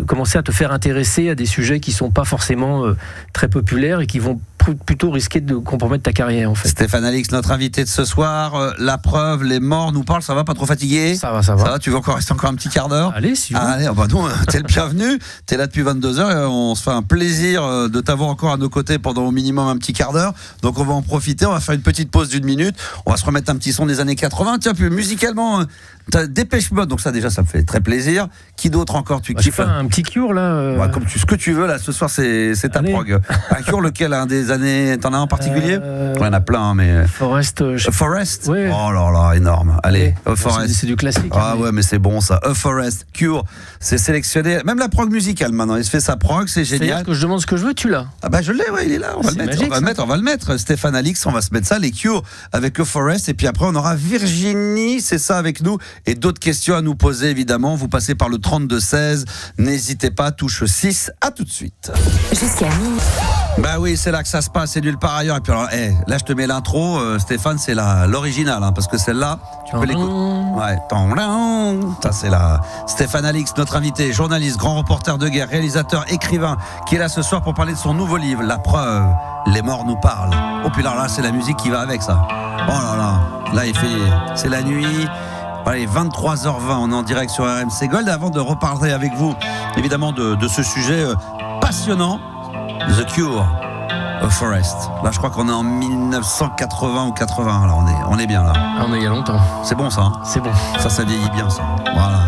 commencer à te faire intéresser à des sujets qui ne sont pas forcément très populaires et qui vont plutôt risquer de compromettre ta carrière, en fait. Stéphane Alix, notre invité de ce soir, la preuve, les morts nous parlent, ça va, pas trop fatigué? Ça va. Tu veux rester encore un petit quart d'heure? Allez, si vous voulez. Allez, non, t'es le bienvenu, t'es là depuis 22h, on se fait un plaisir de t'avoir encore à nos côtés pendant au minimum un petit quart d'heure, donc on va en profiter, on va faire une petite pause d'1 minute, on va se remettre un petit son des années 80, tiens, puis musicalement, t'as Dépêche Mode, donc ça déjà ça me fait très plaisir. Qui d'autre encore tu kiffes? Un petit Cure là. Comme ce que tu veux là, ce soir c'est ta prog. Un Cure lequel, un des années, t'en as un en particulier? Il y en a plein, mais... Forest. Forest? Oui. Oh là là, énorme. Allez, Forest. C'est du classique. Ah ouais, mais c'est bon ça. Forest, Cure, c'est sélectionné. Même la prog musicale maintenant, il se fait sa prog, c'est génial. C'est-à-dire que je demande ce que je veux, tu l'as? Ah bah je l'ai, ouais, il est là. On va le mettre. Stéphane Alix, on va se mettre ça, les Cure avec Forest, et puis après on aura Virginie, c'est ça avec nous, et d'autres questions à nous poser évidemment. Vous passez par le 32-16, n'hésitez pas, touche 6, à tout de suite. Jusqu'à minuit. Bah oui, c'est là que ça se passe, c'est nulle part ailleurs. Et puis alors, là je te mets l'intro, Stéphane, c'est l'original, parce que celle-là, tu peux l'écouter. Ouais, ça c'est la Stéphane Alix, notre invité, journaliste, grand reporter de guerre, réalisateur, écrivain, qui est là ce soir pour parler de son nouveau livre, La Preuve, les morts nous parlent. Oh puis là, c'est la musique qui va avec ça. Oh là, c'est la nuit. Allez, 23h20, on est en direct sur RMC Gold. Avant de reparler avec vous, évidemment, de ce sujet passionnant, The Cure, Forest. Là, je crois qu'on est en 1980 ou 80. Là, on est bien là. On est il y a longtemps. C'est bon ça, hein? C'est bon. Ça vieillit bien ça. Voilà.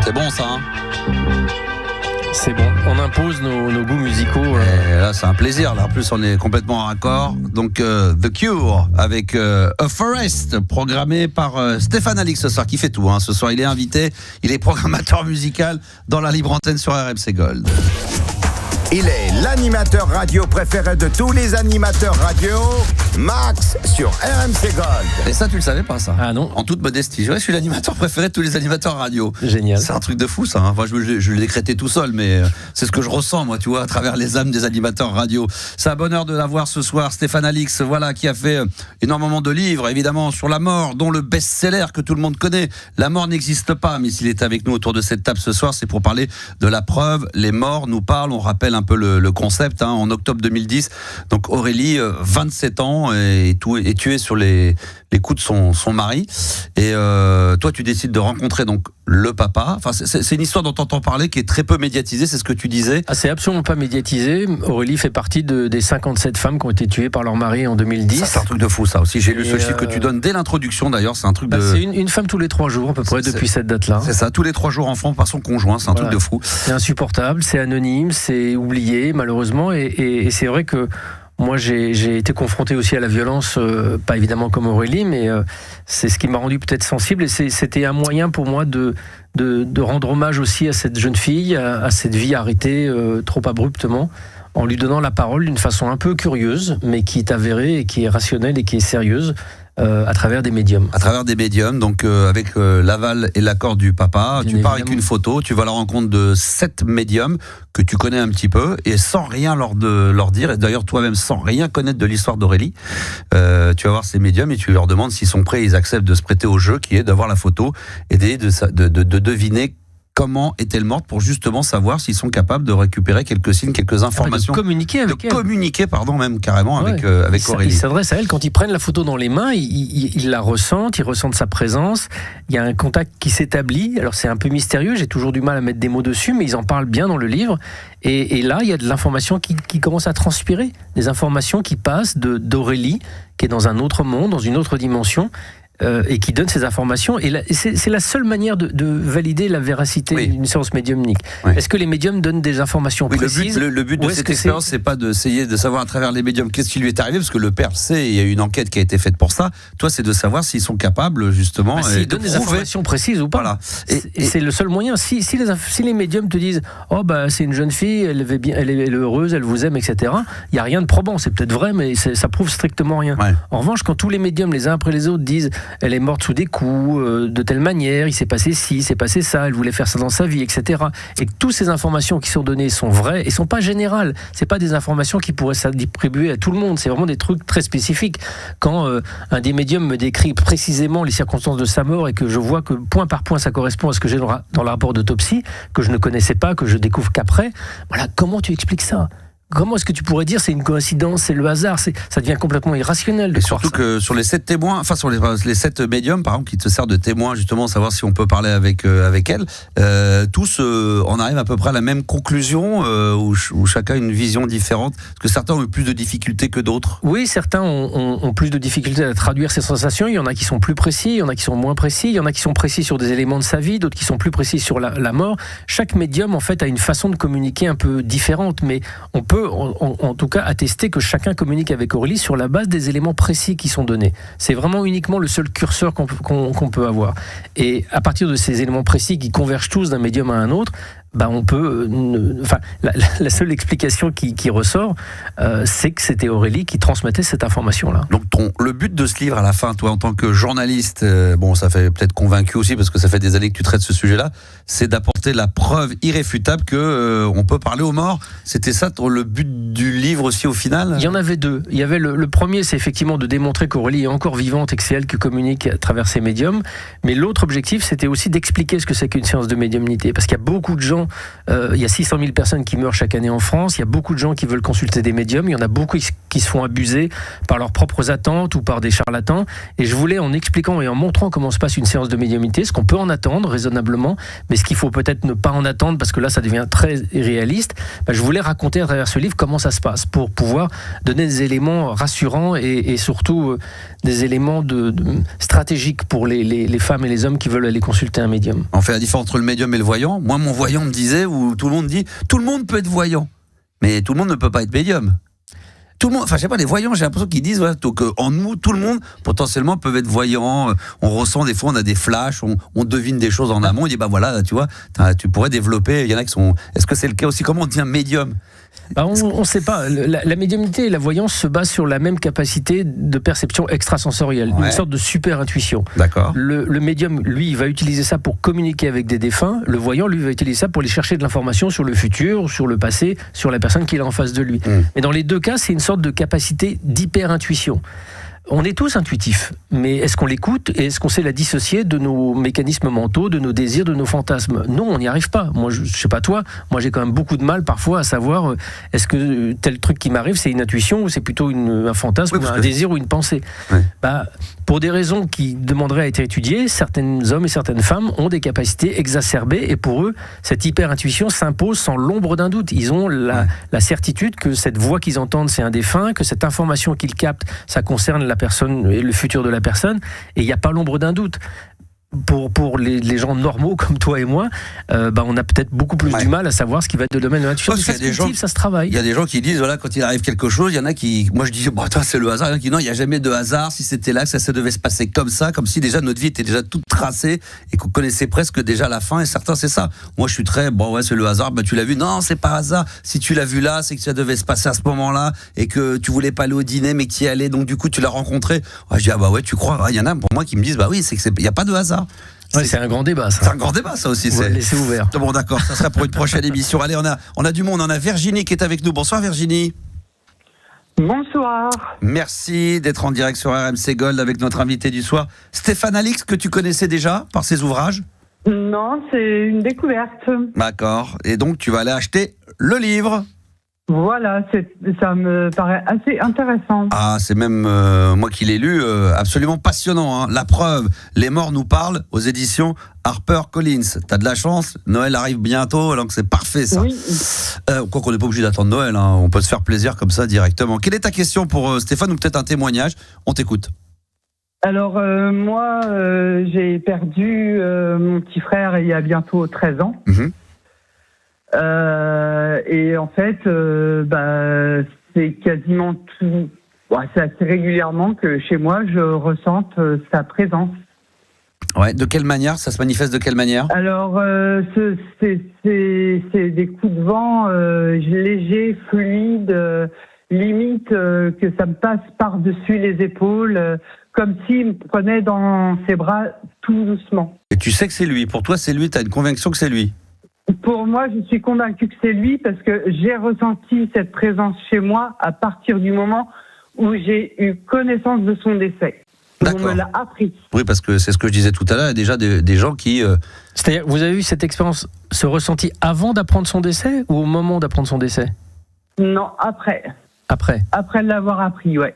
C'est bon ça, hein? C'est bon, on impose nos goûts musicaux. Et là, c'est un plaisir. Là, en plus, on est complètement en raccord. Donc, The Cure avec A Forest, programmé par Stéphane Alix ce soir, qui fait tout. Ce soir, il est invité. Il est programmateur musical dans la libre antenne sur RMC Gold. Il est l'animateur radio préféré de tous les animateurs radio, Max sur RMC Gold. Et ça, tu le savais pas, ça? Ah non. En toute modestie. Je suis l'animateur préféré de tous les animateurs radio. Génial. C'est un truc de fou, ça. Enfin, je l'ai décrété tout seul, mais c'est ce que je ressens, moi, tu vois, à travers les âmes des animateurs radio. C'est un bonheur de l'avoir ce soir, Stéphane Alix, voilà, qui a fait énormément de livres, évidemment, sur la mort, dont le best-seller que tout le monde connaît. La mort n'existe pas, mais s'il est avec nous autour de cette table ce soir, c'est pour parler de la preuve. Les morts nous parlent. On rappelle un peu le concept, en octobre 2010. Donc Aurélie, 27 ans, est tuée sur les coups de son mari. Et toi, tu décides de rencontrer donc le papa. Enfin, c'est une histoire dont on entend parler, qui est très peu médiatisée, c'est ce que tu disais. Ah, c'est absolument pas médiatisé. Aurélie fait partie des 57 femmes qui ont été tuées par leur mari en 2010. Ça, c'est un truc de fou, ça aussi. J'ai lu ce chiffre que tu donnes dès l'introduction, d'ailleurs. C'est un truc de... C'est une femme tous les 3 jours, à peu près, depuis cette date-là. C'est ça, tous les 3 jours enfants par son conjoint. C'est un truc de fou. C'est insupportable, c'est anonyme, c'est oublié, malheureusement. Et c'est vrai que moi, j'ai été confronté aussi à la violence, pas évidemment comme Aurélie, mais c'est ce qui m'a rendu peut-être sensible. Et c'était un moyen pour moi de rendre hommage aussi à cette jeune fille, à cette vie arrêtée trop abruptement, en lui donnant la parole d'une façon un peu curieuse, mais qui est avérée et qui est rationnelle et qui est sérieuse. À travers des médiums. À travers des médiums, donc avec l'aval et l'accord du papa. Bien tu pars avec une photo, tu vas à la rencontre de 7 médiums que tu connais un petit peu, et sans rien leur dire, et d'ailleurs toi-même sans rien connaître de l'histoire d'Aurélie, tu vas voir ces médiums et tu leur demandes s'ils sont prêts, ils acceptent de se prêter au jeu, qui est d'avoir la photo et de deviner comment est-elle morte, pour justement savoir s'ils sont capables de récupérer quelques signes, quelques informations. De communiquer avec elle. Communiquer, même carrément avec Aurélie. Ils s'adressent à elle, quand ils prennent la photo dans les mains, ils la ressentent, ils ressentent sa présence, il y a un contact qui s'établit. Alors c'est un peu mystérieux, j'ai toujours du mal à mettre des mots dessus, mais ils en parlent bien dans le livre. Et là, il y a de l'information qui commence à transpirer, des informations qui passent d'Aurélie, qui est dans un autre monde, dans une autre dimension, et qui donne ces informations. Et c'est la seule manière de valider la véracité d'une séance médiumnique. Est-ce que les médiums donnent des informations précises? Le but de cette expérience, c'est pas d'essayer de savoir à travers les médiums qu'est-ce qui lui est arrivé, parce que le père sait, il y a une enquête qui a été faite pour ça. Toi, c'est de savoir s'ils sont capables, justement, s'ils donnent des informations précises ou pas. Voilà. Et c'est le seul moyen. Si les médiums te disent c'est une jeune fille, elle est heureuse, elle vous aime, etc., il n'y a rien de probant. C'est peut-être vrai, mais ça prouve strictement rien. En revanche, quand tous les médiums, les uns après les autres, disent elle est morte sous des coups, de telle manière, il s'est passé ci, il s'est passé ça, elle voulait faire ça dans sa vie, etc. Et que toutes ces informations qui sont données sont vraies et sont pas générales. C'est pas des informations qui pourraient s'attribuer à tout le monde. C'est vraiment des trucs très spécifiques. Quand un des médiums me décrit précisément les circonstances de sa mort et que je vois que point par point ça correspond à ce que j'ai dans le rapport d'autopsie, que je ne connaissais pas, que je découvre qu'après, voilà, comment tu expliques ça ? Comment est-ce que tu pourrais dire c'est une coïncidence, c'est le hasard, ça devient complètement irrationnel. Et surtout que sur les 7 témoins, enfin sur les 7 médiums, par exemple, qui te servent de témoins justement, savoir si on peut parler avec elle, tous on arrive à peu près à la même conclusion, où chacun a une vision différente. Parce que certains ont eu plus de difficultés que d'autres. Oui, certains ont plus de difficultés à traduire ces sensations. Il y en a qui sont plus précis, il y en a qui sont moins précis, il y en a qui sont précis sur des éléments de sa vie, d'autres qui sont plus précis sur la mort. Chaque médium en fait a une façon de communiquer un peu différente, mais on peut en tout cas attester que chacun communique avec Aurélie sur la base des éléments précis qui sont donnés. C'est vraiment uniquement le seul curseur qu'on peut avoir. Et à partir de ces éléments précis qui convergent tous d'un médium à un autre, on peut. La seule explication qui ressort, c'est que c'était Aurélie qui transmettait cette information-là. Donc, le but de ce livre, à la fin, toi, en tant que journaliste, ça fait peut-être convaincu aussi, parce que ça fait des années que tu traites ce sujet-là, c'est d'apporter la preuve irréfutable que on peut parler aux morts. C'était ça le but du livre aussi, au final? Il y en avait 2. Il y avait le premier, c'est effectivement de démontrer qu'Aurélie est encore vivante et que c'est elle qui communique à travers ses médiums. Mais l'autre objectif, c'était aussi d'expliquer ce que c'est qu'une séance de médiumnité. Parce qu'il y a beaucoup de gens. Il y a 600 000 personnes qui meurent chaque année en France. Il y a beaucoup de gens qui veulent consulter des médiums. Il y en a beaucoup qui se font abuser par leurs propres attentes ou par des charlatans. Et je voulais, en expliquant et en montrant comment se passe une séance de médiumnité, ce qu'on peut en attendre raisonnablement, mais ce qu'il faut peut-être ne pas en attendre parce que là, ça devient très irréaliste. Je voulais raconter à travers ce livre comment ça se passe pour pouvoir donner des éléments rassurants et surtout des éléments stratégiques pour les femmes et les hommes qui veulent aller consulter un médium. On fait la différence entre le médium et le voyant. Moi, mon voyant me disait, ou tout le monde dit, tout le monde peut être voyant, mais tout le monde ne peut pas être médium. Tout le monde, enfin je sais pas, les voyants, j'ai l'impression qu'ils disent qu'en nous, tout le monde potentiellement peut être voyant. On ressent des fois, on a des flashs, on devine des choses en amont. On dit voilà, tu vois, tu pourrais développer. Il y en a qui sont. Est-ce que c'est le cas aussi? Comment on devient médium? On ne sait pas. La médiumnité et la voyance se basent sur la même capacité de perception extrasensorielle, une sorte de super intuition. D'accord. Le médium, lui, il va utiliser ça pour communiquer avec des défunts. Le voyant, lui, va utiliser ça pour aller chercher de l'information sur le futur, sur le passé, sur la personne qui est en face de lui. Et dans les deux cas, c'est une sorte de capacité d'hyper-intuition. On est tous intuitifs, mais est-ce qu'on l'écoute et est-ce qu'on sait la dissocier de nos mécanismes mentaux, de nos désirs, de nos fantasmes? Non, on n'y arrive pas. Moi, je sais pas toi, moi j'ai quand même beaucoup de mal parfois à savoir est-ce que tel truc qui m'arrive c'est une intuition ou c'est plutôt un fantasme, ou un désir ou une pensée. Pour des raisons qui demanderaient à être étudiées, certains hommes et certaines femmes ont des capacités exacerbées et pour eux, cette hyper-intuition s'impose sans l'ombre d'un doute. Ils ont la certitude que cette voix qu'ils entendent c'est un défunt, que cette information qu'ils captent, ça concerne la personne et le futur de la personne, et il n'y a pas l'ombre d'un doute. Pour les gens normaux comme toi et moi, on a peut-être beaucoup plus du mal à savoir ce qui va être de domaine de l'intuition. Ça se travaille. Il y a des gens qui disent quand il arrive quelque chose, il y en a qui, moi je dis c'est le hasard. Il y en a qui non, il n'y a jamais de hasard. Si c'était là, que ça devait se passer comme ça, comme si déjà notre vie était déjà toute tracée et qu'on connaissait presque déjà la fin. Et certains c'est ça. Moi je suis très c'est le hasard. Tu l'as vu? Non, c'est pas hasard. Si tu l'as vu là, c'est que ça devait se passer à ce moment-là et que tu voulais pas aller au dîner, mais que tu y allais. Donc du coup tu l'as rencontré. Je dis tu crois? Il y en a pour moi qui me disent c'est que il n'y a pas de hasard. C'est un grand débat, ça. C'est un grand débat, ça aussi. C'est laisser ouvert. Bon, d'accord, ça sera pour une prochaine émission. Allez, on a du monde. On a Virginie qui est avec nous. Bonsoir, Virginie. Bonsoir. Merci d'être en direct sur RMC Gold avec notre invité du soir, Stéphane Alix, que tu connaissais déjà par ses ouvrages? Non, c'est une découverte. D'accord. Et donc, tu vas aller acheter le livre. Voilà, ça me paraît assez intéressant. Ah, c'est même, moi qui l'ai lu, absolument passionnant. La preuve, Les morts nous parlent, aux éditions HarperCollins. T'as de la chance, Noël arrive bientôt, donc c'est parfait ça. Oui. Quoi qu'on n'est pas obligé d'attendre Noël, on peut se faire plaisir comme ça directement. Quelle est ta question pour Stéphane, ou peut-être un témoignage? On t'écoute. Alors, moi, j'ai perdu mon petit frère il y a bientôt 13 ans. Et en fait, c'est quasiment tout. C'est assez régulièrement que chez moi, je ressente sa présence. Ouais. De quelle manière? Ça se manifeste de quelle manière? Alors, c'est des coups de vent légers, fluides, limite que ça me passe par-dessus les épaules, comme s'il me prenait dans ses bras tout doucement. Et tu sais que c'est lui? Pour toi, c'est lui? Tu as une conviction que c'est lui? Pour moi, je suis convaincue que c'est lui parce que j'ai ressenti cette présence chez moi à partir du moment où j'ai eu connaissance de son décès. On me l'a appris. Oui, parce que c'est ce que je disais tout à l'heure, il y a déjà des gens qui... C'est-à-dire, vous avez eu cette expérience, ce ressenti avant d'apprendre son décès ou au moment d'apprendre son décès? Non, après. Après l'avoir appris, ouais.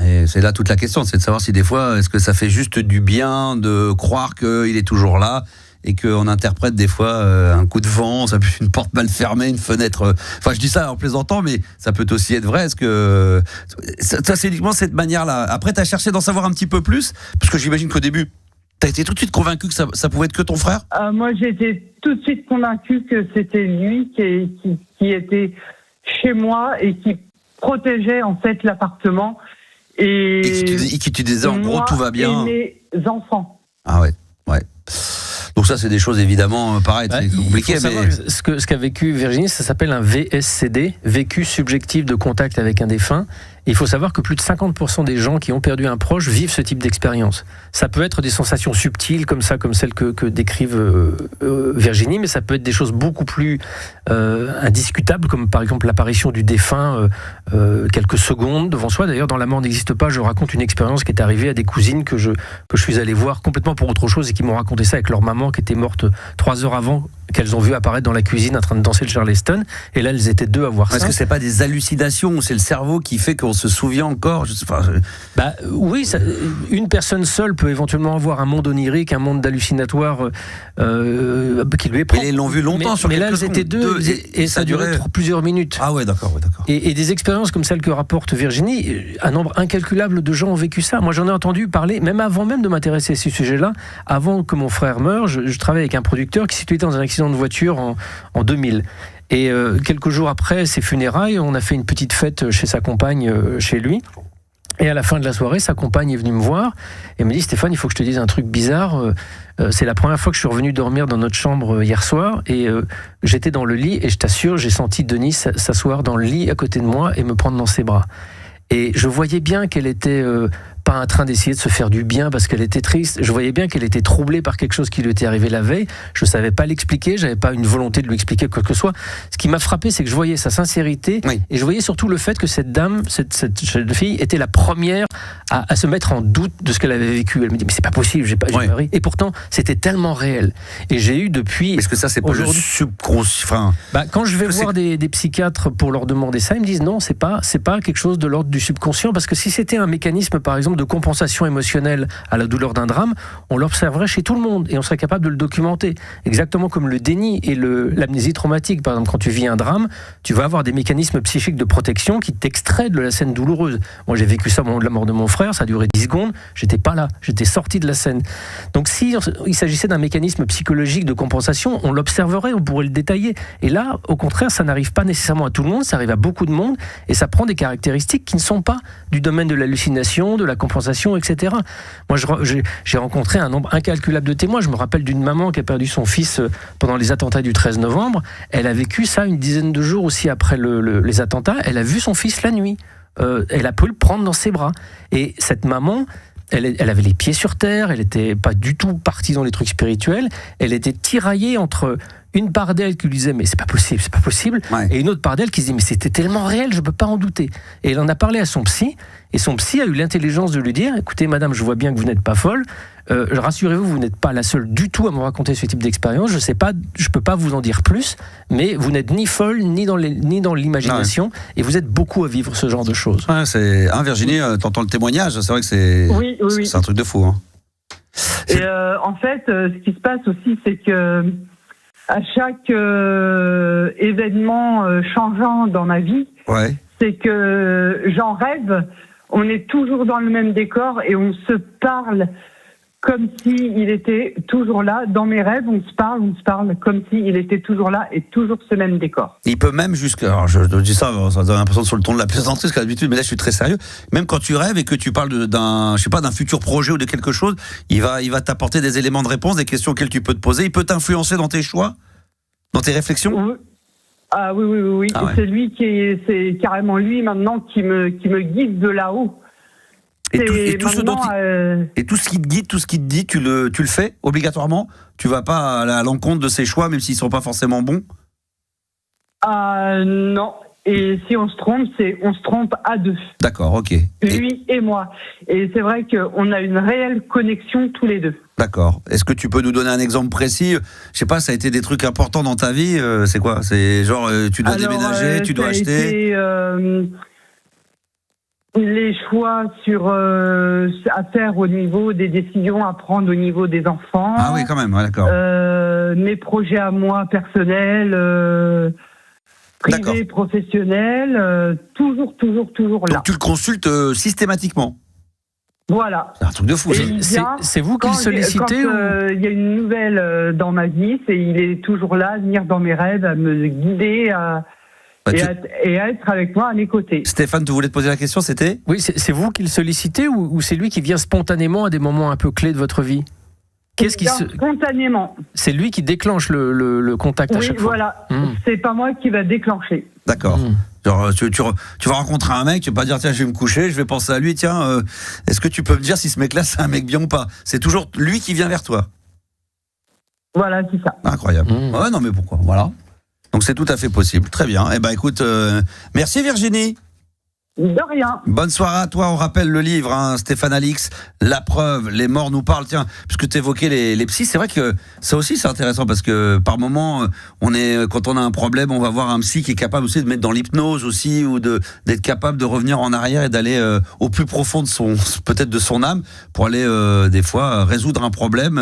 Et c'est là toute la question, c'est de savoir si des fois, est-ce que ça fait juste du bien de croire qu'il est toujours là et qu'on interprète des fois un coup de vent, ça peut être une porte mal fermée, une fenêtre... Enfin, je dis ça en plaisantant, mais ça peut aussi être vrai. Est-ce que... Ça, c'est uniquement cette manière-là. Après, tu as cherché d'en savoir un petit peu plus? Parce que j'imagine qu'au début, tu as été tout de suite convaincu que ça pouvait être que ton frère? Moi, j'ai été tout de suite convaincu que c'était lui qui était chez moi et qui protégeait en fait l'appartement. Et qui tu disais, en gros, tout va bien. Et mes enfants. Ah ouais. Donc ça, c'est des choses évidemment pareilles, c'est compliqué. Mais... Ce qu'a vécu Virginie, ça s'appelle un VSCD, vécu subjectif de contact avec un défunt. Et il faut savoir que plus de 50% des gens qui ont perdu un proche vivent ce type d'expérience. Ça peut être des sensations subtiles comme ça, comme celles que décrive Virginie, mais ça peut être des choses beaucoup plus indiscutables, comme par exemple l'apparition du défunt quelques secondes devant soi. D'ailleurs, dans La mort n'existe pas, je raconte une expérience qui est arrivée à des cousines que je suis allé voir complètement pour autre chose et qui m'ont raconté ça avec leur maman qui était morte 3 heures avant, qu'elles ont vu apparaître dans la cuisine en train de danser le Charleston. Et là, elles étaient 2 à voir ça. Est-ce que c'est pas des hallucinations ou c'est le cerveau qui fait qu'on se souvient encore? Je sais pas. Oui, une personne seule peut éventuellement avoir un monde onirique, un monde d'hallucinatoire qui lui est propre. Mais ils l'ont vu longtemps sur quelques secondes. Mais là, elles étaient 2 et ça durait plusieurs minutes. Ah ouais, d'accord. Et des expériences comme celle que rapporte Virginie, un nombre incalculable de gens ont vécu ça. Moi, j'en ai entendu parler, même avant même de m'intéresser à ce sujet-là. Avant que mon frère meure, je travaillais avec un producteur qui, suite dans un accident accident de voiture en 2000. Et quelques jours après ses funérailles, on a fait une petite fête chez sa compagne, chez lui. Et à la fin de la soirée, sa compagne est venue me voir et me dit « Stéphane, il faut que je te dise un truc bizarre. C'est la première fois que je suis revenu dormir dans notre chambre hier soir et j'étais dans le lit et je t'assure, j'ai senti Denis s'asseoir dans le lit à côté de moi et me prendre dans ses bras. » Et je voyais bien qu'elle était pas en train d'essayer de se faire du bien parce qu'elle était triste. Je voyais bien qu'elle était troublée par quelque chose qui lui était arrivé la veille. Je savais pas l'expliquer, j'avais pas une volonté de lui expliquer quoi que ce soit. Ce qui m'a frappé, c'est que je voyais sa sincérité et je voyais surtout le fait que cette dame, cette jeune fille, était la première à se mettre en doute de ce qu'elle avait vécu. Elle me dit mais c'est pas possible, j'ai pas ri. Et pourtant, c'était tellement réel. Et j'ai eu depuis. Est-ce que ça c'est pas le subconscient? Quand je vais voir des psychiatres pour leur demander ça, ils me disent non, c'est pas quelque chose de l'ordre du subconscient parce que si c'était un mécanisme, par exemple, de compensation émotionnelle à la douleur d'un drame, on l'observerait chez tout le monde et on serait capable de le documenter. Exactement comme le déni et l'amnésie traumatique. Par exemple, quand tu vis un drame, tu vas avoir des mécanismes psychiques de protection qui t'extraient de la scène douloureuse. Moi, j'ai vécu ça au moment de la mort de mon frère, ça a duré 10 secondes, j'étais pas là, j'étais sorti de la scène. Donc si il s'agissait d'un mécanisme psychologique de compensation, on l'observerait, on pourrait le détailler. Et là, au contraire, ça n'arrive pas nécessairement à tout le monde, ça arrive à beaucoup de monde et ça prend des caractéristiques qui ne sont pas du domaine de l'hallucination, de la compensation, etc. Moi, j'ai rencontré un nombre incalculable de témoins. Je me rappelle d'une maman qui a perdu son fils pendant les attentats du 13 novembre. Elle a vécu ça une dizaine de jours aussi après les attentats. Elle a vu son fils la nuit. Elle a pu le prendre dans ses bras. Et cette maman, elle avait les pieds sur terre, elle n'était pas du tout partie dans les trucs spirituels. Elle était tiraillée entre une part d'elle qui lui disait mais c'est pas possible, et une autre part d'elle qui se dit mais c'était tellement réel, je peux pas en douter. Et elle en a parlé à son psy, et son psy a eu l'intelligence de lui dire écoutez madame, je vois bien que vous n'êtes pas folle, rassurez-vous, vous n'êtes pas la seule du tout à me raconter ce type d'expérience, je peux pas vous en dire plus, mais vous n'êtes ni folle ni dans l'imagination, et vous êtes beaucoup à vivre ce genre de choses. Virginie, t'entends le témoignage, c'est vrai que c'est un truc de fou. Et en fait, ce qui se passe aussi, c'est que à chaque événement changeant dans ma vie, c'est que j'en rêve, on est toujours dans le même décor et on se parle comme s'il était toujours là. Dans mes rêves, on se parle comme s'il était toujours là et toujours ce même décor. Il peut même alors je dis ça donne l'impression sur le ton de la plaisanterie, parce qu'à l'habitude, mais là je suis très sérieux. Même quand tu rêves et que tu parles d'un futur projet ou de quelque chose, il va t'apporter des éléments de réponse, des questions auxquelles tu peux te poser. Il peut t'influencer dans tes choix, dans tes réflexions. Ah oui. Ah ouais. C'est carrément lui maintenant qui me guide de là-haut. Et tout ce qui te guide, tout ce qui te dit, tu le fais obligatoirement. Tu vas pas à l'encontre de ses choix, même s'ils sont pas forcément bons. Non. Et si on se trompe à deux. D'accord, ok. Lui et moi. Et c'est vrai qu'on a une réelle connexion tous les deux. D'accord. Est-ce que tu peux nous donner un exemple précis ? Je sais pas, ça a été des trucs importants dans ta vie. C'est quoi ? C'est genre tu dois déménager, tu dois acheter. Les choix à faire au niveau des décisions à prendre au niveau des enfants. Ah oui, quand même, d'accord. Mes projets à moi personnels, privés, professionnels, toujours là. Donc tu le consultes systématiquement. Voilà. C'est un truc de fou. C'est vous qui le sollicitez il y a une nouvelle dans ma vie, il est toujours là, à venir dans mes rêves, à me guider, et à être avec moi à mes côtés. Stéphane, tu voulais te poser la question, c'était ? Oui, c'est vous qui le sollicitez ou c'est lui qui vient spontanément à des moments un peu clés de votre vie ? Spontanément. C'est lui qui déclenche le contact à chaque fois. Oui, voilà. C'est pas moi qui va déclencher. D'accord. Genre, tu vas rencontrer un mec, tu vas pas dire tiens, je vais me coucher, je vais penser à lui, tiens, est-ce que tu peux me dire si ce mec-là c'est un mec bien ou pas ? C'est toujours lui qui vient vers toi. Voilà, c'est ça. Incroyable. Ouais, non mais pourquoi ? Voilà. Donc c'est tout à fait possible. Très bien. Eh ben écoute, merci Virginie. De rien. Bonne soirée à toi. On rappelle le livre, Stéphane Alix, La preuve, les morts nous parlent. Tiens, puisque tu évoquais les psys, c'est vrai que ça aussi c'est intéressant parce que par moment, quand on a un problème, on va voir un psy qui est capable aussi de mettre dans l'hypnose aussi ou d'être capable de revenir en arrière et d'aller au plus profond peut-être de son âme pour aller des fois résoudre un problème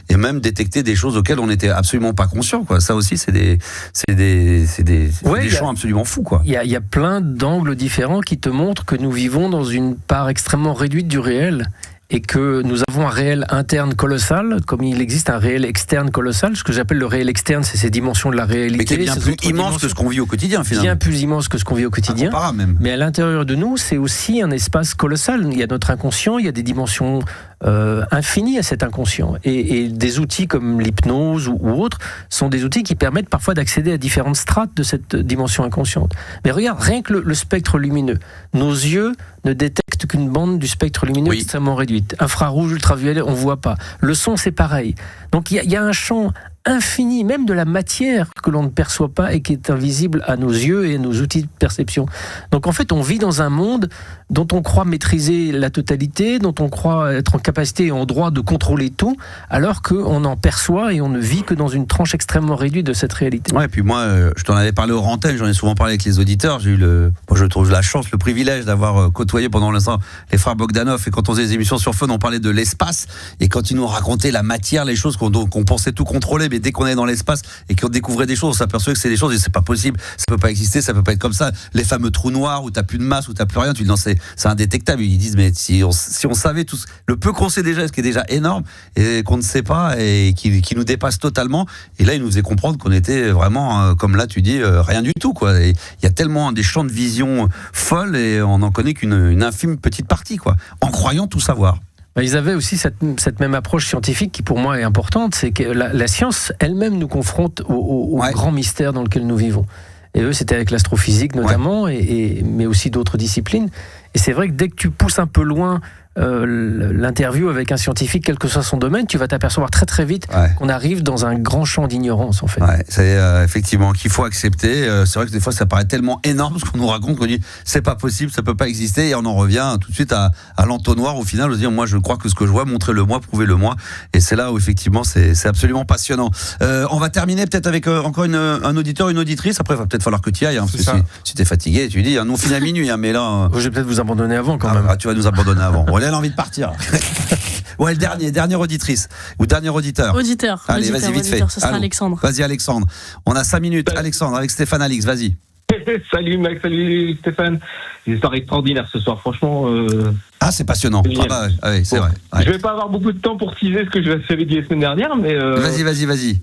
et même détecter des choses auxquelles on n'était absolument pas conscient. Quoi. Ça aussi, c'est des champs absolument fous. Quoi. Il y a plein d'angles différents qui te montrent que nous vivons dans une part extrêmement réduite du réel et que nous avons un réel interne colossal, comme il existe un réel externe colossal. Ce que j'appelle le réel externe, c'est ces dimensions de la réalité. Mais qui est bien plus immense que ce qu'on vit au quotidien, finalement. Bien plus immense que ce qu'on vit au quotidien. Même. Mais à l'intérieur de nous, c'est aussi un espace colossal. Il y a notre inconscient, il y a des dimensions infinies à cet inconscient. Et des outils comme l'hypnose ou autres sont des outils qui permettent parfois d'accéder à différentes strates de cette dimension inconsciente. Mais regarde, rien que le spectre lumineux. Nos yeux ne détectent qu'une bande du spectre lumineux extrêmement réduite. Infrarouge, ultraviolet, on ne voit pas. Le son, c'est pareil. Donc il y a un champ infini, même de la matière que l'on ne perçoit pas et qui est invisible à nos yeux et à nos outils de perception. Donc en fait, on vit dans un monde dont on croit maîtriser la totalité, dont on croit être en capacité et en droit de contrôler tout, alors qu'on en perçoit et on ne vit que dans une tranche extrêmement réduite de cette réalité. Ouais, et puis moi, je t'en avais parlé aux antennes, j'en ai souvent parlé avec les auditeurs, j'ai eu je trouve la chance, le privilège d'avoir côtoyé pendant l'instant les frères Bogdanov, et quand on faisait des émissions sur Fun, on parlait de l'espace, et quand ils nous racontaient la matière, les choses qu'on pensait tout contrôler, mais dès qu'on est dans l'espace et qu'on découvrait des choses, on s'aperçoit que c'est des choses et c'est pas possible, ça peut pas exister, ça peut pas être comme ça. Les fameux trous noirs où t'as plus de masse, où t'as plus rien, tu dis non, c'est indétectable. Ils disent mais si on savait tout le peu qu'on sait déjà, ce qui est déjà énorme et qu'on ne sait pas et qui nous dépasse totalement. Et là, ils nous faisaient comprendre qu'on était vraiment, comme là tu dis, rien du tout, quoi. Et il y a tellement des champs de vision folles et on n'en connaît qu'une infime petite partie, quoi, en croyant tout savoir. Ils avaient aussi cette même approche scientifique qui pour moi est importante, c'est que la science elle-même nous confronte au grand mystère dans lequel nous vivons. Et eux, c'était avec l'astrophysique notamment, mais aussi d'autres disciplines. Et c'est vrai que dès que tu pousses un peu loin l'interview avec un scientifique, quel que soit son domaine, tu vas t'apercevoir très très vite qu'on arrive dans un grand champ d'ignorance en fait. Ouais, c'est effectivement qu'il faut accepter. C'est vrai que des fois ça paraît tellement énorme ce qu'on nous raconte qu'on dit c'est pas possible, ça peut pas exister, et on en revient tout de suite à l'entonnoir au final, de dire moi je crois que ce que je vois, montrez-le-moi, prouvez-le-moi. Et c'est là où effectivement c'est absolument passionnant. On va terminer peut-être avec encore un auditeur, une auditrice. Après il va peut-être falloir que tu y ailles, parce que si t'es fatigué, tu dis nous on finit à minuit, mais là je vais peut-être vous abandonner avant quand même. Tu vas nous abandonner avant. Elle a envie de partir. Ouais, dernière auditrice ou dernier auditeur. Allez, vas-y, vite fait. Ce sera Alexandre. Vas-y, Alexandre. On a 5 minutes. Alexandre, avec Stéphane Alix, vas-y. Salut Max, salut Stéphane. Une histoire extraordinaire ce soir, franchement. Ah, c'est passionnant. Oui, c'est vrai. Ouais. Je vais pas avoir beaucoup de temps pour teaser ce que je vais dit la semaine dernière, mais. Vas-y.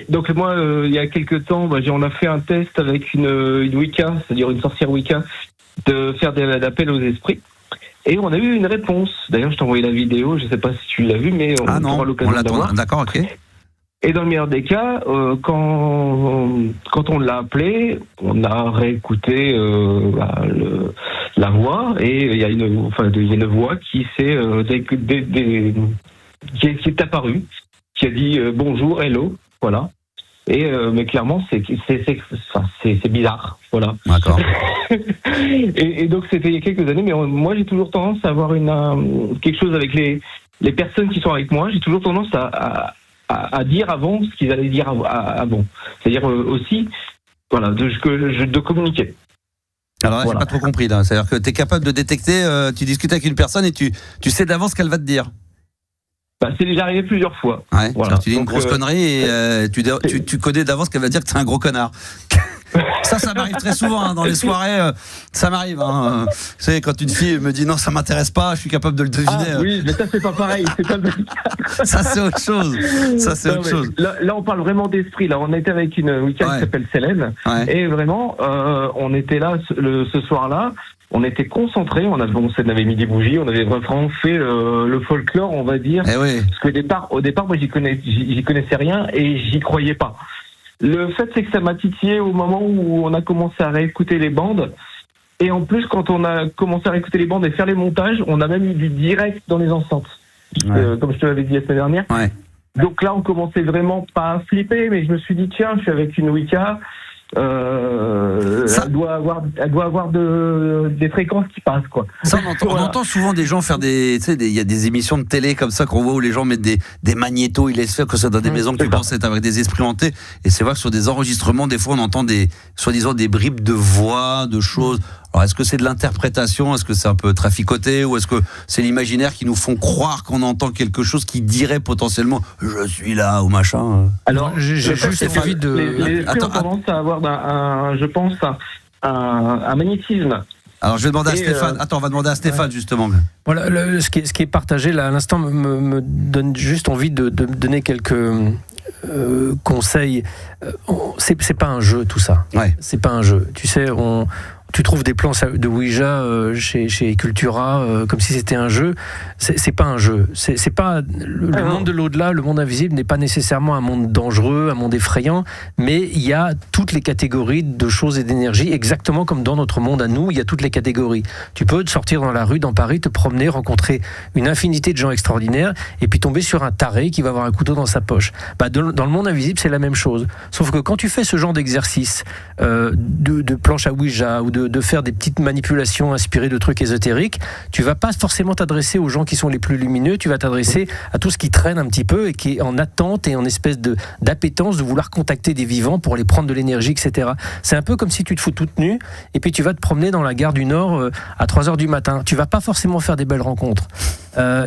Donc moi, il y a quelques temps, on a fait un test avec une Wicca, c'est-à-dire une sorcière Wicca, de faire des appels aux esprits. Et on a eu une réponse. D'ailleurs, je t'ai envoyé la vidéo, je ne sais pas si tu l'as vue, mais on aura l'occasion de voir. D'accord, ok. Et dans le meilleur des cas, quand on l'a appelé, on a réécouté la voix, et il y a une voix qui est apparue, qui a dit bonjour, hello, voilà. Et mais clairement c'est bizarre, voilà. D'accord. et donc c'était il y a quelques années, mais moi j'ai toujours tendance à avoir quelque chose avec les personnes qui sont avec moi. J'ai toujours tendance à dire avant ce qu'ils allaient dire avant. C'est-à-dire aussi, voilà, de communiquer. Alors là, j'ai pas trop compris là. C'est-à-dire que tu es capable de détecter, tu discutes avec une personne et tu sais d'avance ce qu'elle va te dire. C'est déjà arrivé plusieurs fois. Ouais, voilà. Tu dis une grosse connerie et tu connais d'avance qu'elle va dire que t'es un gros connard. Ça m'arrive très souvent dans les soirées, ça m'arrive. Tu sais, quand une fille me dit non, ça m'intéresse pas, je suis capable de le deviner. Ah, oui, mais ça c'est pas pareil. Ça c'est autre chose. Là, on parle vraiment d'esprit. Là, on était avec une Wicca qui s'appelle Célène, et vraiment, on était là ce soir-là. On était concentrés, on avait mis des bougies, on avait vraiment fait le folklore, on va dire. Parce qu'au départ, moi, j'y connaissais rien et j'y croyais pas. Le fait, c'est que ça m'a titillé au moment où on a commencé à réécouter les bandes. Et en plus, quand on a commencé à réécouter les bandes et faire les montages, on a même eu du direct dans les enceintes. Comme je te l'avais dit la semaine dernière. Ouais. Donc là, on commençait vraiment pas à flipper, mais je me suis dit, tiens, je suis avec une Wicca. Elle doit avoir des fréquences qui passent, quoi. Ça, on entend souvent des gens faire il y a des émissions de télé comme ça qu'on voit où les gens mettent des magnétos, ils laissent faire que ça dans des maisons que tu penses être avec des esprits hantés. Et c'est vrai que sur des enregistrements, des fois on entend soi-disant des bribes de voix, de choses. Alors est-ce que c'est de l'interprétation, est-ce que c'est un peu traficoté, ou est-ce que c'est l'imaginaire qui nous font croire qu'on entend quelque chose qui dirait potentiellement je suis là ou machin. Alors j'ai juste envie de. Les esprits ont tendance à avoir un magnétisme Alors je vais demander à Stéphane. Attends, on va demander à Stéphane justement. Voilà, ce qui est partagé là à l'instant me donne juste envie de donner quelques conseils. C'est pas un jeu tout ça. Ouais. C'est pas un jeu. Tu sais, tu trouves des plans de Ouija chez Cultura comme si c'était un jeu. C'est pas un jeu. C'est pas le monde de l'au-delà, le monde invisible n'est pas nécessairement un monde dangereux, un monde effrayant, mais il y a toutes les catégories de choses et d'énergie, exactement comme dans notre monde à nous, il y a toutes les catégories. Tu peux sortir dans la rue, dans Paris, te promener, rencontrer une infinité de gens extraordinaires, et puis tomber sur un taré qui va avoir un couteau dans sa poche. Dans le monde invisible, c'est la même chose. Sauf que quand tu fais ce genre d'exercice de planche à Ouija ou de faire des petites manipulations inspirées de trucs ésotériques, tu vas pas forcément t'adresser aux gens qui sont les plus lumineux, tu vas t'adresser à tout ce qui traîne un petit peu et qui est en attente et en espèce d'appétence de vouloir contacter des vivants pour aller prendre de l'énergie, etc. C'est un peu comme si tu te fous toute nue et puis tu vas te promener dans la gare du Nord à 3h du matin. Tu vas pas forcément faire des belles rencontres.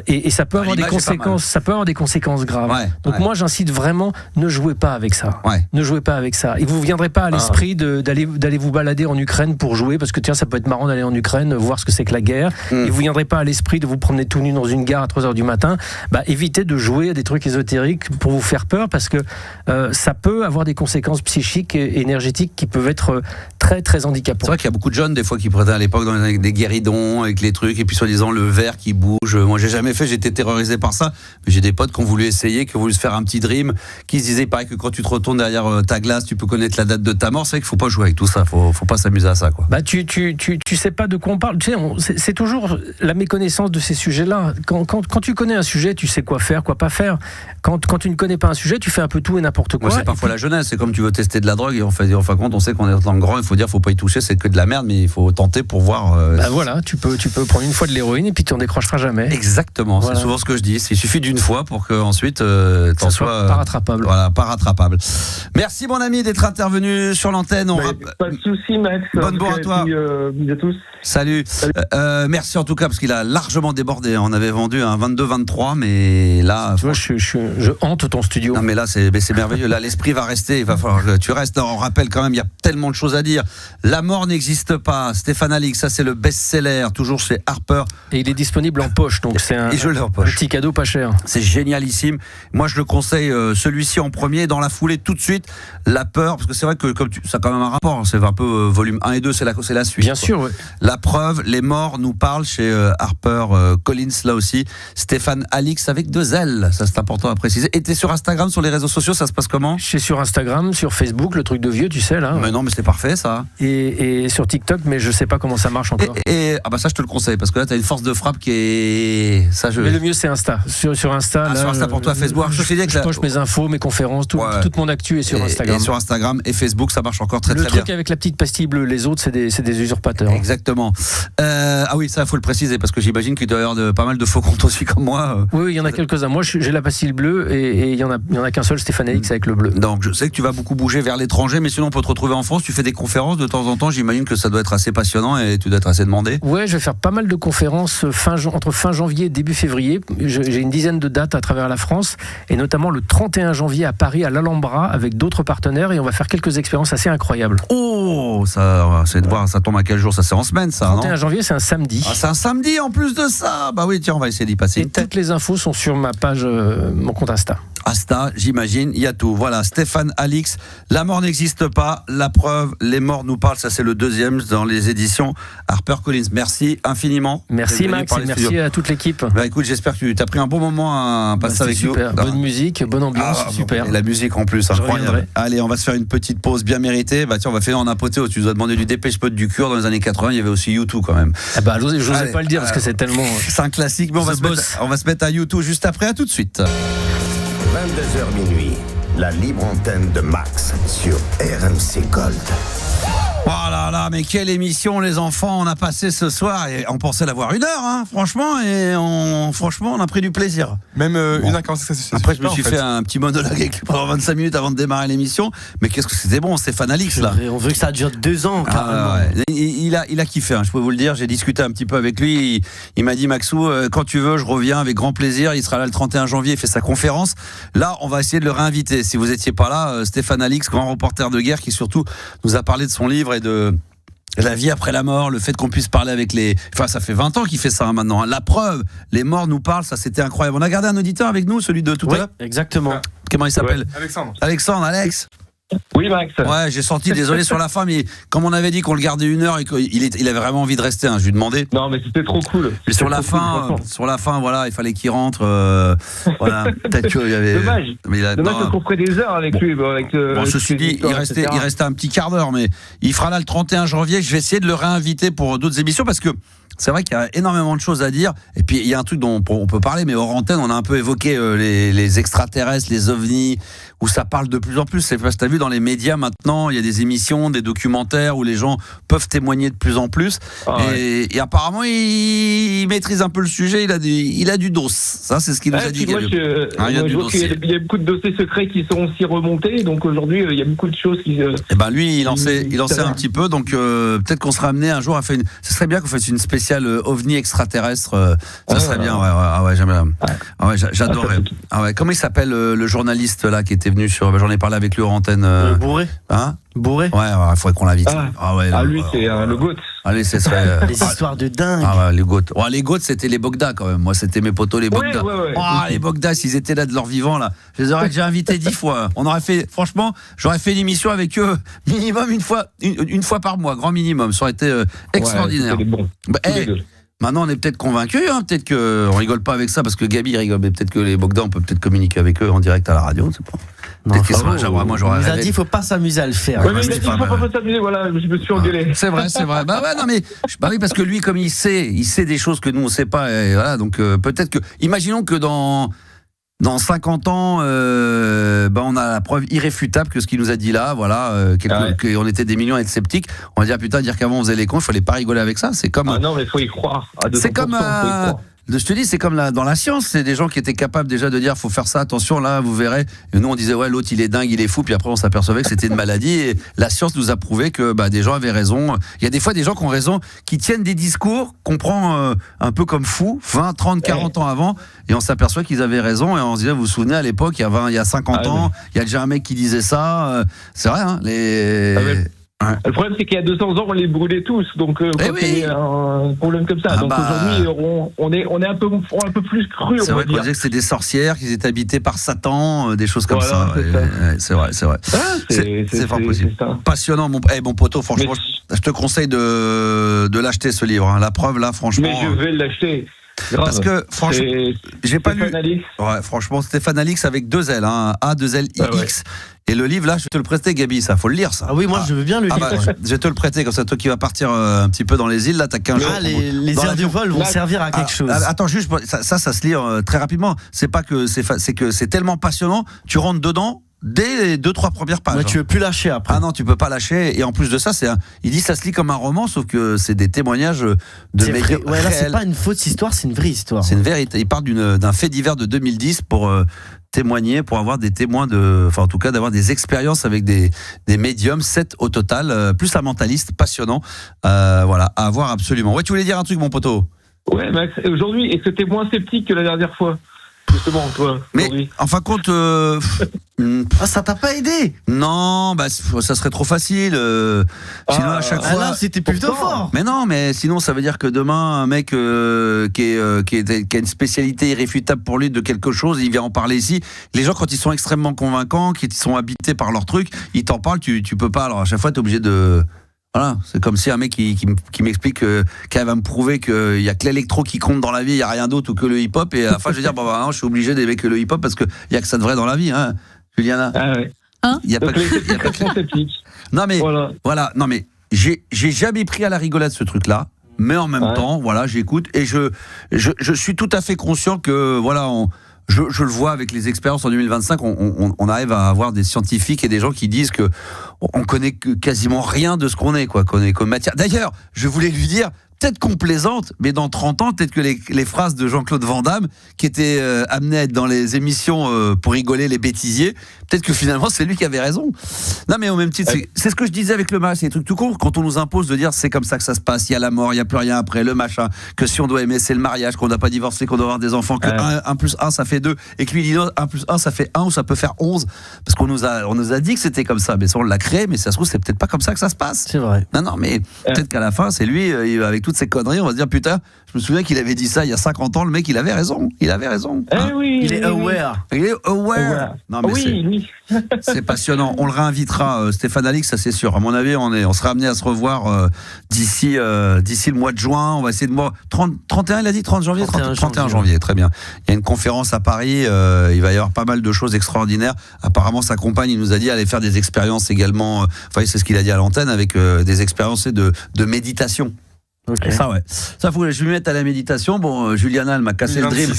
Et ça peut avoir des conséquences, ça peut avoir des conséquences graves. Donc moi j'incite vraiment, ne jouez pas avec ça. Ne jouez pas avec ça. Et vous viendrez pas à l'esprit d'aller vous balader en Ukraine pour jouer, parce que tiens, ça peut être marrant d'aller en Ukraine, voir ce que c'est que la guerre. Et vous viendrez pas à l'esprit de vous promener tout nu dans une gare à 3h du matin. Évitez de jouer à des trucs ésotériques pour vous faire peur, parce que ça peut avoir des conséquences psychiques et énergétiques qui peuvent être très très handicapantes. C'est vrai qu'il y a beaucoup de jeunes des fois qui prenaient à l'époque avec des guéridons, avec les trucs, et puis soi-disant le verre qui bouge. Moi j'ai jamais fait, j'étais terrorisé par ça, mais j'ai des potes qui ont voulu essayer, qui ont voulu se faire un petit dream, qui se disaient pareil que quand tu te retournes derrière ta glace, tu peux connaître la date de ta mort. C'est vrai qu'il faut pas jouer avec tout ça, faut pas s'amuser à ça, quoi. Tu sais pas de quoi on parle. Tu sais, c'est toujours la méconnaissance de ces sujets-là. Quand tu connais un sujet, tu sais quoi faire, quoi pas faire. Quand tu ne connais pas un sujet, tu fais un peu tout et n'importe quoi. C'est parfois la jeunesse. C'est comme tu veux tester de la drogue et en fin de compte, on sait qu'on est dans le grand. Il faut dire, faut pas y toucher. C'est que de la merde, mais il faut tenter pour voir. Voilà, tu peux prendre une fois de l'héroïne et puis tu en décrocheras jamais. Exactement. Voilà. C'est souvent ce que je dis. Il suffit d'une fois pour que ensuite t'en sois pas rattrapable. Voilà, pas rattrapable. Merci mon ami d'être intervenu sur l'antenne. Pas de souci, Max. Bonne bourre à toi. Puis, à tous. Salut. Merci en tout cas parce qu'il a largement débordé. On avait vendu un 22-23, mais là. Tu vois, je hante ton studio. Non, mais là, c'est merveilleux. Là, l'esprit va rester. Il va falloir que tu restes. On rappelle quand même, il y a tellement de choses à dire. La mort n'existe pas. Stéphane Alix, ça c'est le best-seller, toujours chez Harper. Et il est disponible en poche, donc c'est un petit cadeau pas cher. C'est génialissime. Moi, je le conseille, celui-ci en premier, dans la foulée, tout de suite. La peur, parce que c'est vrai que ça a quand même un rapport. C'est un peu volume 1 et 2, c'est la suite. Bien sûr, oui. La preuve, les morts nous parlent chez Harper Collins, là aussi. Stéphane Alix avec 2 L, ça c'est important à préciser. Et t'es sur Instagram, sur les réseaux sociaux, ça se passe comment? Je suis sur Instagram, sur Facebook, le truc de vieux, tu sais là. Mais non, mais c'est parfait ça. Et sur TikTok, mais je sais pas comment ça marche encore. Ça je te le conseille, parce que là t'as une force de frappe qui est... Mais le mieux c'est Insta. Sur Insta, là, sur Insta pour toi, Facebook. Je poste mes infos, mes conférences, toute mon actu est sur Instagram. Et sur Instagram et Facebook, ça marche encore très bien. Le truc avec la petite pastille bleue, les autres c'est des usurpateurs. Exactement. Oui, ça il faut le préciser, parce que j'imagine qu'il doit y avoir pas mal de faux comptes aussi comme moi. Oui, il y en a quelques-uns. Moi j'ai la pastille bleue et il y en a qu'un seul, Stéphane Alix avec le bleu. Donc je sais que tu vas beaucoup bouger vers l'étranger, mais sinon on peut te retrouver en France. Tu fais des conférences de temps en temps, j'imagine que ça doit être assez passionnant et tu dois être assez demandé. Ouais, je vais faire pas mal de conférences entre fin janvier et début février. J'ai une dizaine de dates à travers la France, et notamment le 31 janvier à Paris, à l'Alhambra, avec d'autres partenaires, et on va faire quelques expériences assez incroyables. Oh, ça, c'est de voir, ça tombe à quel jour? Ça c'est en semaine, ça, 31 janvier, c'est un samedi. Ah, c'est un samedi en plus de ça. Bah oui, tiens, on va essayer d'y passer. Et toutes les infos sont sur ma page, mon compte Insta. Insta, j'imagine, il y a tout. Voilà, Stéphane Alix, La mort n'existe pas, la preuve, les morts nous parlent, ça c'est le 2e dans les éditions Harper Collins. Merci infiniment. Merci Max, et merci à toute l'équipe. Bah écoute, j'espère que tu as pris un bon moment à passer avec super. Nous. Bonne musique, bonne ambiance, super. Et la musique en plus, incroyable. Allez, on va se faire une petite pause bien méritée. Bah tiens, on va faire en apothéose. Tu nous as demandé du Dépêche Mode du Cure dans les années 80, il y avait aussi U2 quand même. Je n'osais pas le dire parce que c'est tellement... C'est un classique, mais on va se mettre à U2 juste après, à tout de suite. 22h minuit, la libre antenne de Max sur RMC Gold. Oh là là, mais quelle émission les enfants on a passé ce soir, et on pensait l'avoir 1 heure, hein, franchement, et on a pris du plaisir. Même 1h45, ça suffit. Après je me suis fait un petit monologue avec lui pendant 25 minutes avant de démarrer l'émission, mais qu'est-ce que c'était bon, Stéphane Alix là. On veut que ça dure 2 ans carrément. Ouais. Il a kiffé, hein, je peux vous le dire, j'ai discuté un petit peu avec lui, il m'a dit Maxou, quand tu veux je reviens avec grand plaisir, il sera là le 31 janvier, il fait sa conférence. Là on va essayer de le réinviter, si vous étiez pas là, Stéphane Alix, grand reporter de guerre qui surtout nous a parlé de son livre et de La vie après la mort, le fait qu'on puisse parler avec les... Enfin, ça fait 20 ans qu'il fait ça maintenant. La preuve, les morts nous parlent, ça c'était incroyable. On a gardé un auditeur avec nous, celui de tout à l'heure. Exactement. Comment il s'appelle? Alexandre, Alex. Oui, Max. Ouais, j'ai senti, désolé sur la fin, mais comme on avait dit qu'on le gardait 1 heure et qu'il avait vraiment envie de rester, je lui demandais. Non, mais c'était trop cool. Mais sur la fin, voilà, il fallait qu'il rentre. Voilà, peut-être qu'il y avait. Dommage. Dommage qu'on ferait des heures avec lui. Ceci dit, il restait un petit quart d'heure, mais il fera là le 31 janvier. Je vais essayer de le réinviter pour d'autres émissions parce que c'est vrai qu'il y a énormément de choses à dire. Et puis, il y a un truc dont on peut parler, mais hors antenne, on a un peu évoqué les extraterrestres, les ovnis, où ça parle de plus en plus. C'est parce que tu as vu dans les médias maintenant, il y a des émissions, des documentaires où les gens peuvent témoigner de plus en plus. Et apparemment, il maîtrise un peu le sujet. Il a du dos. Ça, c'est ce qu'il nous a dit. Il y a beaucoup de dossiers secrets qui sont aussi remontés. Donc aujourd'hui, il y a beaucoup de choses qui. Et ben lui, il en sait un petit peu. Donc peut-être qu'on sera amené un jour à faire ce serait bien qu'on fasse une spéciale ovni extraterrestre. Ça serait bien. J'adorerais. Comment il s'appelle le journaliste là qui était venu sur. J'en ai parlé avec lui hors antenne. Bourré. Hein? Bourré. Ouais, il faudrait qu'on l'invite. Lui, c'est le GOAT. Allez, ce serait. Les histoires de dingue. Les GOAT. Les GOAT, c'était les Bogda quand même. Moi, c'était mes potos, les Bogda. Les Bogda, s'ils étaient là de leur vivant, là. Je les aurais déjà invités 10 fois. On aurait fait, franchement, j'aurais fait une émission avec eux minimum une fois par mois, grand minimum. Ça aurait été extraordinaire. Maintenant, on est peut-être convaincus, peut-être qu'on rigole pas avec ça parce que Gabi rigole, mais peut-être que les Bogda, on peut peut-être communiquer avec eux en direct à la radio, c'est pas. Non, moi j'aurais. Il nous a dit, il faut pas s'amuser à le faire. Oui, mais il faut pas s'amuser, voilà, je me suis engueulé. C'est vrai. Oui, parce que lui, comme il sait des choses que nous on sait pas, et voilà, donc peut-être que, imaginons que dans 50 ans, on a la preuve irréfutable que ce qu'il nous a dit là, voilà, qu'on était des millions à être sceptiques. On va dire qu'avant on faisait les cons, il fallait pas rigoler avec ça. C'est comme. Non, mais il faut y croire. C'est comme. Je te dis, c'est comme dans la science, c'est des gens qui étaient capables déjà de dire faut faire ça, attention là, vous verrez. Et nous on disait l'autre il est dingue, il est fou, puis après on s'apercevait que c'était une maladie. Et la science nous a prouvé que des gens avaient raison. Il y a des fois des gens qui ont raison, qui tiennent des discours qu'on prend un peu comme fous, 20, 30, 40 ans avant, et on s'aperçoit qu'ils avaient raison. Et on se disait, vous vous souvenez à l'époque, il y a 50 ans, il y a déjà un mec qui disait ça. C'est vrai, Le problème, c'est qu'il y a 200 ans, on les brûlait tous. Donc, il y a un problème comme ça. Aujourd'hui, on est un peu plus cru. C'est vrai qu'on disait que c'était des sorcières, qu'ils étaient habités par Satan, des choses comme ça. C'est vrai. C'est fort possible. Passionnant, mon poteau. Franchement, je te conseille de l'acheter, ce livre. La preuve, là, franchement. Mais je vais l'acheter. Grave. Parce que franchement, j'ai pas lu. Ouais, franchement, Stéphane Alix avec 2 L, A2LIX. Et le livre là, je vais te le prêter, Gabi, ça faut le lire ça. Ah oui, moi je veux bien le lire. Je vais te le prêter comme ça, toi qui vas partir un petit peu dans les îles là, t'as 15 jours. Les airs du vol vont servir à quelque chose. Attends, juste ça se lit très rapidement. C'est pas que c'est que c'est tellement passionnant, tu rentres dedans. Dès les 2-3 premières pages. Mais tu veux plus lâcher après. Ah non, tu peux pas lâcher. Et en plus de ça, il dit ça se lit comme un roman, sauf que c'est des témoignages de médias réels. Là, c'est pas une fausse histoire, c'est une vraie histoire. C'est une vérité. Il parle d'un fait divers de 2010 pour témoigner, pour avoir des témoins en tout cas d'avoir des expériences avec des médiums, 7 au total, plus un mentaliste passionnant. À voir absolument. Ouais, tu voulais dire un truc, mon poteau? Ouais, Max. Aujourd'hui, est-ce que t'es moins sceptique que la dernière fois? Justement, toi, mais en fin de compte, ça t'a pas aidé? Non, ça serait trop facile. Sinon, à chaque fois, là, c'était plutôt fort. Mais non, mais sinon, ça veut dire que demain, un mec qui a une spécialité irréfutable pour lui de quelque chose, il vient en parler ici. Les gens, quand ils sont extrêmement convaincants, qui sont habités par leur truc, ils t'en parlent. Tu peux pas. Alors à chaque fois, t'es obligé de. Voilà, c'est comme si un mec qui m'explique qu'elle va me prouver qu'il y a que l'électro qui compte dans la vie, il y a rien d'autre ou que le hip-hop, et à la fin je vais dire non, je suis obligé d'aimer que le hip-hop parce qu'il y a que ça de vrai dans la vie, hein, Juliana. Il y a pas que Non mais voilà, non mais j'ai jamais pris à la rigolade ce truc-là, mais en même temps, j'écoute et je suis tout à fait conscient que je le vois avec les expériences en 2025, on arrive à avoir des scientifiques et des gens qui disent que on connaît quasiment rien de ce qu'on est, quoi, qu'on est comme matière. D'ailleurs, je voulais lui dire, peut-être qu'on plaisante, mais dans 30 ans, peut-être que les phrases de Jean-Claude Van Damme, qui étaient amenées à être dans les émissions pour rigoler les bêtisiers, peut-être que finalement, c'est lui qui avait raison. Non, mais au même titre, c'est ce que je disais avec le match, c'est des trucs tout court. Quand on nous impose de dire c'est comme ça que ça se passe, il y a la mort, il n'y a plus rien après, le machin, que si on doit aimer, c'est le mariage, qu'on ne doit pas divorcer, qu'on doit avoir des enfants, que 1 plus 1, ça fait 2, et que lui dit non, 1 plus 1, ça fait 1, ou ça peut faire 11, parce qu'on nous a dit que c'était comme ça, mais ça, on l'a créé, mais ça se trouve, c'est peut-être pas comme ça que ça se passe. C'est vrai. Non, mais peut-être qu'à la fin, c'est lui, avec toutes ces conneries, on va se dire putain, je me souviens qu'il avait dit ça il y a 50 ans, le mec, il avait raison. Il est aware. Il est aware. Non, mais oui. C'est passionnant. On le réinvitera, Stéphane Alix, ça c'est sûr. À mon avis, on sera amené à se revoir d'ici le mois de juin. On va essayer de 31, il a dit 30 janvier. 31 janvier, très bien. Il y a une conférence à Paris. Il va y avoir pas mal de choses extraordinaires. Apparemment, sa compagne, il nous a dit aller faire des expériences également. Enfin, c'est ce qu'il a dit à l'antenne, avec des expériences de méditation. Okay. Ça, faut que je lui mette à la méditation. Bon, Juliana, elle m'a cassé le dream.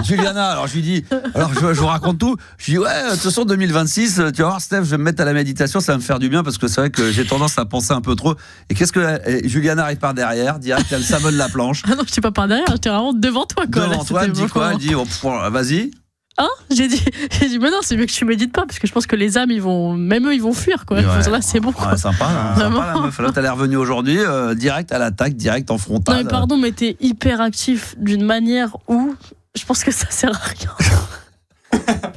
Juliana, alors je lui dis, je vous raconte tout. Je lui dis, de toute façon, 2026, tu vas voir, Steph, je vais me mettre à la méditation, ça va me faire du bien parce que c'est vrai que j'ai tendance à penser un peu trop. Et qu'est-ce que Juliana arrive par derrière, direct, elle savonne la planche. Ah non, je suis pas par derrière, j'étais vraiment devant toi, quoi. Devant toi, elle dit quoi? Elle dit, vas-y. Hein? J'ai dit, mais non, c'est mieux que tu médites pas, parce que je pense que les âmes, même eux, ils vont fuir, quoi. Ouais. Là, c'est bon, quoi. Ouais, sympa la meuf. Là, elle est revenue aujourd'hui, direct à l'attaque, direct en frontal. Non, mais pardon, mais t'es hyper actif d'une manière où je pense que ça sert à rien.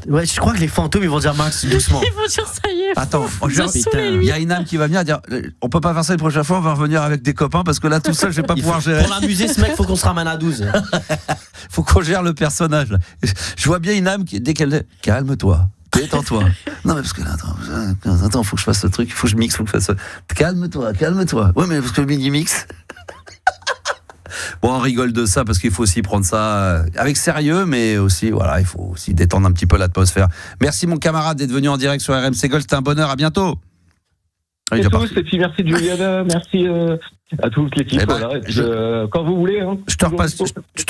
Ouais, je crois que les fantômes, ils vont dire Max, doucement. Ils vont dire ça y est. Attends, il y a une âme qui va venir dire on peut pas faire ça une prochaine fois, on va revenir avec des copains parce que là tout seul je vais pas pouvoir gérer. Pour l'amuser, ce mec, faut qu'on se ramène à 12. Faut qu'on gère le personnage. Je vois bien une âme qui, dès qu'elle dit calme-toi, détends-toi. Non mais parce que là, attends, faut que je fasse ce truc, faut que je mixe, faut que je fasse ça. Calme-toi. Ouais, mais parce que le mini-mix. Bon, on rigole de ça parce qu'il faut aussi prendre ça avec sérieux, mais aussi, il faut aussi détendre un petit peu l'atmosphère. Merci mon camarade d'être venu en direct sur RMC Gold, c'était un bonheur, à bientôt. Et puis merci Juliana, merci à toute l'équipe. Quand vous voulez. Je te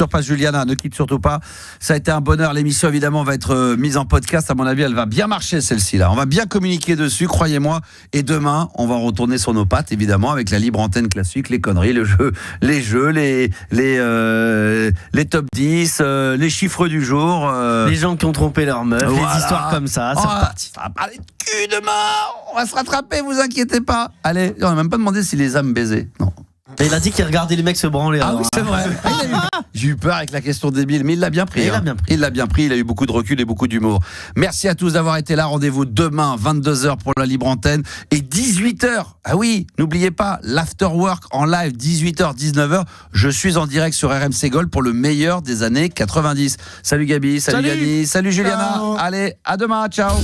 repasse Juliana, ne quitte surtout pas. Ça a été un bonheur. L'émission évidemment va être mise en podcast. À mon avis, elle va bien marcher celle-ci là. On va bien communiquer dessus, croyez-moi. Et demain, on va retourner sur nos pattes évidemment avec la libre antenne classique, les conneries, les jeux, les top 10, les chiffres du jour. Les gens qui ont trompé leur meuf, les histoires comme ça. C'est reparti. Ça va parler de cul demain. On va se rattraper, vous inquiétez pas. Allez, on n'a même pas demandé si les âmes baisaient. Non. Et il a dit qu'il regardait les mecs se branler. Ah oui, c'est vrai. J'ai eu peur avec la question débile, mais il l'a bien pris. Il l'a bien pris, il a eu beaucoup de recul et beaucoup d'humour. Merci à tous d'avoir été là. Rendez-vous demain, 22h pour la libre antenne et 18h. Ah oui, n'oubliez pas, l'afterwork en live, 18h, 19h. Je suis en direct sur RMC Gold pour le meilleur des années 90. Salut Gabi, salut Yannis, salut Juliana. Ciao. Allez, à demain, ciao.